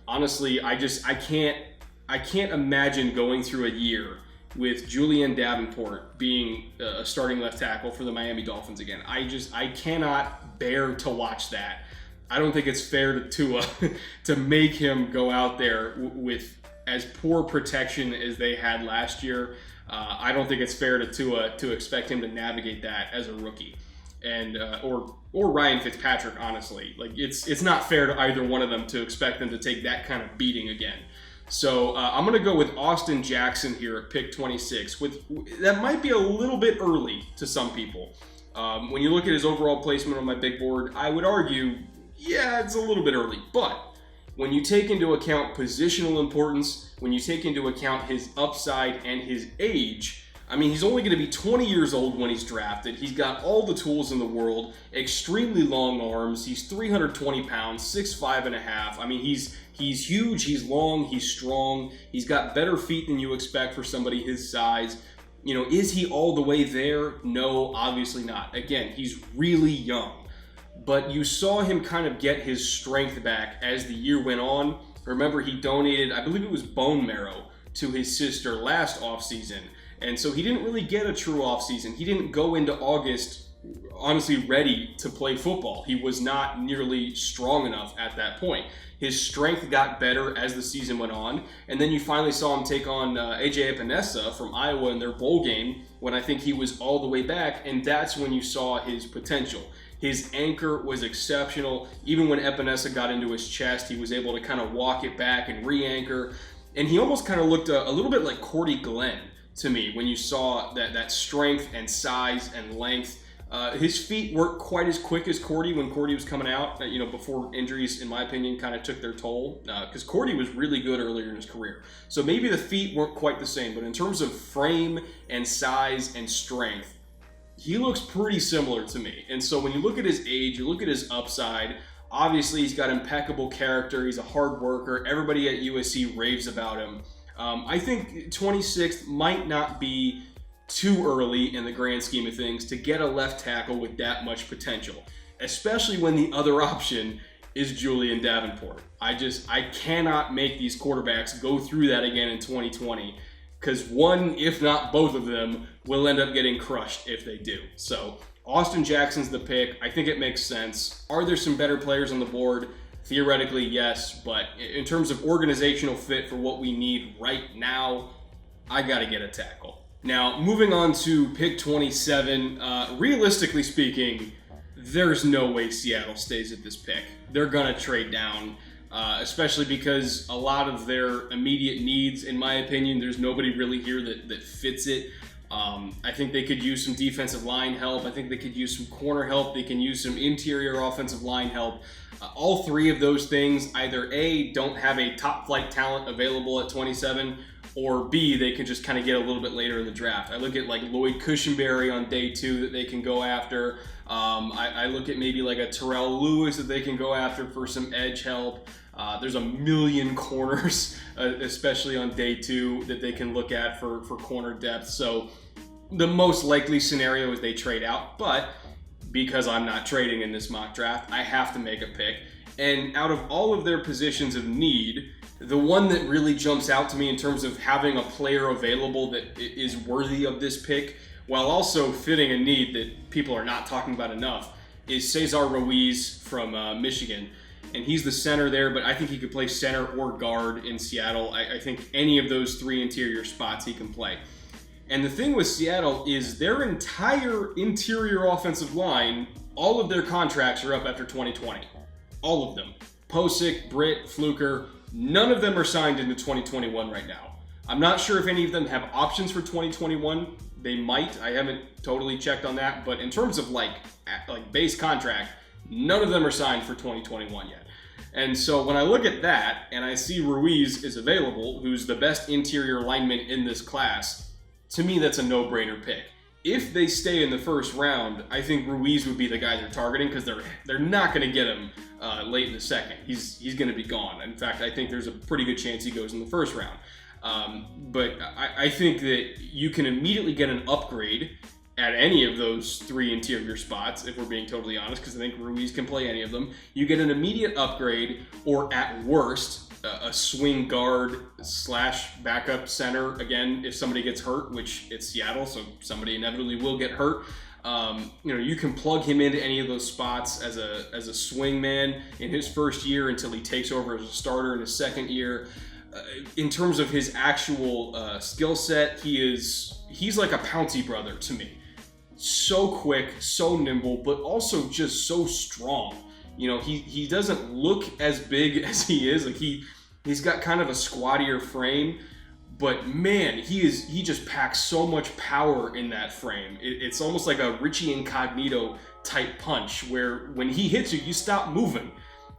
honestly, I can't imagine going through a year with Julian Davenport being a starting left tackle for the Miami Dolphins again. I cannot bear to watch that. I don't think it's fair to Tua to make him go out there with as poor protection as they had last year. I don't think it's fair to Tua to expect him to navigate that as a rookie, and or Ryan Fitzpatrick. Honestly, like it's not fair to either one of them to expect them to take that kind of beating again. So I'm going to go with Austin Jackson here at pick 26. That might be a little bit early to some people. When you look at his overall placement on my big board, I would argue, yeah, it's a little bit early. But when you take into account positional importance, when you take into account his upside and his age, I mean, he's only going to be 20 years old when he's drafted. He's got all the tools in the world, extremely long arms. He's 320 pounds, 6'5 and a half. I mean, he's huge, he's long, he's strong. He's got better feet than you expect for somebody his size. You know, is he all the way there? No, obviously not. Again, he's really young. But you saw him kind of get his strength back as the year went on. Remember, he donated, I believe it was bone marrow, to his sister last offseason. And so he didn't really get a true offseason. He didn't go into August, honestly, ready to play football. He was not nearly strong enough at that point. His strength got better as the season went on. And then you finally saw him take on A.J. Epinesa from Iowa in their bowl game when I think he was all the way back. And that's when you saw his potential. His anchor was exceptional. Even when Epinesa got into his chest, he was able to kind of walk it back and re-anchor. And he almost kind of looked a little bit like Cordy Glenn to me when you saw that strength and size and length. His feet weren't quite as quick as Cordy when Cordy was coming out, before injuries, in my opinion, kind of took their toll. Because Cordy was really good earlier in his career. So maybe the feet weren't quite the same. But in terms of frame and size and strength, he looks pretty similar to me. And so when you look at his age, you look at his upside, obviously he's got impeccable character. He's a hard worker. Everybody at USC raves about him. I think 26th might not be too early in the grand scheme of things to get a left tackle with that much potential, especially when the other option is Julian Davenport. I cannot make these quarterbacks go through that again in 2020. Because one, if not both of them, will end up getting crushed if they do. So Austin Jackson's the pick. I think it makes sense. Are there some better players on the board? Theoretically, yes. But in terms of organizational fit for what we need right now, I got to get a tackle. Now, moving on to pick 27. Realistically speaking, there's no way Seattle stays at this pick. They're going to trade down. Especially because a lot of their immediate needs, in my opinion, there's nobody really here that fits it. I think they could use some defensive line help. I think they could use some corner help. They can use some interior offensive line help. All three of those things, either A, don't have a top flight talent available at 27, or B, they can just kind of get a little bit later in the draft. I look at like Lloyd Cushenberry on day 2 that they can go after. I look at maybe like a Terrell Lewis that they can go after for some edge help. There's a million corners, especially on day 2, that they can look at for corner depth. So the most likely scenario is they trade out. But because I'm not trading in this mock draft, I have to make a pick. And out of all of their positions of need, the one that really jumps out to me in terms of having a player available that is worthy of this pick, while also fitting a need that people are not talking about enough, is Cesar Ruiz from Michigan. And he's the center there, but I think he could play center or guard in Seattle. I think any of those 3 interior spots he can play. And the thing with Seattle is their entire interior offensive line, all of their contracts are up after 2020. All of them. Posick, Britt, Fluker, none of them are signed into 2021 right now. I'm not sure if any of them have options for 2021. They might. I haven't totally checked on that. But in terms of like base contract, none of them are signed for 2021 yet. And so when I look at that and I see Ruiz is available, who's the best interior lineman in this class, to me that's a no-brainer pick. If they stay in the first round, I think Ruiz would be the guy they're targeting because they're not going to get him late in the second. He's going to be gone. In fact, I think there's a pretty good chance he goes in the first round. But I think that you can immediately get an upgrade at any of those 3 interior spots, if we're being totally honest, because I think Ruiz can play any of them. You get an immediate upgrade, or at worst, a swing guard / backup center. Again, if somebody gets hurt, which it's Seattle, so somebody inevitably will get hurt. You can plug him into any of those spots as a swing man in his first year until he takes over as a starter in his second year. In terms of his actual skill set, he's like a Pouncey brother to me. So quick, so nimble, but also just so strong. He doesn't look as big as he is. Like he's got kind of a squattier frame, but man, he just packs so much power in that frame. It's almost like a Richie Incognito type punch where when he hits you, you stop moving.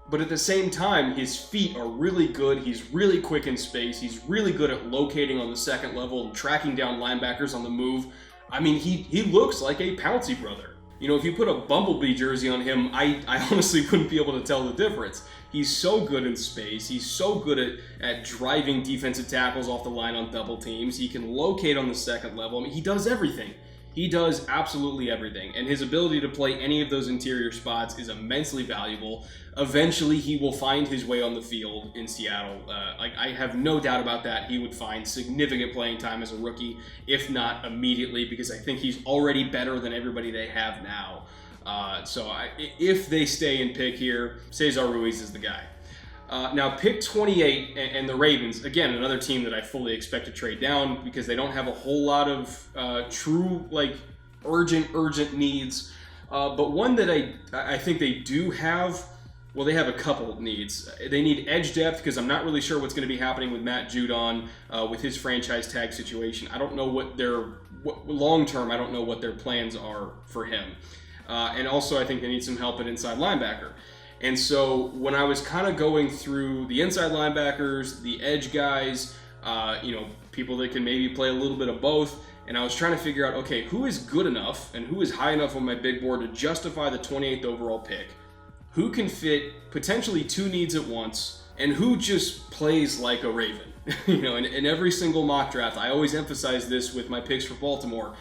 But at the same time, his feet are really good. He's really quick in space. He's really good at locating on the second level and tracking down linebackers on the move. I mean, he looks like a Pouncey brother. If you put a Bumblebee jersey on him, I honestly wouldn't be able to tell the difference. He's so good in space. He's so good at driving defensive tackles off the line on double teams. He can locate on the second level. I mean, he does everything. He does absolutely everything. And his ability to play any of those interior spots is immensely valuable. Eventually, he will find his way on the field in Seattle. I have no doubt about that. He would find significant playing time as a rookie, if not immediately, because I think he's already better than everybody they have now. If they stay in pick here, Cesar Ruiz is the guy. Now, pick 28 and the Ravens, again, another team that I fully expect to trade down because they don't have a whole lot of true, urgent needs. But one that I think they do have, well, they have a couple of needs. They need edge depth because I'm not really sure what's going to be happening with Matt Judon with his franchise tag situation. I don't know long-term, I don't know what their plans are for him. And also, I think they need some help at inside linebacker. And so when I was kind of going through the inside linebackers, the edge guys, people that can maybe play a little bit of both, and I was trying to figure out, okay, who is good enough and who is high enough on my big board to justify the 28th overall pick? Who can fit potentially two needs at once, and who just plays like a Raven? In every single mock draft, I always emphasize this with my picks for Baltimore.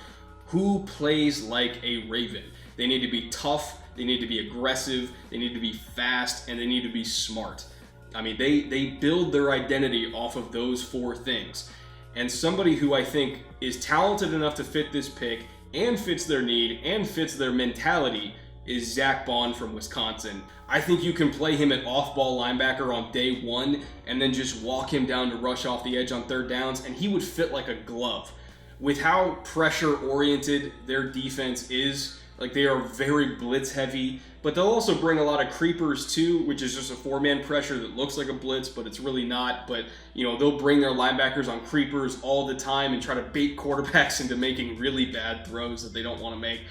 Who plays like a Raven? They need to be tough. They need to be aggressive, they need to be fast, and they need to be smart. I mean, they build their identity off of those four things. And somebody who I think is talented enough to fit this pick and fits their need and fits their mentality is Zach Bond from Wisconsin. I think you can play him at off-ball linebacker on day one and then just walk him down to rush off the edge on third downs, and he would fit like a glove. With how pressure-oriented their defense is, they are very blitz heavy, but they'll also bring a lot of creepers too, which is just a four-man pressure that looks like a blitz, but it's really not. But, they'll bring their linebackers on creepers all the time and try to bait quarterbacks into making really bad throws that they don't want to make.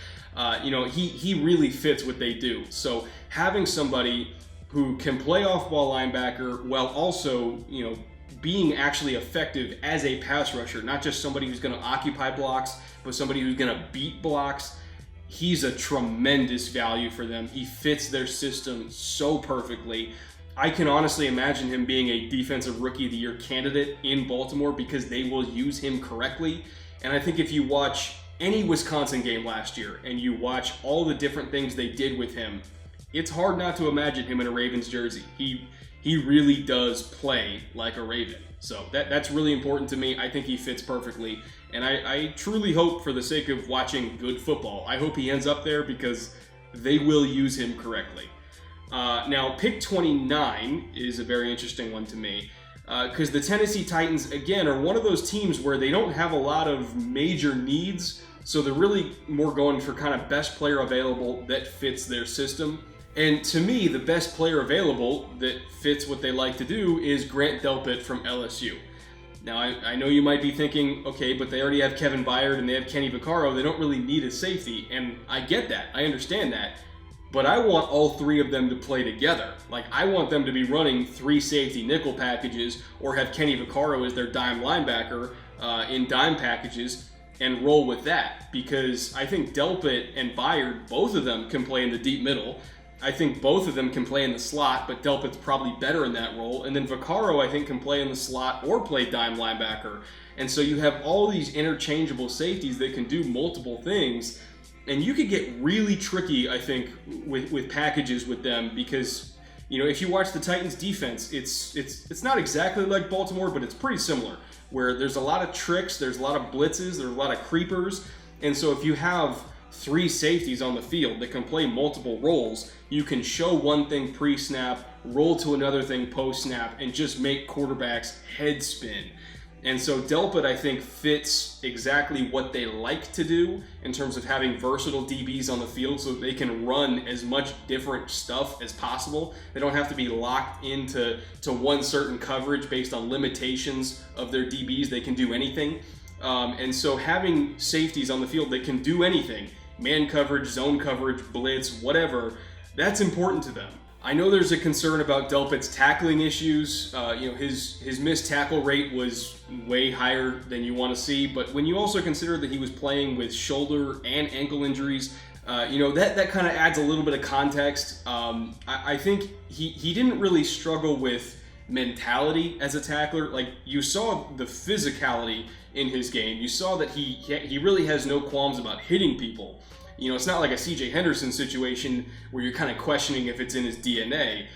He really fits what they do. So having somebody who can play off-ball linebacker while also, being actually effective as a pass rusher, not just somebody who's going to occupy blocks, but somebody who's going to beat blocks, he's a tremendous value for them. He fits their system so perfectly. I can honestly imagine him being a defensive rookie of the year candidate in Baltimore because they will use him correctly. And I think if you watch any Wisconsin game last year and you watch all the different things they did with him, it's hard not to imagine him in a Ravens jersey. He really does play like a Raven. So that's really important to me. I think he fits perfectly. And I truly hope, for the sake of watching good football, I hope he ends up there because they will use him correctly. Now, pick 29 is a very interesting one to me because the Tennessee Titans, again, are one of those teams where they don't have a lot of major needs, so they're really more going for kind of best player available that fits their system. And to me, the best player available that fits what they like to do is Grant Delpit from LSU. Now, I know you might be thinking, okay, but they already have Kevin Byard and they have Kenny Vaccaro. They don't really need a safety, and I get that. I understand that. But I want all three of them to play together. I want them to be running three safety nickel packages or have Kenny Vaccaro as their dime linebacker in dime packages and roll with that, because I think Delpit and Byard, both of them can play in the deep middle. I think both of them can play in the slot, but Delpit's probably better in that role. And then Vaccaro, I think, can play in the slot or play dime linebacker. And so you have all these interchangeable safeties that can do multiple things. And you could get really tricky, I think, with packages with them because, if you watch the Titans defense, it's not exactly like Baltimore, but it's pretty similar, where there's a lot of tricks, there's a lot of blitzes, there's a lot of creepers. And so if you have three safeties on the field that can play multiple roles, you can show one thing pre-snap, roll to another thing post-snap, and just make quarterbacks head spin. And so Delpit, I think, fits exactly what they like to do in terms of having versatile DBs on the field so that they can run as much different stuff as possible. They don't have to be locked into one certain coverage based on limitations of their DBs. They can do anything. And so having safeties on the field that can do anything, man coverage, zone coverage, blitz, whatever, that's important to them. I know there's a concern about Delpit's tackling issues. His missed tackle rate was way higher than you want to see, but when you also consider that he was playing with shoulder and ankle injuries, that kind of adds a little bit of context. I think he didn't really struggle with mentality as a tackler. Like, you saw the physicality in his game. You saw that he really has no qualms about hitting people. It's not like a CJ Henderson situation where you're kind of questioning if it's in his DNA.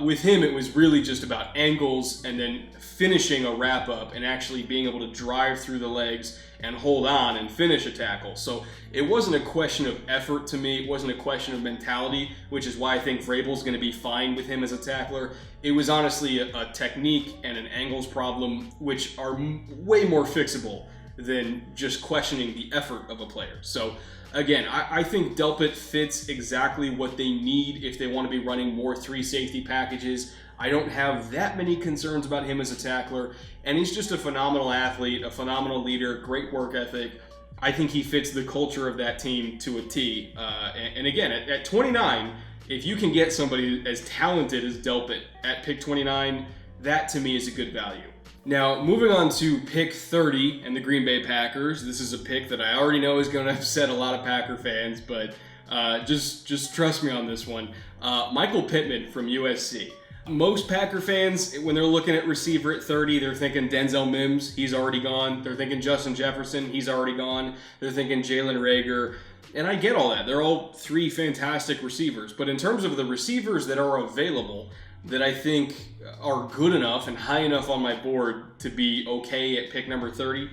With him, it was really just about angles and then finishing a wrap up and actually being able to drive through the legs and hold on and finish a tackle. So it wasn't a question of effort to me. It wasn't a question of mentality, which is why I think Vrabel's going to be fine with him as a tackler. It was honestly a technique and an angles problem, which are way more fixable than just questioning the effort of a player. So again, I think Delpit fits exactly what they need if they want to be running more three safety packages. I don't have that many concerns about him as a tackler, and he's just a phenomenal athlete, a phenomenal leader, great work ethic. I think he fits the culture of that team to a T. And again, at 29, if you can get somebody as talented as Delpit at pick 29, that to me is a good value. Now, moving on to pick 30 and the Green Bay Packers. This is a pick that I already know is going to upset a lot of Packer fans, but just trust me on this one. Michael Pittman from USC. Most Packer fans, when they're looking at receiver at 30, they're thinking Denzel Mims, he's already gone. They're thinking Justin Jefferson, he's already gone. They're thinking Jalen Reagor. And I get all that. They're all three fantastic receivers. But in terms of the receivers that are available, that I think are good enough and high enough on my board to be okay at pick number 30,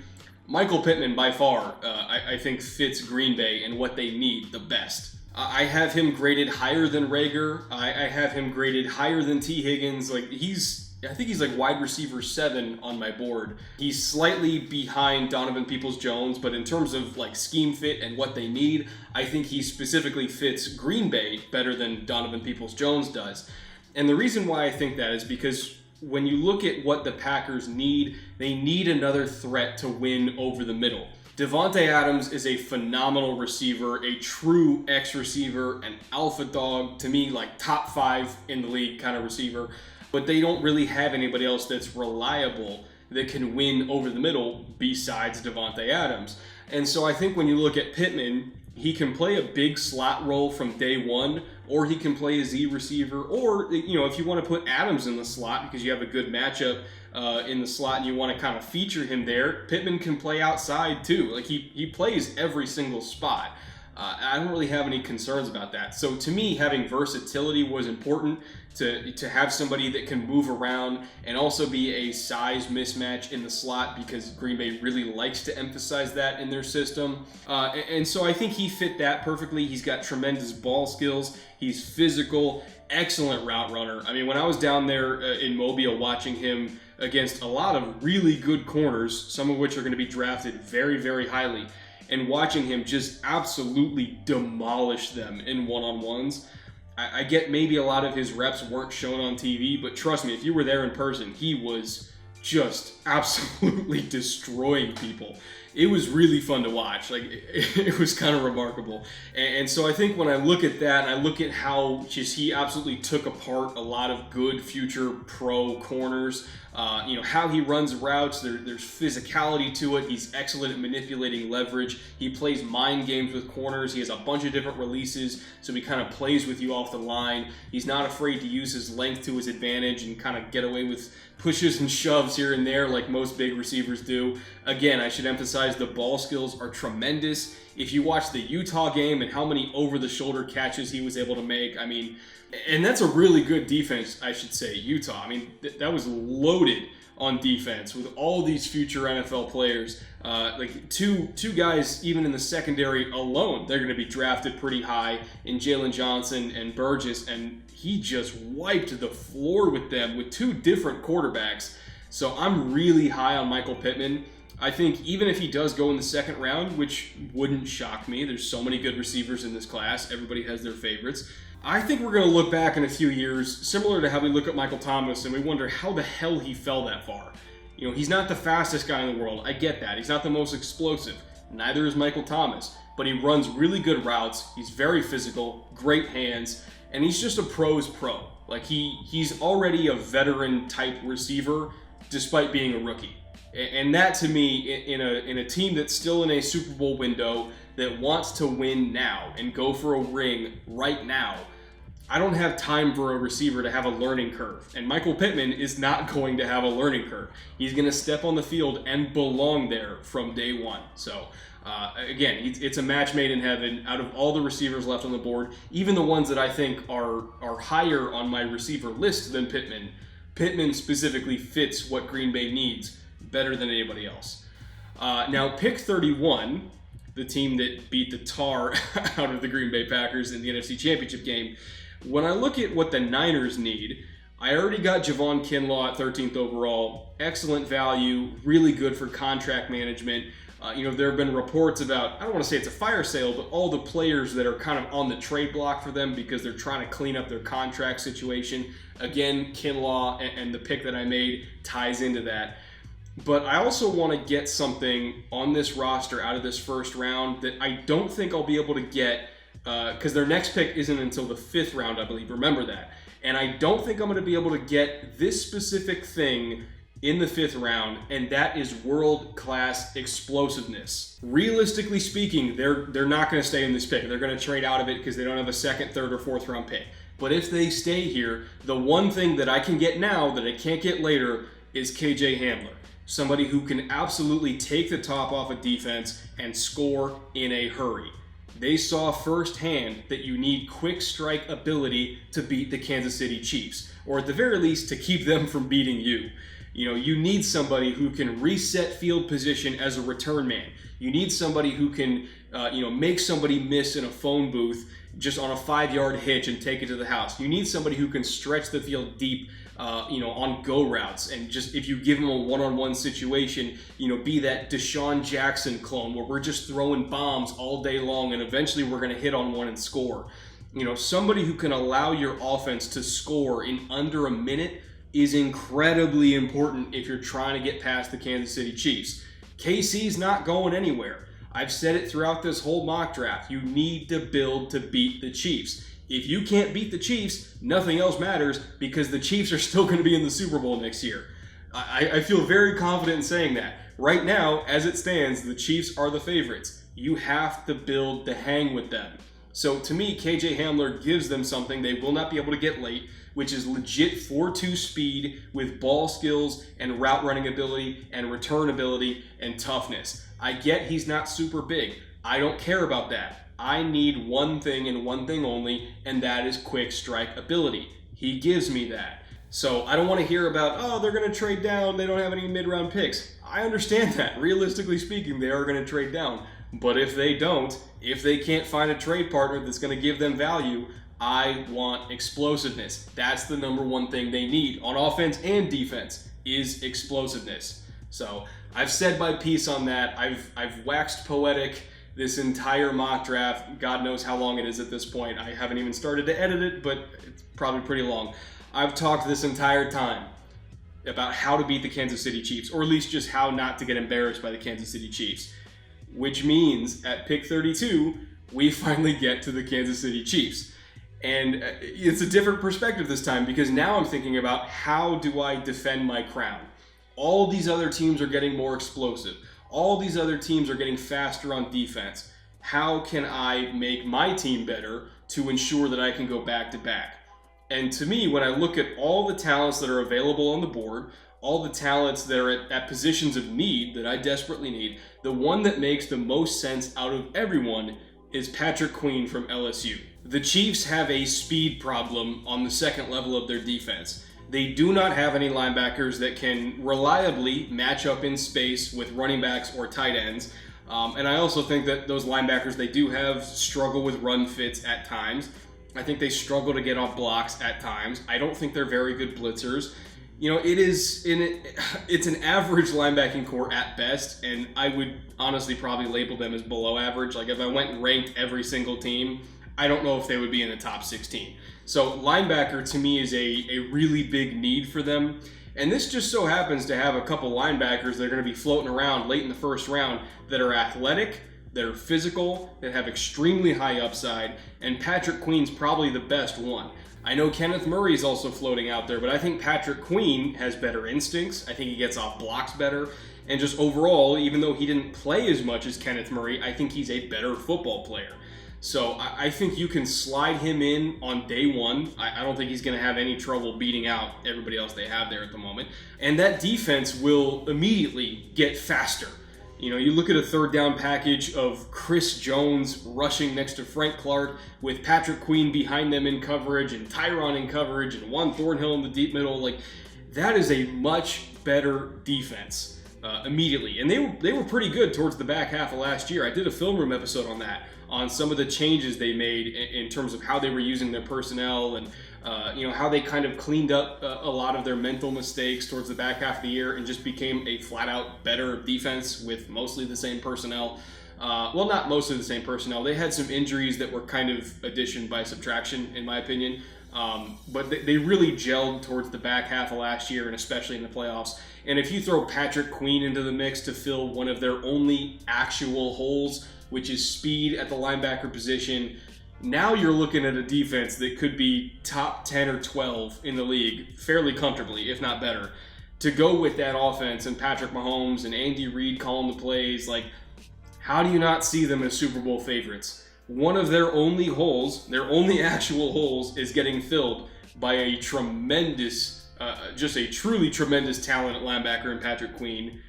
Michael Pittman by far, I think fits Green Bay and what they need the best. I have him graded higher than Reagor. I have him graded higher than T. Higgins. I think he's like wide receiver 7 on my board. He's slightly behind Donovan Peoples-Jones, but in terms of like scheme fit and what they need, I think he specifically fits Green Bay better than Donovan Peoples-Jones does. And the reason why I think that is because when you look at what the Packers need, they need another threat to win over the middle. Davante Adams is a phenomenal receiver, a true X receiver, an alpha dog, to me like top 5 in the league kind of receiver, but they don't really have anybody else that's reliable that can win over the middle besides Davante Adams. And so I think when you look at Pittman, he can play a big slot role from day one, or he can play a Z receiver, or if you want to put Adams in the slot because you have a good matchup in the slot and you want to kind of feature him there, Pittman can play outside too. Like he plays every single spot. I don't really have any concerns about that. So to me, having versatility was important to have somebody that can move around and also be a size mismatch in the slot because Green Bay really likes to emphasize that in their system. And so I think he fit that perfectly. He's got tremendous ball skills. He's physical, excellent route runner. I mean, when I was down there in Mobile watching him against a lot of really good corners, some of which are going to be drafted very, very highly, and watching him just absolutely demolish them in one-on-ones. I get maybe a lot of his reps weren't shown on TV, but trust me, if you were there in person, he was just absolutely destroying people. It was really fun to watch. Like, it was kind of remarkable. And so I think when I look at that, and I look at how just he absolutely took apart a lot of good future pro corners, how he runs routes, there's physicality to it. He's excellent at manipulating leverage. He plays mind games with corners. He has a bunch of different releases, so he kind of plays with you off the line. He's not afraid to use his length to his advantage and kind of get away with pushes and shoves here and there like most big receivers do. Again, I should emphasize the ball skills are tremendous. If you watch the Utah game and how many over-the-shoulder catches he was able to make, I mean, and that's a really good defense, I should say, Utah. I mean, that was loaded on defense with all these future NFL players. Like two guys, even in the secondary alone, they're going to be drafted pretty high in Jalen Johnson and Burgess, and he just wiped the floor with them with two different quarterbacks. So I'm really high on Michael Pittman. I think even if he does go in the second round, which wouldn't shock me, there's so many good receivers in this class, everybody has their favorites. I think we're going to look back in a few years, similar to how we look at Michael Thomas, and we wonder how the hell he fell that far. You know, he's not the fastest guy in the world. I get that. He's not the most explosive. Neither is Michael Thomas. But he runs really good routes. He's very physical, great hands, and he's just a pro's pro. Like, he's already a veteran-type receiver, despite being a rookie. And that, to me, in a team that's still in a Super Bowl window, that wants to win now and go for a ring right now, I don't have time for a receiver to have a learning curve. And Michael Pittman is not going to have a learning curve. He's going to step on the field and belong there from day one. So, again, it's a match made in heaven. Out of all the receivers left on the board, even the ones that I think are higher on my receiver list than Pittman, Pittman specifically fits what Green Bay needs better than anybody else. Now, pick 31, the team that beat the tar out of the Green Bay Packers in the NFC Championship game. When I look at what the Niners need, I already got Javon Kinlaw at 13th overall. Excellent value, really good for contract management. There have been reports about, I don't want to say it's a fire sale, but all the players that are kind of on the trade block for them because they're trying to clean up their contract situation. Again, Kinlaw and the pick that I made ties into that. But I also want to get something on this roster out of this first round that I don't think I'll be able to get because their next pick isn't until the 5th round, I believe. Remember that. And I don't think I'm going to be able to get this specific thing in the 5th round, and that is world-class explosiveness. Realistically speaking, they're not going to stay in this pick. They're going to trade out of it because they don't have a 2nd, 3rd, or 4th round pick. But if they stay here, the one thing that I can get now that I can't get later is KJ Hamler. Somebody who can absolutely take the top off of defense and score in a hurry. They saw firsthand that you need quick strike ability to beat the Kansas City Chiefs, or at the very least to keep them from beating you. You need somebody who can reset field position as a return man. You need somebody who can, make somebody miss in a phone booth just on a 5-yard hitch and take it to the house. You need somebody who can stretch the field deep, on go routes, and just if you give them a one-on-one situation, be that Deshaun Jackson clone where we're just throwing bombs all day long and eventually we're going to hit on one and score. Somebody who can allow your offense to score in under a minute is incredibly important if you're trying to get past the Kansas City Chiefs. KC's not going anywhere. I've said it throughout this whole mock draft. You need to build to beat the Chiefs. If you can't beat the Chiefs, nothing else matters because the Chiefs are still going to be in the Super Bowl next year. I feel very confident in saying that. Right now, as it stands, the Chiefs are the favorites. You have to build to hang with them. So to me, KJ Hamler gives them something they will not be able to get late, which is legit 4.2 speed with ball skills and route running ability and return ability and toughness. I get he's not super big. I don't care about that. I need one thing and one thing only, and that is quick strike ability. He gives me that. So I don't want to hear about, they're going to trade down, they don't have any mid-round picks. I understand that. Realistically speaking, they are going to trade down. But if they don't, if they can't find a trade partner that's going to give them value, I want explosiveness. That's the number one thing they need on offense and defense is explosiveness. So I've said my piece on that. I've waxed poetic this entire mock draft. God knows how long it is at this point. I haven't even started to edit it, but it's probably pretty long. I've talked this entire time about how to beat the Kansas City Chiefs, or at least just how not to get embarrassed by the Kansas City Chiefs, which means at pick 32, we finally get to the Kansas City Chiefs. And it's a different perspective this time because now I'm thinking about how do I defend my crown? All these other teams are getting more explosive. All these other teams are getting faster on defense. How can I make my team better to ensure that I can go back to back? And to me, when I look at all the talents that are available on the board, all the talents that are at positions of need that I desperately need, the one that makes the most sense out of everyone is Patrick Queen from LSU. The Chiefs have a speed problem on the second level of their defense. They do not have any linebackers that can reliably match up in space with running backs or tight ends. And I also think that those linebackers they do have struggle with run fits at times. I think they struggle to get off blocks at times. I don't think they're very good blitzers. You know, it's an average linebacking core at best, and I would honestly probably label them as below average. Like if I went and ranked every single team, I don't know if they would be in the top 16. So linebacker to me is a really big need for them. And this just so happens to have a couple linebackers that are going to be floating around late in the first round that are athletic, that are physical, that have extremely high upside, and Patrick Queen's probably the best one. I know Kenneth Murray is also floating out there, but I think Patrick Queen has better instincts. I think he gets off blocks better. And just overall, even though he didn't play as much as Kenneth Murray, I think he's a better football player. So I think you can slide him in on day one. I don't think he's going to have any trouble beating out everybody else they have there at the moment. And that defense will immediately get faster. You know, you look at a third down package of Chris Jones rushing next to Frank Clark with Patrick Queen behind them in coverage and Tyron in coverage and Juan Thornhill in the deep middle. Like, that is a much better defense immediately. And they were pretty good towards the back half of last year. I did a film room episode on that, on some of the changes they made in terms of how they were using their personnel and how they kind of cleaned up a lot of their mental mistakes towards the back half of the year and just became a flat-out better defense with mostly the same personnel. Well, not mostly the same personnel. They had some injuries that were kind of addition by subtraction, in my opinion. But they really gelled towards the back half of last year and especially in the playoffs. And if you throw Patrick Queen into the mix to fill one of their only actual holes, which is speed at the linebacker position, now you're looking at a defense that could be top 10 or 12 in the league fairly comfortably, if not better. To go with that offense and Patrick Mahomes and Andy Reid calling the plays, like, how do you not see them as Super Bowl favorites? One of their only holes, their only actual holes, is getting filled by a tremendous, just a truly tremendous talent at linebacker in Patrick Queen.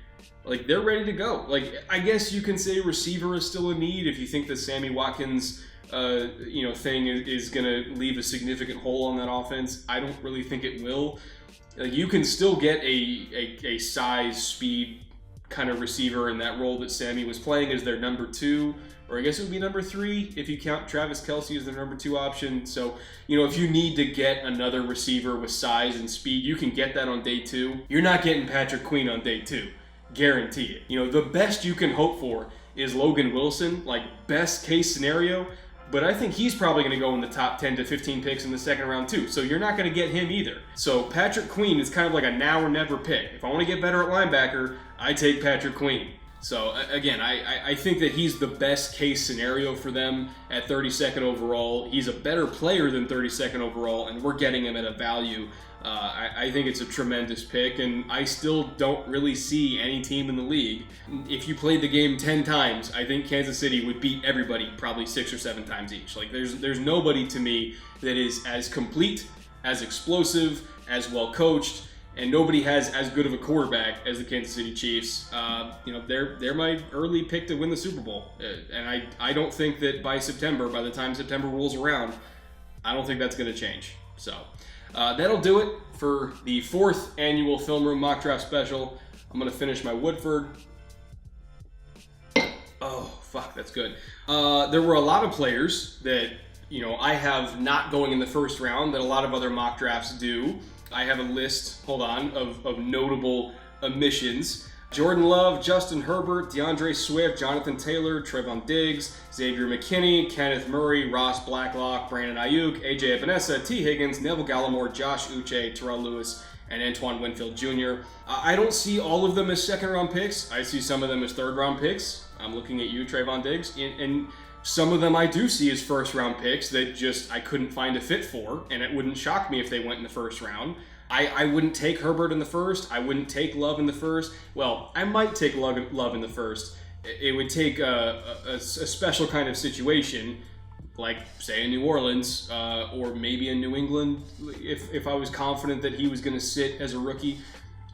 Like, they're ready to go. Like, I guess you can say receiver is still a need if you think the Sammy Watkins thing is going to leave a significant hole on that offense. I don't really think it will. Like, you can still get a size, speed kind of receiver in that role that Sammy was playing as their number 2, or I guess it would be number 3 if you count Travis Kelce as their number 2 option. So, if you need to get another receiver with size and speed, you can get that on day 2. You're not getting Patrick Queen on day 2. Guarantee it. The best you can hope for is Logan Wilson, like best case scenario, but I think he's probably going to go in the top 10 to 15 picks in the second round too, so you're not going to get him either. So Patrick Queen is kind of like a now or never pick. If I want to get better at linebacker, I take Patrick Queen. So again, I think that he's the best case scenario for them at 32nd overall. He's a better player than 32nd overall, and we're getting him at a value. I think it's a tremendous pick, and I still don't really see any team in the league. If you played the game 10 times, I think Kansas City would beat everybody probably 6 or 7 times each. Like, there's nobody to me that is as complete, as explosive, as well coached, and nobody has as good of a quarterback as the Kansas City Chiefs. They're my early pick to win the Super Bowl, and I don't think that by the time September rolls around, I don't think that's going to change. So. That'll do it for the 4th annual Film Room Mock Draft Special. I'm going to finish my Woodford. Oh, fuck, that's good. There were a lot of players that, I have not going in the first round that a lot of other mock drafts do. I have a list, of notable omissions. Jordan Love, Justin Herbert, DeAndre Swift, Jonathan Taylor, Trevon Diggs, Xavier McKinney, Kenneth Murray, Ross Blacklock, Brandon Ayuk, AJ Epinesa, T. Higgins, Neville Gallimore, Josh Uche, Terrell Lewis, and Antoine Winfield Jr. I don't see all of them as second-round picks. I see some of them as third-round picks. I'm looking at you, Trevon Diggs. And some of them I do see as first-round picks that just I couldn't find a fit for, and it wouldn't shock me if they went in the first round. I wouldn't take Herbert in the first. I wouldn't take Love in the first. Well, I might take Love in the first. It would take a special kind of situation, like, say, in New Orleans, or maybe in New England, if I was confident that he was going to sit as a rookie.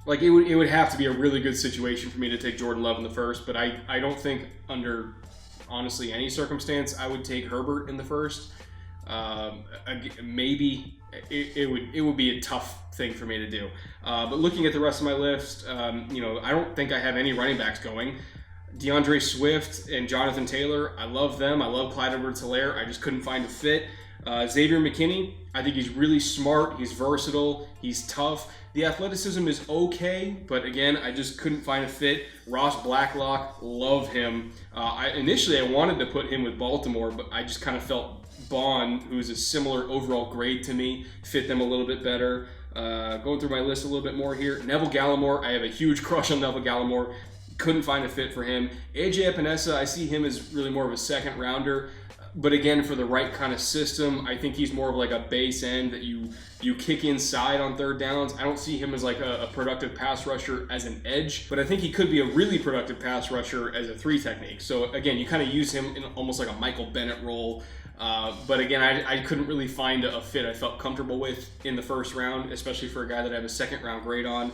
Like, it would have to be a really good situation for me to take Jordan Love in the first, but I don't think under, honestly, any circumstance, I would take Herbert in the first. Maybe it would be a tough thing for me to do. But looking at the rest of my list, I don't think I have any running backs going. DeAndre Swift and Jonathan Taylor, I love them. I love Clyde Edwards-Helaire. I just couldn't find a fit. Xavier McKinney, I think he's really smart. He's versatile. He's tough. The athleticism is okay, but again, I just couldn't find a fit. Ross Blacklock, love him. Initially, I wanted to put him with Baltimore, but I just kind of felt Bond, who's a similar overall grade to me, fit them a little bit better. Going through my list a little bit more here. Neville Gallimore, I have a huge crush on Neville Gallimore. Couldn't find a fit for him. AJ Epinesa, I see him as really more of a second rounder. But again, for the right kind of system, I think he's more of like a base end that you kick inside on third downs. I don't see him as like a productive pass rusher as an edge, but I think he could be a really productive pass rusher as a 3 technique. So again, you kind of use him in almost like a Michael Bennett role. But again, I couldn't really find a fit I felt comfortable with in the first round, especially for a guy that I have a second round grade on.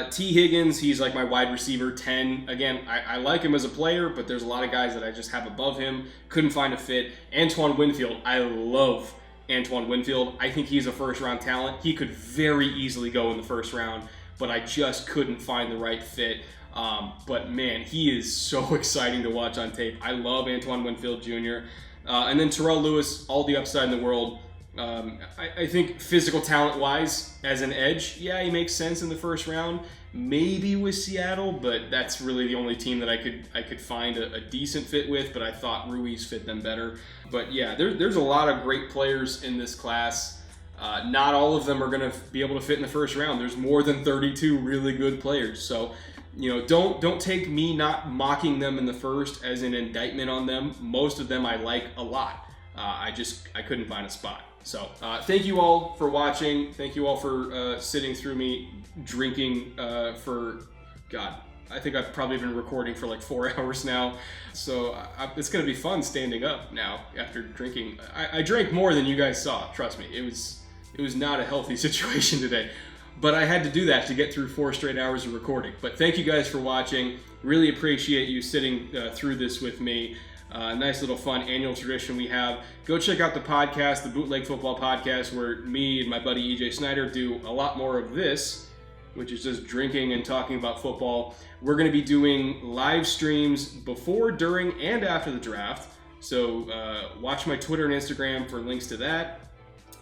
T. Higgins, he's like my wide receiver 10. Again, I like him as a player, but there's a lot of guys that I just have above him. Couldn't find a fit. Antoine Winfield, I love Antoine Winfield. I think he's a first round talent. He could very easily go in the first round, but I just couldn't find the right fit. But man, he is so exciting to watch on tape. I love Antoine Winfield Jr. And then Terrell Lewis, all the upside in the world. I think physical talent-wise, as an edge, yeah, he makes sense in the first round. Maybe with Seattle, but that's really the only team that I could find a decent fit with. But I thought Ruiz fit them better. But yeah, there's a lot of great players in this class. Not all of them are going to be able to fit in the first round. There's more than 32 really good players. So, don't take me not mocking them in the first as an indictment on them. Most of them I like a lot. I couldn't find a spot. So thank you all for watching. Thank you all for sitting through me drinking for, God, I think I've probably been recording for like 4 hours now. So it's going to be fun standing up now after drinking. I drank more than you guys saw, trust me. It was not a healthy situation today. But I had to do that to get through 4 straight hours of recording. But thank you guys for watching. Really appreciate you sitting through this with me. Nice little fun annual tradition we have. Go check out the podcast, the Bootleg Football Podcast, where me and my buddy EJ Snyder do a lot more of this, which is just drinking and talking about football. We're going to be doing live streams before, during, and after the draft. So watch my Twitter and Instagram for links to that.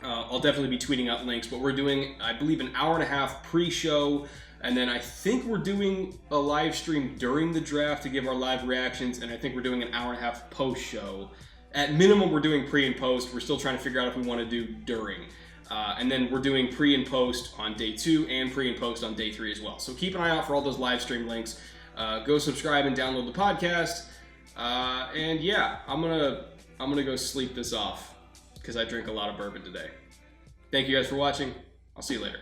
I'll definitely be tweeting out links, but we're doing, I believe, an hour and a half pre-show. And then I think we're doing a live stream during the draft to give our live reactions, and I think we're doing an hour and a half post-show. At minimum, we're doing pre and post. We're still trying to figure out if we want to do during. And then we're doing pre and post on day 2 and pre and post on day 3 as well. So keep an eye out for all those live stream links. Go subscribe and download the podcast. And yeah, I'm gonna go sleep this off because I drank a lot of bourbon today. Thank you guys for watching. I'll see you later.